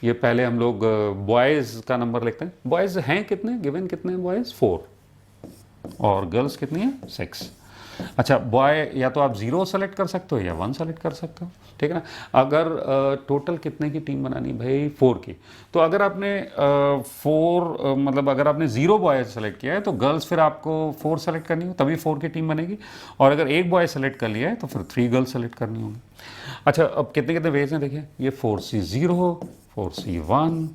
ये पहले हम लोग बॉयज़ का नंबर लिखते हैं। बॉयज़ हैं कितने, गिवन कितने हैं बॉयज़? 4 और गर्ल्स कितनी है? 6। अच्छा, बॉय या तो आप 0 सेलेक्ट कर सकते हो या 1 सेलेक्ट कर सकते हो, ठीक है ना। अगर टोटल कितने की टीम बनानी भाई? 4 की। तो अगर आपने 4 मतलब अगर आपने 0 बॉय सेलेक्ट किया है तो गर्ल्स फिर आपको 4 सेलेक्ट करनी हो, तभी 4 की टीम बनेगी। और अगर एक बॉय सेलेक्ट कर लिया है तो फिर 3 गर्ल्स सेलेक्ट करनी होगी। अच्छा, अब कितने कितने वेज हैं देखिए, ये 4C0, 4C1,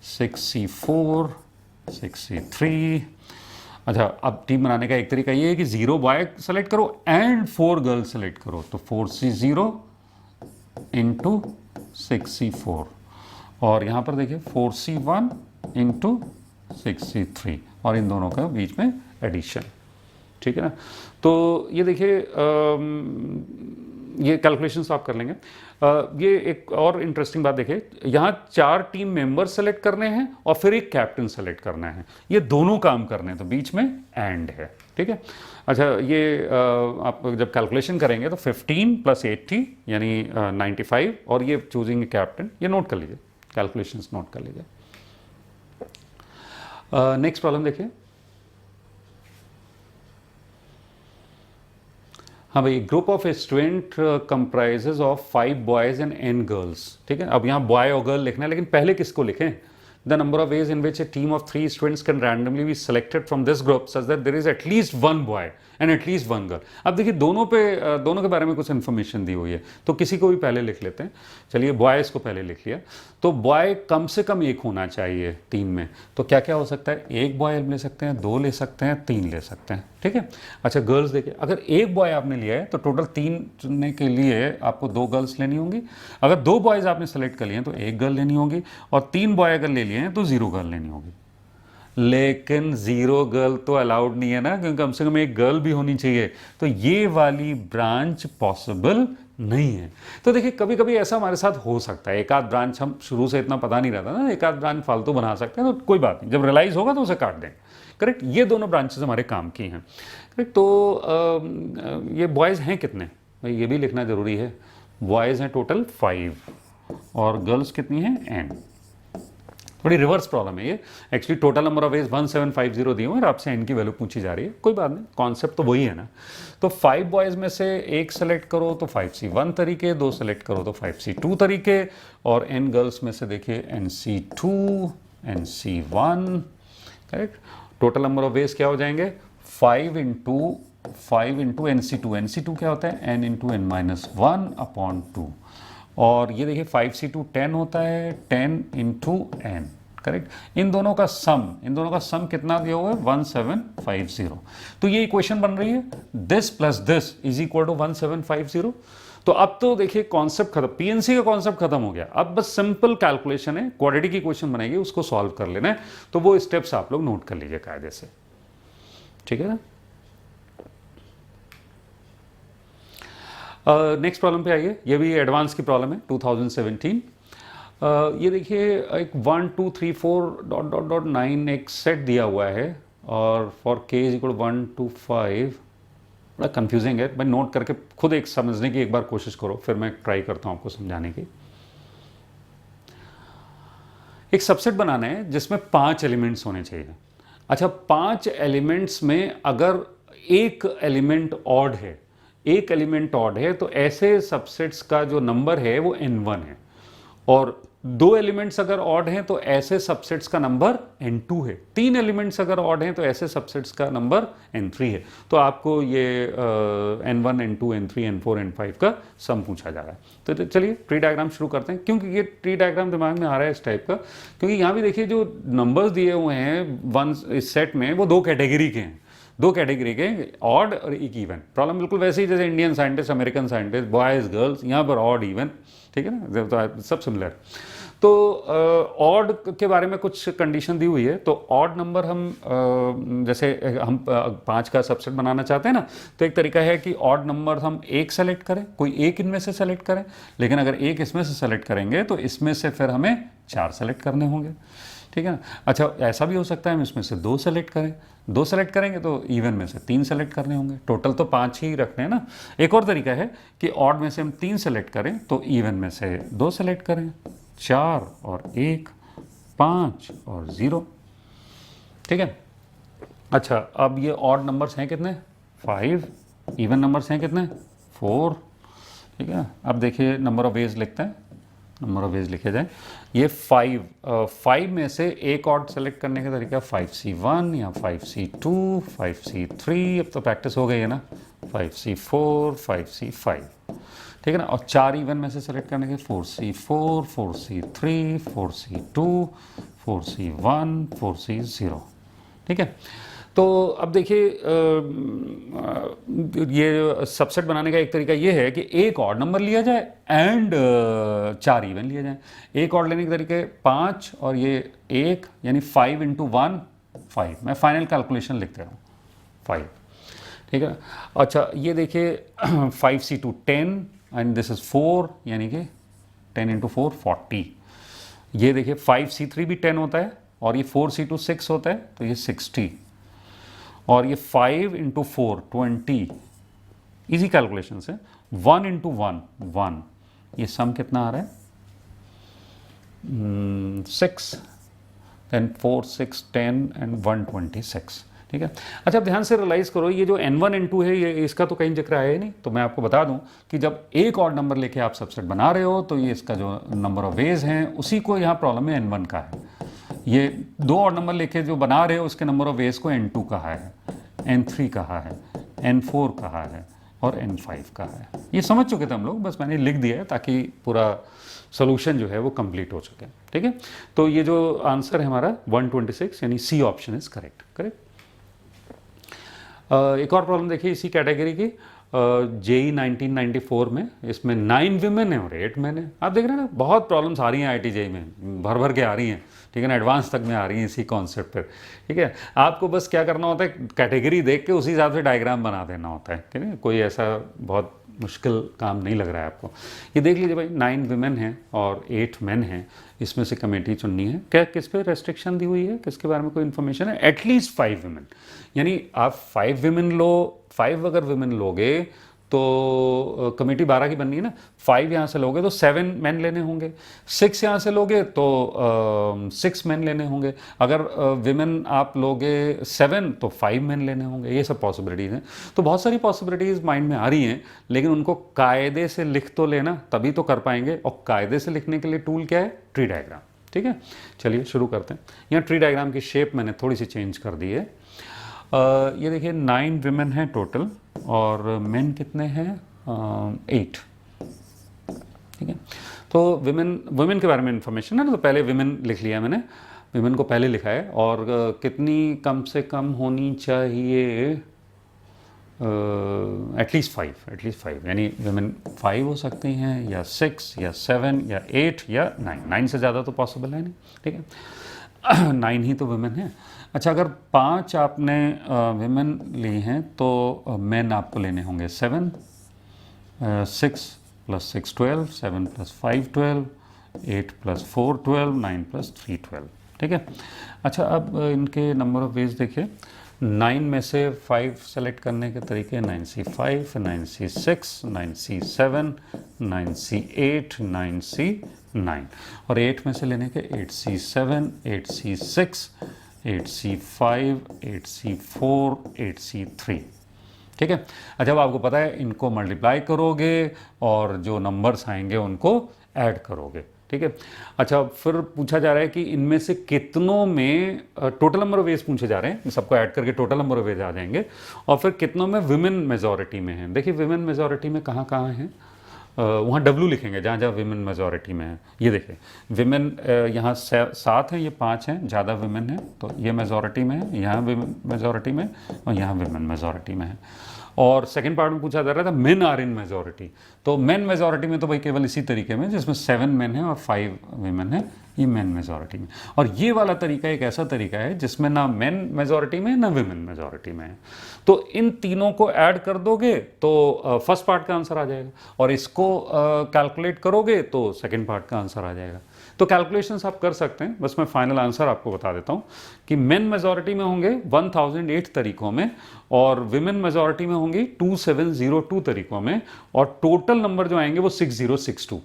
6C4, 6C3। अच्छा, अब टीम बनाने का एक तरीका ये है कि 0 बॉय सेलेक्ट करो एंड 4 गर्ल्स सेलेक्ट करो। तो 4C0 इंटू 6C4 और यहाँ पर देखिए 4C1 इंटू 6C3 और इन दोनों का बीच में एडिशन, ठीक है ना। तो ये देखिए ये कैलकुलेशंस आप कर लेंगे। ये एक और इंटरेस्टिंग बात देखिए, यहाँ 4 टीम मेंबर सेलेक्ट करने हैं और फिर एक कैप्टन सेलेक्ट करना है, ये दोनों काम करने हैं, तो बीच में एंड है, ठीक है। अच्छा, ये आप जब कैलकुलेशन करेंगे तो 15 + 80 यानी 95 और ये चूजिंग ए कैप्टन, ये नोट कर लीजिए, कैलकुलेशंस नोट कर लीजिए। नेक्स्ट प्रॉब्लम देखिए। हाँ भाई, group of student comprises of 5 boys and n girls, ठीक है। अब यहाँ बॉय और गर्ल लिखना है, लेकिन पहले किसको लिखें? The number of ways in which a team of 3 students can randomly be selected from this group such that there is at least 1 boy and at least 1 girl. अब देखिए दोनों के बारे में कुछ इन्फॉर्मेशन दी हुई है, तो किसी को भी पहले लिख लेते हैं। चलिए बॉयज़ को पहले लिख लिया। तो बॉय कम से कम एक होना चाहिए टीम में, तो क्या क्या हो सकता है? 1 बॉय ले सकते हैं, 2 ले सकते हैं, 3 ले सकते हैं, ठीक है। अच्छा गर्ल्स देखिए, अगर एक बॉय आपने लिया है तो टोटल 3 चुनने के लिए आपको 2 गर्ल्स लेनी होंगी। अगर 2 बॉयज़ आपने सेलेक्ट कर लिए हैं तो 1 गर्ल लेनी होगी, और 3 बॉय अगर ले लिए हैं तो 0 गर्ल लेनी होगी। लेकिन 0 गर्ल तो अलाउड नहीं है ना, क्योंकि कम से कम एक गर्ल भी होनी चाहिए, तो ये वाली ब्रांच पॉसिबल नहीं है। तो देखिए कभी कभी ऐसा हमारे साथ हो सकता है, एक आध ब्रांच हम शुरू से इतना पता नहीं रहता ना, एक आध ब्रांच फालतू बना सकते हैं, तो कोई बात नहीं, जब रियलाइज होगा तो उसे काट दें। करेक्ट, ये दोनों ब्रांचेस हमारे काम की हैं। करेक्ट, तो ये बॉयज़ हैं कितने, भाई ये भी लिखना जरूरी है। बॉयज़ हैं टोटल 5 और गर्ल्स कितनी हैं n। थोड़ी रिवर्स प्रॉब्लम है ये, actually total number of veg 1750 दिए हुए और आपसे n की वैल्यू पूछी जा रही है। कोई बात नहीं, कॉन्सेप्ट तो वही है ना। तो 5 बॉयज़ में से एक सेलेक्ट करो तो 5C1 तरीके, 2 सेलेक्ट करो तो 5C2 तरीके, और n गर्ल्स में से देखिए NC2 NC1। Correct, total number of veg क्या हो जाएंगे 5 इंटू NC2। NC2 क्या होता है n इंटू n-1/2, और ये देखिए 5C2 10 होता है, 10 इंटू n। करेक्ट, इन दोनों का सम कितना दिया हुआ है 1750। तो ये इक्वेशन बन रही है this plus this is equal to 1750। तो अब तो देखिए कॉन्सेप्ट खत्म, पीएनसी का कॉन्सेप्ट खत्म हो गया, अब बस सिंपल कैलकुलेशन है, क्वाड्रेटिक इक्वेशन बनेगी, उसको सॉल्व कर लेना है। तो वो स्टेप्स आप लोग नोट कर लीजिए कायदे से, ठीक है ना। नेक्स्ट प्रॉब्लम पे आइए, ये भी एडवांस की प्रॉब्लम है 2017। ये देखिए एक 1 2 3 4 ... 9 एक सेट दिया हुआ है, और फॉर k इज इक्वल 1 2 5। बड़ा कंफ्यूजिंग है, मैं नोट करके खुद एक समझने की एक बार कोशिश करो, फिर मैं ट्राई करता हूँ आपको समझाने की। एक सबसेट बनाना है जिसमें 5 एलिमेंट्स होने चाहिए। अच्छा, 5 एलिमेंट्स में अगर एक एलिमेंट ऑड है, तो ऐसे सबसेट्स का जो नंबर है वो n1 है, और 2 एलिमेंट्स अगर ऑड हैं तो ऐसे सबसेट्स का नंबर n2 है, 3 एलिमेंट्स अगर ऑड हैं तो ऐसे सबसेट्स का नंबर n3 है। तो आपको ये n1 n2 n3 n4 n5 का सम पूछा जा रहा है। तो चलिए ट्री डायग्राम शुरू करते हैं, क्योंकि ये ट्री डायग्राम दिमाग में आ रहा है इस टाइप का, क्योंकि यहाँ भी देखिए जो नंबर्स दिए हुए हैं इस सेट में वो 2 कैटेगरी के हैं, 2 कैटेगरी के, ऑड और एक इवन। प्रॉब्लम बिल्कुल वैसे ही जैसे Indian scientist, American scientist, boys girls, यहाँ पर ऑड इवन, ठीक है ना, तो सब सिमिलर। तो ऑड के बारे में कुछ कंडीशन दी हुई है। तो ऑड नंबर हम जैसे हम 5 का सबसेट बनाना चाहते हैं ना, तो एक तरीका है कि ऑड नंबर हम एक सेलेक्ट करें, कोई एक इनमें से सेलेक्ट करें, लेकिन अगर एक इसमें से सेलेक्ट करेंगे तो इसमें से फिर हमें 4 सेलेक्ट करने होंगे, ठीक है ना। अच्छा, ऐसा भी हो सकता है हम इसमें से 2 सेलेक्ट करें, 2 सेलेक्ट करेंगे तो इवन में से 3 सेलेक्ट करने होंगे, टोटल तो 5 ही रखने हैं ना। एक और तरीका है कि ऑड में से हम 3 सेलेक्ट करें तो इवन में से 2 सेलेक्ट करें, 4 और 1, 5 और 0, ठीक है। अच्छा, अब ये ऑड नंबर्स हैं कितने 5, इवन नंबर्स हैं कितने 4, ठीक है। अब देखिए नंबर ऑफ वेज लिखते हैं, नंबर ऑफ वेज लिखे जाए। ये 5 में से एक ऑड सेलेक्ट करने का तरीका 5C1 या 5C2 5C3, अब तो प्रैक्टिस हो गई है ना, 5C4 5C5, ठीक है ना। और 4 इवन में से सेलेक्ट करने के 4C4 4C3 4C2 4C1 4C0, ठीक है। तो अब देखिए ये सबसेट बनाने का एक तरीका ये है कि एक ऑड नंबर लिया जाए एंड 4 इवन लिया जाए। एक ऑड लेने के तरीके 5 और ये 1, यानी 5 इंटू 1 5। मैं फाइनल कैलकुलेशन लिखते रहा हूँ 5, ठीक है। अच्छा, ये देखिए 5C2 10 एंड दिस इज 4, यानी कि 10 इंटू 4 40। ये देखिए 5C3 भी 10 होता है, और ये 4C2 6 होता है, तो ये 60, और ये 5 इंटू 4 20। इजी कैलकुलेशन से 1 इंटू 1 1, ये सम कितना आ रहा है 6, देन 4 6 10 एंड 126, ठीक है। अच्छा, अब ध्यान से रियलाइज करो, ये जो n1 n2 है, ये इसका तो कहीं जिक्र आया ही नहीं। तो मैं आपको बता दूं कि जब एक ऑड नंबर लेके आप सबसेट बना रहे हो तो ये इसका जो नंबर ऑफ वेज हैं उसी को यहाँ प्रॉब्लम में n1 का है। ये 2 ऑड नंबर लेके जो बना रहे हो उसके नंबर ऑफ वेज को n2 कहा है, n3 कहा है, n4 कहा है और n5 कहा है। ये समझ चुके थे हम लोग, बस मैंने लिख दिया है ताकि पूरा सोल्यूशन जो है वो कंप्लीट हो सके, ठीक है। तो ये जो आंसर है हमारा 126, यानी सी ऑप्शन इज करेक्ट। एक और प्रॉब्लम देखिए इसी कैटेगरी की, जेई 1994 में, इसमें 9 विमेन है और 8 मैन है। आप देख रहे हैं ना, बहुत प्रॉब्लम्स आ रही हैं आईटी जेई में, भर भर के आ रही हैं, ठीक है ना, एडवांस तक में आ रही हैं इसी कॉन्सेप्ट पर, ठीक है। आपको बस क्या करना होता है, कैटेगरी देख के उसी हिसाब से डायग्राम बना देना होता है, ठीक है, कोई ऐसा बहुत मुश्किल काम नहीं लग रहा है आपको। ये देख लीजिए भाई, 9 विमेन हैं और 8 मैन हैं, इसमें से कमेटी चुननी है। क्या किस पे रेस्ट्रिक्शन दी हुई है, किसके बारे में कोई इन्फॉर्मेशन है? एटलीस्ट 5 विमेन, यानी आप 5 विमेन लो, 5 अगर विमेन लोगे तो कमेटी 12 की बननी है ना, 5 यहाँ से लोगे तो 7 मैन लेने होंगे, 6 यहाँ से लोगे तो 6 मैन लेने होंगे, अगर विमेन आप लोगे 7 तो 5 मैन लेने होंगे। ये सब पॉसिबिलिटीज़ हैं। तो बहुत सारी पॉसिबिलिटीज़ माइंड में आ रही हैं, लेकिन उनको कायदे से लिख तो लेना, तभी तो कर पाएंगे। और कायदे से लिखने के लिए टूल क्या है? ट्री डायग्राम, ठीक है। चलिए शुरू करते हैं। यहाँ ट्री डायग्राम की शेप मैंने थोड़ी सी चेंज कर दी है। ये देखिए 9 विमेन हैं टोटल और मेन कितने हैं? 8, ठीक है। तो विमेन के बारे में इंफॉर्मेशन है ना, तो पहले विमेन लिख लिया मैंने, विमेन को पहले लिखा है। और कितनी कम से कम होनी चाहिए? एटलीस्ट 5, यानी विमेन 5 हो सकती हैं, या 6 या 7 या 8 या 9 से ज़्यादा तो पॉसिबल है नहीं, ठीक है। 9 ही तो विमेन है। अच्छा, अगर 5 आपने विमेन ली हैं तो मेन आपको लेने होंगे 7, 6 + 6 12, 7 + 5 12, 8 + 4 12, 9 + 3 12, ठीक है। अच्छा, अब इनके नंबर ऑफ वेज देखिए। 9 में से 5 सेलेक्ट करने के तरीके, 9C5, 9C6, 9C7, 9C8, 9C9, और 8 में से लेने के 8C7, 8C6, 8C5, 8C4, 8C3, ठीक है। अच्छा, अब आपको पता है इनको मल्टीप्लाई करोगे और जो नंबर्स आएंगे उनको ऐड करोगे, ठीक है। अच्छा, फिर पूछा जा रहा है कि इनमें से कितनों में, टोटल नंबर ऑफ वेज पूछे जा रहे हैं, सबको ऐड करके टोटल नंबर ऑफ वेज आ जाएंगे, और फिर कितनों में विमेन मेजॉरिटी में हैं। देखिए विमेन मेजॉरिटी में कहाँ कहाँ हैं, वहाँ W लिखेंगे जहाँ जहाँ विमेन मेजॉरिटी में है। ये देखिए विमेन यहाँ 7 हैं, ये 5 हैं, ज़्यादा विमेन है तो ये मेजॉरिटी में है, यहाँ विमेन मेजॉरिटी में, और यहाँ विमेन मेजॉरिटी में है। और सेकंड पार्ट में पूछा जा रहा था मेन आर इन मेजॉरिटी, तो मेन मेजॉरिटी में तो भाई केवल इसी तरीके में जिसमें 7 मेन है और 5 विमेन है, ये मेन मेजॉरिटी में। और ये वाला तरीका एक ऐसा तरीका है जिसमें ना मेन मेजॉरिटी में ना विमेन मेजॉरिटी में है। तो इन तीनों को ऐड कर दोगे तो फर्स्ट पार्ट का आंसर आ जाएगा, और इसको कैलकुलेट करोगे तो सेकंड पार्ट का आंसर आ जाएगा। तो कैलकुलेशंस आप कर सकते हैं, बस मैं फाइनल आंसर आपको बता देता हूं कि मेन मेजॉरिटी में होंगे 1008 तरीकों में, और विमेन मेजॉरिटी में होंगी 2702 तरीकों में, और टोटल नंबर जो आएंगे वो 6062।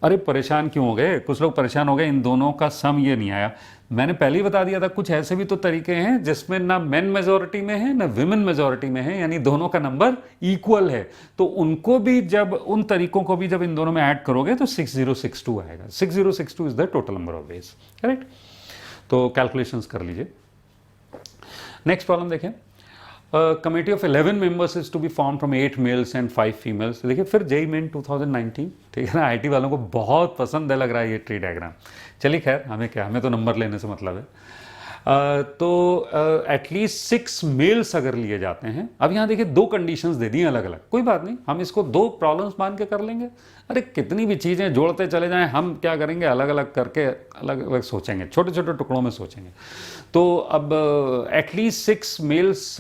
अरे परेशान क्यों हो गए? कुछ लोग परेशान हो गए, इन दोनों का सम ये नहीं आया। मैंने पहले ही बता दिया था कुछ ऐसे भी तो तरीके हैं जिसमें ना मेन मेजॉरिटी में है ना विमेन मेजॉरिटी में है, यानी दोनों का नंबर इक्वल है, तो उनको भी जब, उन तरीकों को भी जब इन दोनों में ऐड करोगे तो 6062 आएगा। 6062 is the total number of ways, correct. तो कैलकुलेशंस कर लीजिए। नेक्स्ट प्रॉब्लम देखें। Committee of 11 members is to be form from 8 males and 5 females. देखिए फिर जेईई मेन 2019, ठीक है ना, आईटी वालों को बहुत पसंद है लग रहा है ये ट्री डायग्राम। चलिए खैर, हमें क्या, हमें तो नंबर लेने से मतलब है। तो एटलीस्ट 6 मेल्स अगर लिए जाते हैं, अब यहाँ देखिए 2 कंडीशंस दे दी अलग अलग, कोई बात नहीं, हम इसको 2 प्रॉब्लम्स मान के कर लेंगे। अरे कितनी भी चीज़ें जोड़ते चले जाएं, हम क्या करेंगे, अलग अलग करके अलग अलग सोचेंगे, छोटे छोटे टुकड़ों में सोचेंगे। तो अब एटलीस्ट 6 मेल्स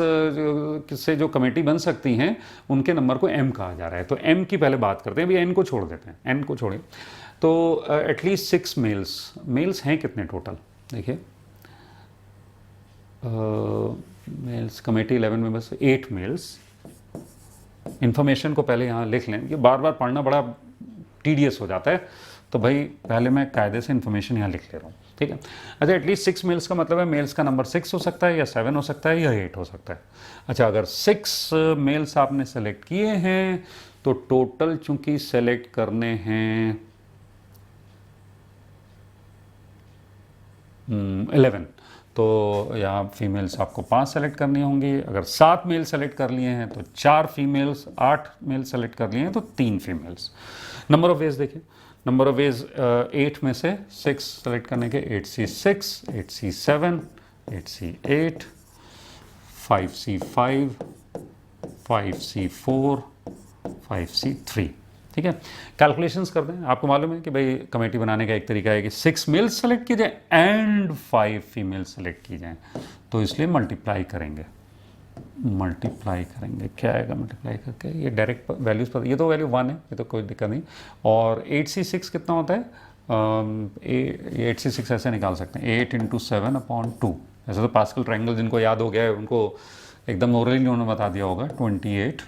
से जो कमेटी बन सकती हैं उनके नंबर को M कहा जा रहा है। तो M की पहले बात करते हैं, अभी N को छोड़ देते हैं, N को छोड़िए। तो एटलीस्ट 6 मेल्स हैं कितने टोटल? देखिए males committee 11 members, 8 males. Information को पहले यहाँ लिख लें, ये बार बार पढ़ना बड़ा टीडियस हो जाता है, तो भाई पहले मैं कायदे से इंफॉर्मेशन यहाँ लिख ले रहा हूँ, ठीक है। अच्छा, एटलीस्ट 6 मेल्स का मतलब है मेल्स का नंबर 6 हो सकता है या 7 हो सकता है या 8 हो सकता है। अच्छा, अगर 6 मेल्स आपने सेलेक्ट किए हैं तो टोटल चूंकि सेलेक्ट करने हैं 11, तो यहाँ फीमेल्स आपको 5 सेलेक्ट करनी होंगी। अगर 7 मेल सेलेक्ट कर लिए हैं तो 4 फीमेल्स, 8 मेल सेलेक्ट कर लिए हैं तो 3 फीमेल्स। नंबर ऑफ वेज देखिए, नंबर ऑफ वेज 8 में से 6 सेलेक्ट करने के 8C6, 8C7, 8C8, 5C5, 5C4, 5C3। ठीक है, कैलकुलेशंस करते हैं। आपको मालूम है कि भाई कमेटी बनाने का एक तरीका है कि 6 मेल्स सेलेक्ट किए जाए एंड 5 फीमेल सेलेक्ट की जाएं, तो इसलिए मल्टीप्लाई करेंगे। क्या आएगा मल्टीप्लाई करके? ये डायरेक्ट वैल्यूज़ पर, ये तो वैल्यू 1 है, ये तो कोई दिक्कत नहीं। और 8C6 कितना होता है? 8C6 ऐसे निकाल सकते हैं, 8 × 7/2। ऐसे तो पास्कल ट्रायंगल जिनको याद हो गया है उनको एकदम ओरली उन्होंने बता दिया होगा, 28।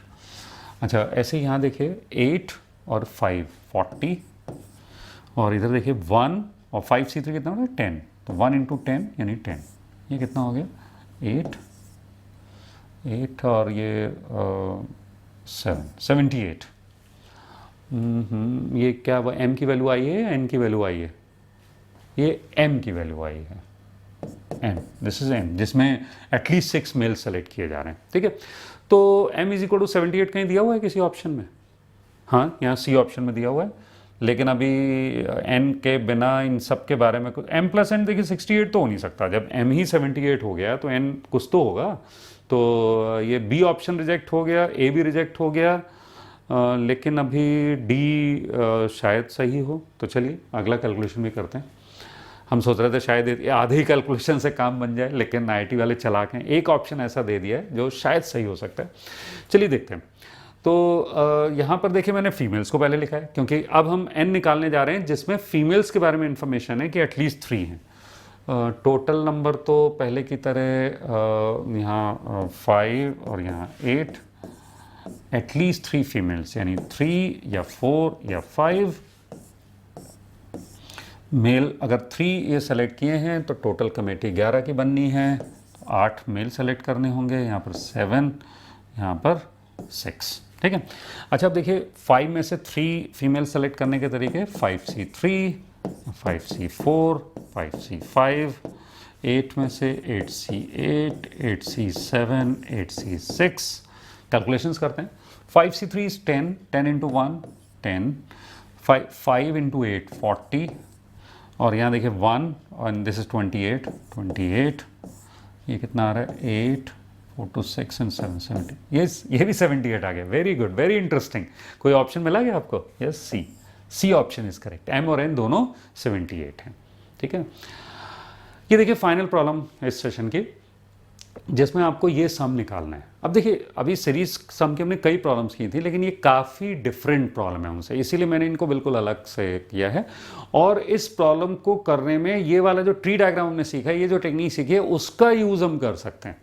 अच्छा, ऐसे यहाँ देखिए 8 और 5 40, और इधर देखिए 1 और 5C3 कितना हो गया? 10। तो 1 × 10 यानी 10। ये कितना हो गया? 8 और ये 7, 78। ये क्या m की वैल्यू आई है या n की वैल्यू आई है? ये m की वैल्यू आई है, m, दिस इज m, जिसमें एटलीस्ट 6 मेल सेलेक्ट किए जा रहे हैं। ठीक है, तो m = 78 कहीं दिया हुआ है किसी ऑप्शन में? हाँ, यहाँ C ऑप्शन में दिया हुआ है, लेकिन अभी n के बिना इन सब के बारे में कुछ, m + n देखिए 68 तो हो नहीं सकता। जब m ही 78 हो गया तो n कुछ तो होगा। तो ये B ऑप्शन रिजेक्ट हो गया, A भी रिजेक्ट हो गया, लेकिन अभी D शायद सही हो। तो चलिए अगला कैलकुलेशन भी करते हैं। हम सोच रहे थे शायद आधे ही कैलकुलेशन से काम बन जाए, लेकिन IIT वाले चालाक हैं, एक ऑप्शन ऐसा दे दिया है जो शायद सही हो सकता है। चलिए देखते हैं। तो यहाँ पर देखिए मैंने फीमेल्स को पहले लिखा है, क्योंकि अब हम n निकालने जा रहे हैं जिसमें फीमेल्स के बारे में इंफॉर्मेशन है कि एटलीस्ट 3 हैं। टोटल नंबर तो पहले की तरह यहाँ 5 और यहाँ 8, एटलीस्ट 3 फीमेल्स, यानी 3 या 4 या 5 मेल। अगर 3 ये सेलेक्ट किए हैं तो टोटल कमेटी 11 की बननी है, तो 8 मेल सेलेक्ट करने होंगे, यहाँ पर 7, यहाँ पर 6। ठीक है, अच्छा अब देखिए 5 में से 3 फीमेल सेलेक्ट करने के तरीके, 5C3, 5C4, 5C5, 8 में से 8C8, 8C7, 8C6। कैलकुलेशंस करते हैं। 5C3 इज 10, 10 × 1 10, 5 × 8 40, और यहाँ देखिए 1 और दिस इज 28, 28। ये कितना आ रहा है? 8, 4 to 6 and 7, 70। ये भी 78 आ गया। Very good, very interesting. कोई ऑप्शन मिला क्या आपको? Yes, C option is correct. m और n दोनों 78 हैं। ठीक है, ये देखिए फाइनल प्रॉब्लम इस सेशन की, जिसमें आपको ये सम निकालना है। अब देखिए अभी सीरीज सम की हमने कई प्रॉब्लम्स की थी, लेकिन ये काफ़ी डिफरेंट प्रॉब्लम है उनसे, इसीलिए मैंने इनको बिल्कुल अलग से किया है। और इस प्रॉब्लम को करने में ये वाला जो ट्री डायग्राम हमने सीखा है, ये जो टेक्निक सीखी है, उसका यूज़ हम कर सकते हैं।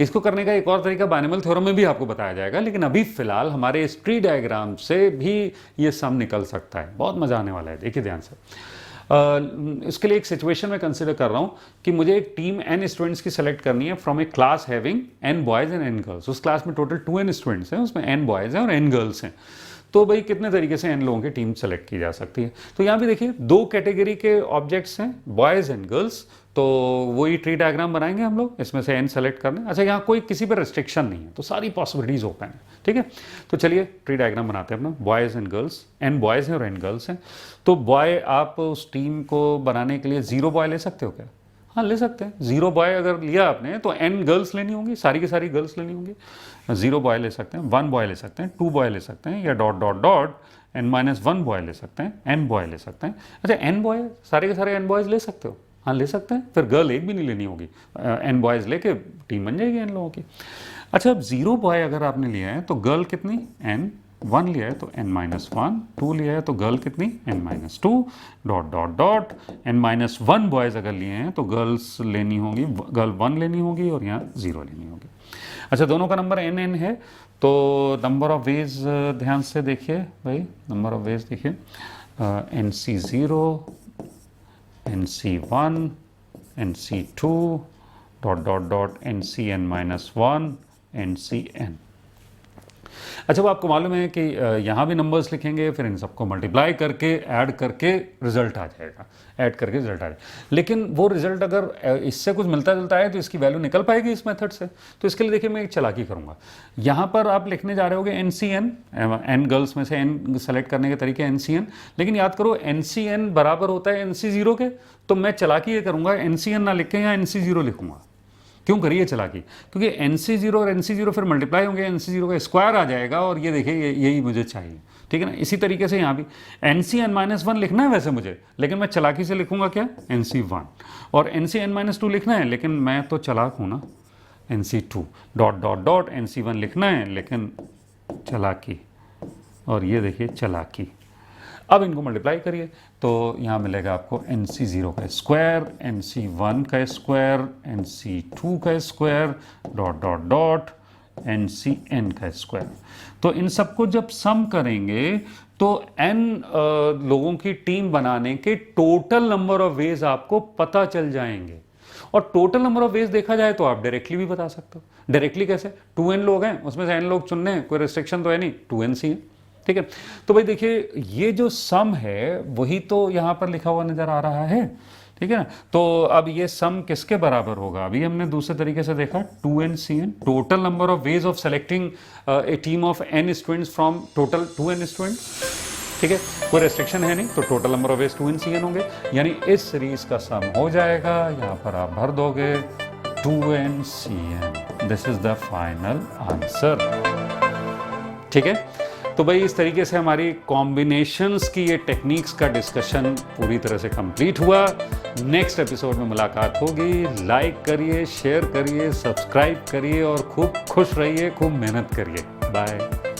इसको करने का एक और तरीका बाइनॉमियल थ्योरम में भी आपको बताया जाएगा, लेकिन अभी फिलहाल हमारे इस ट्री डायग्राम से भी ये सम निकल सकता है। बहुत मज़ा आने वाला है, देखिए ध्यान से। इसके लिए एक सिचुएशन में कंसिडर कर रहा हूँ कि मुझे एक टीम n स्टूडेंट्स की सेलेक्ट करनी है from A class having n boys and n girls. उस क्लास में टोटल 2n स्टूडेंट्स हैं, उसमें n बॉयज़ हैं और n गर्ल्स हैं। तो भाई कितने तरीके से n लोगों की टीम सेलेक्ट की जा सकती है? तो यहाँ भी देखिए 2 कैटेगरी के ऑब्जेक्ट्स हैं, बॉयज़ एंड गर्ल्स। तो वही ट्री डायग्राम बनाएंगे हम लोग, इसमें से n सेलेक्ट करना। अच्छा, यहाँ कोई किसी पर रिस्ट्रिक्शन नहीं है, तो सारी पॉसिबिलिटीज़ ओपन है। ठीक है, तो चलिए ट्री डायग्राम बनाते हैं अपना। Boys and girls, n boys हैं और n गर्ल्स हैं। तो बॉय, आप उस टीम को बनाने के लिए 0 बॉय ले सकते हो क्या? हाँ, ले सकते हैं। 0 बॉय अगर लिया आपने तो n गर्ल्स लेनी होंगी, सारी की सारी गर्ल्स लेनी होंगी। 0 बॉय ले सकते हैं, 1 बॉय ले सकते हैं, 2 बॉय ले सकते हैं, या dot dot dot n-1 boy ले सकते हैं, n बॉय ले सकते हैं। अच्छा, n बॉय, सारे के सारे n बॉयज़ ले सकते हो? हाँ, ले सकते हैं। फिर गर्ल एक भी नहीं लेनी होगी, n बॉयज़ लेके टीम बन जाएगी n लोगों की। अच्छा, अब 0 बॉय अगर आपने लिया है तो गर्ल कितनी? n, 1 लिया है तो n-1, 2 लिया है तो गर्ल कितनी? n-2, dot dot dot n-1 boys अगर लिए हैं तो गर्ल्स लेनी होगी, गर्ल 1 लेनी होगी और यहाँ 0 लेनी होगी। अच्छा, दोनों का नंबर n है, तो नंबर ऑफ वेज ध्यान से देखिए भाई, नंबर ऑफ वेज देखिए, nc0, nc1, nc2, dot dot dot ncn-1, ncn। अच्छा, वो आपको मालूम है कि यहाँ भी नंबर्स लिखेंगे, फिर इन सबको मल्टीप्लाई करके ऐड करके रिजल्ट आ जाएगा, ऐड करके रिजल्ट आ जाएगा। लेकिन वो रिजल्ट अगर इससे कुछ मिलता जुलता है तो इसकी वैल्यू निकल पाएगी इस मेथड से। तो इसके लिए देखिए मैं एक चालाकी करूँगा। यहाँ पर आप लिखने जा रहे होगे NCN, n गर्ल्स में से n सेलेक्ट करने के तरीके NCN, लेकिन याद करो NCN बराबर होता है NC0 के। तो मैं चालाकी ये करूँगा, NCN ना लिख के यहाँ NC0 लिखूँगा। क्यों करिए चालाकी? क्योंकि NC0 और NC0 फिर मल्टीप्लाई होंगे, NC0 का स्क्वायर आ जाएगा और ये देखिए यही मुझे चाहिए, ठीक है ना। इसी तरीके से यहाँ भी NCn-1 लिखना है वैसे मुझे, लेकिन मैं चालाकी से लिखूंगा क्या, NC1, और NCn-2 लिखना है, लेकिन मैं तो चालाक हूँ ना, NC2 dot dot dot NC1 लिखना है, लेकिन चालाकी, और ये देखिए चालाकी। अब इनको मल्टीप्लाई करिए तो यहाँ मिलेगा आपको NC0 का स्क्वायर, NC1 का स्क्वायर, NC2 का square, dot dot dot NCn का स्क्वायर। तो इन सबको जब सम करेंगे तो n लोगों की टीम बनाने के टोटल नंबर ऑफ वेज आपको पता चल जाएंगे। और टोटल नंबर ऑफ वेज देखा जाए तो आप डायरेक्टली भी बता सकते हो। डायरेक्टली कैसे, 2n लोग हैं, उसमें से n लोग चुनने हैं, कोई रिस्ट्रिक्शन तो है नहीं, 2nc है, ठीक है। तो भाई देखिए ये जो सम है वही तो यहाँ पर लिखा हुआ नजर आ रहा है, ठीक है ना। तो अब ये सम किसके बराबर होगा, अभी हमने दूसरे तरीके से देखा, 2nCn, total number of ways of selecting A team of n students from total 2n students, ठीक है। कोई रेस्ट्रिक्शन है नहीं तो total number of veg 2nCn होंगे, यानी इस सीरीज का सम हो जाएगा, यहाँ पर आप भर दोगे 2nCn। This is the final answer, ठीक है। तो भाई इस तरीके से हमारी कॉम्बिनेशंस की ये टेक्निक्स का डिस्कशन पूरी तरह से कंप्लीट हुआ। नेक्स्ट एपिसोड में मुलाकात होगी। लाइक करिए, शेयर करिए, सब्सक्राइब करिए और खूब खुश रहिए, खूब मेहनत करिए। बाय।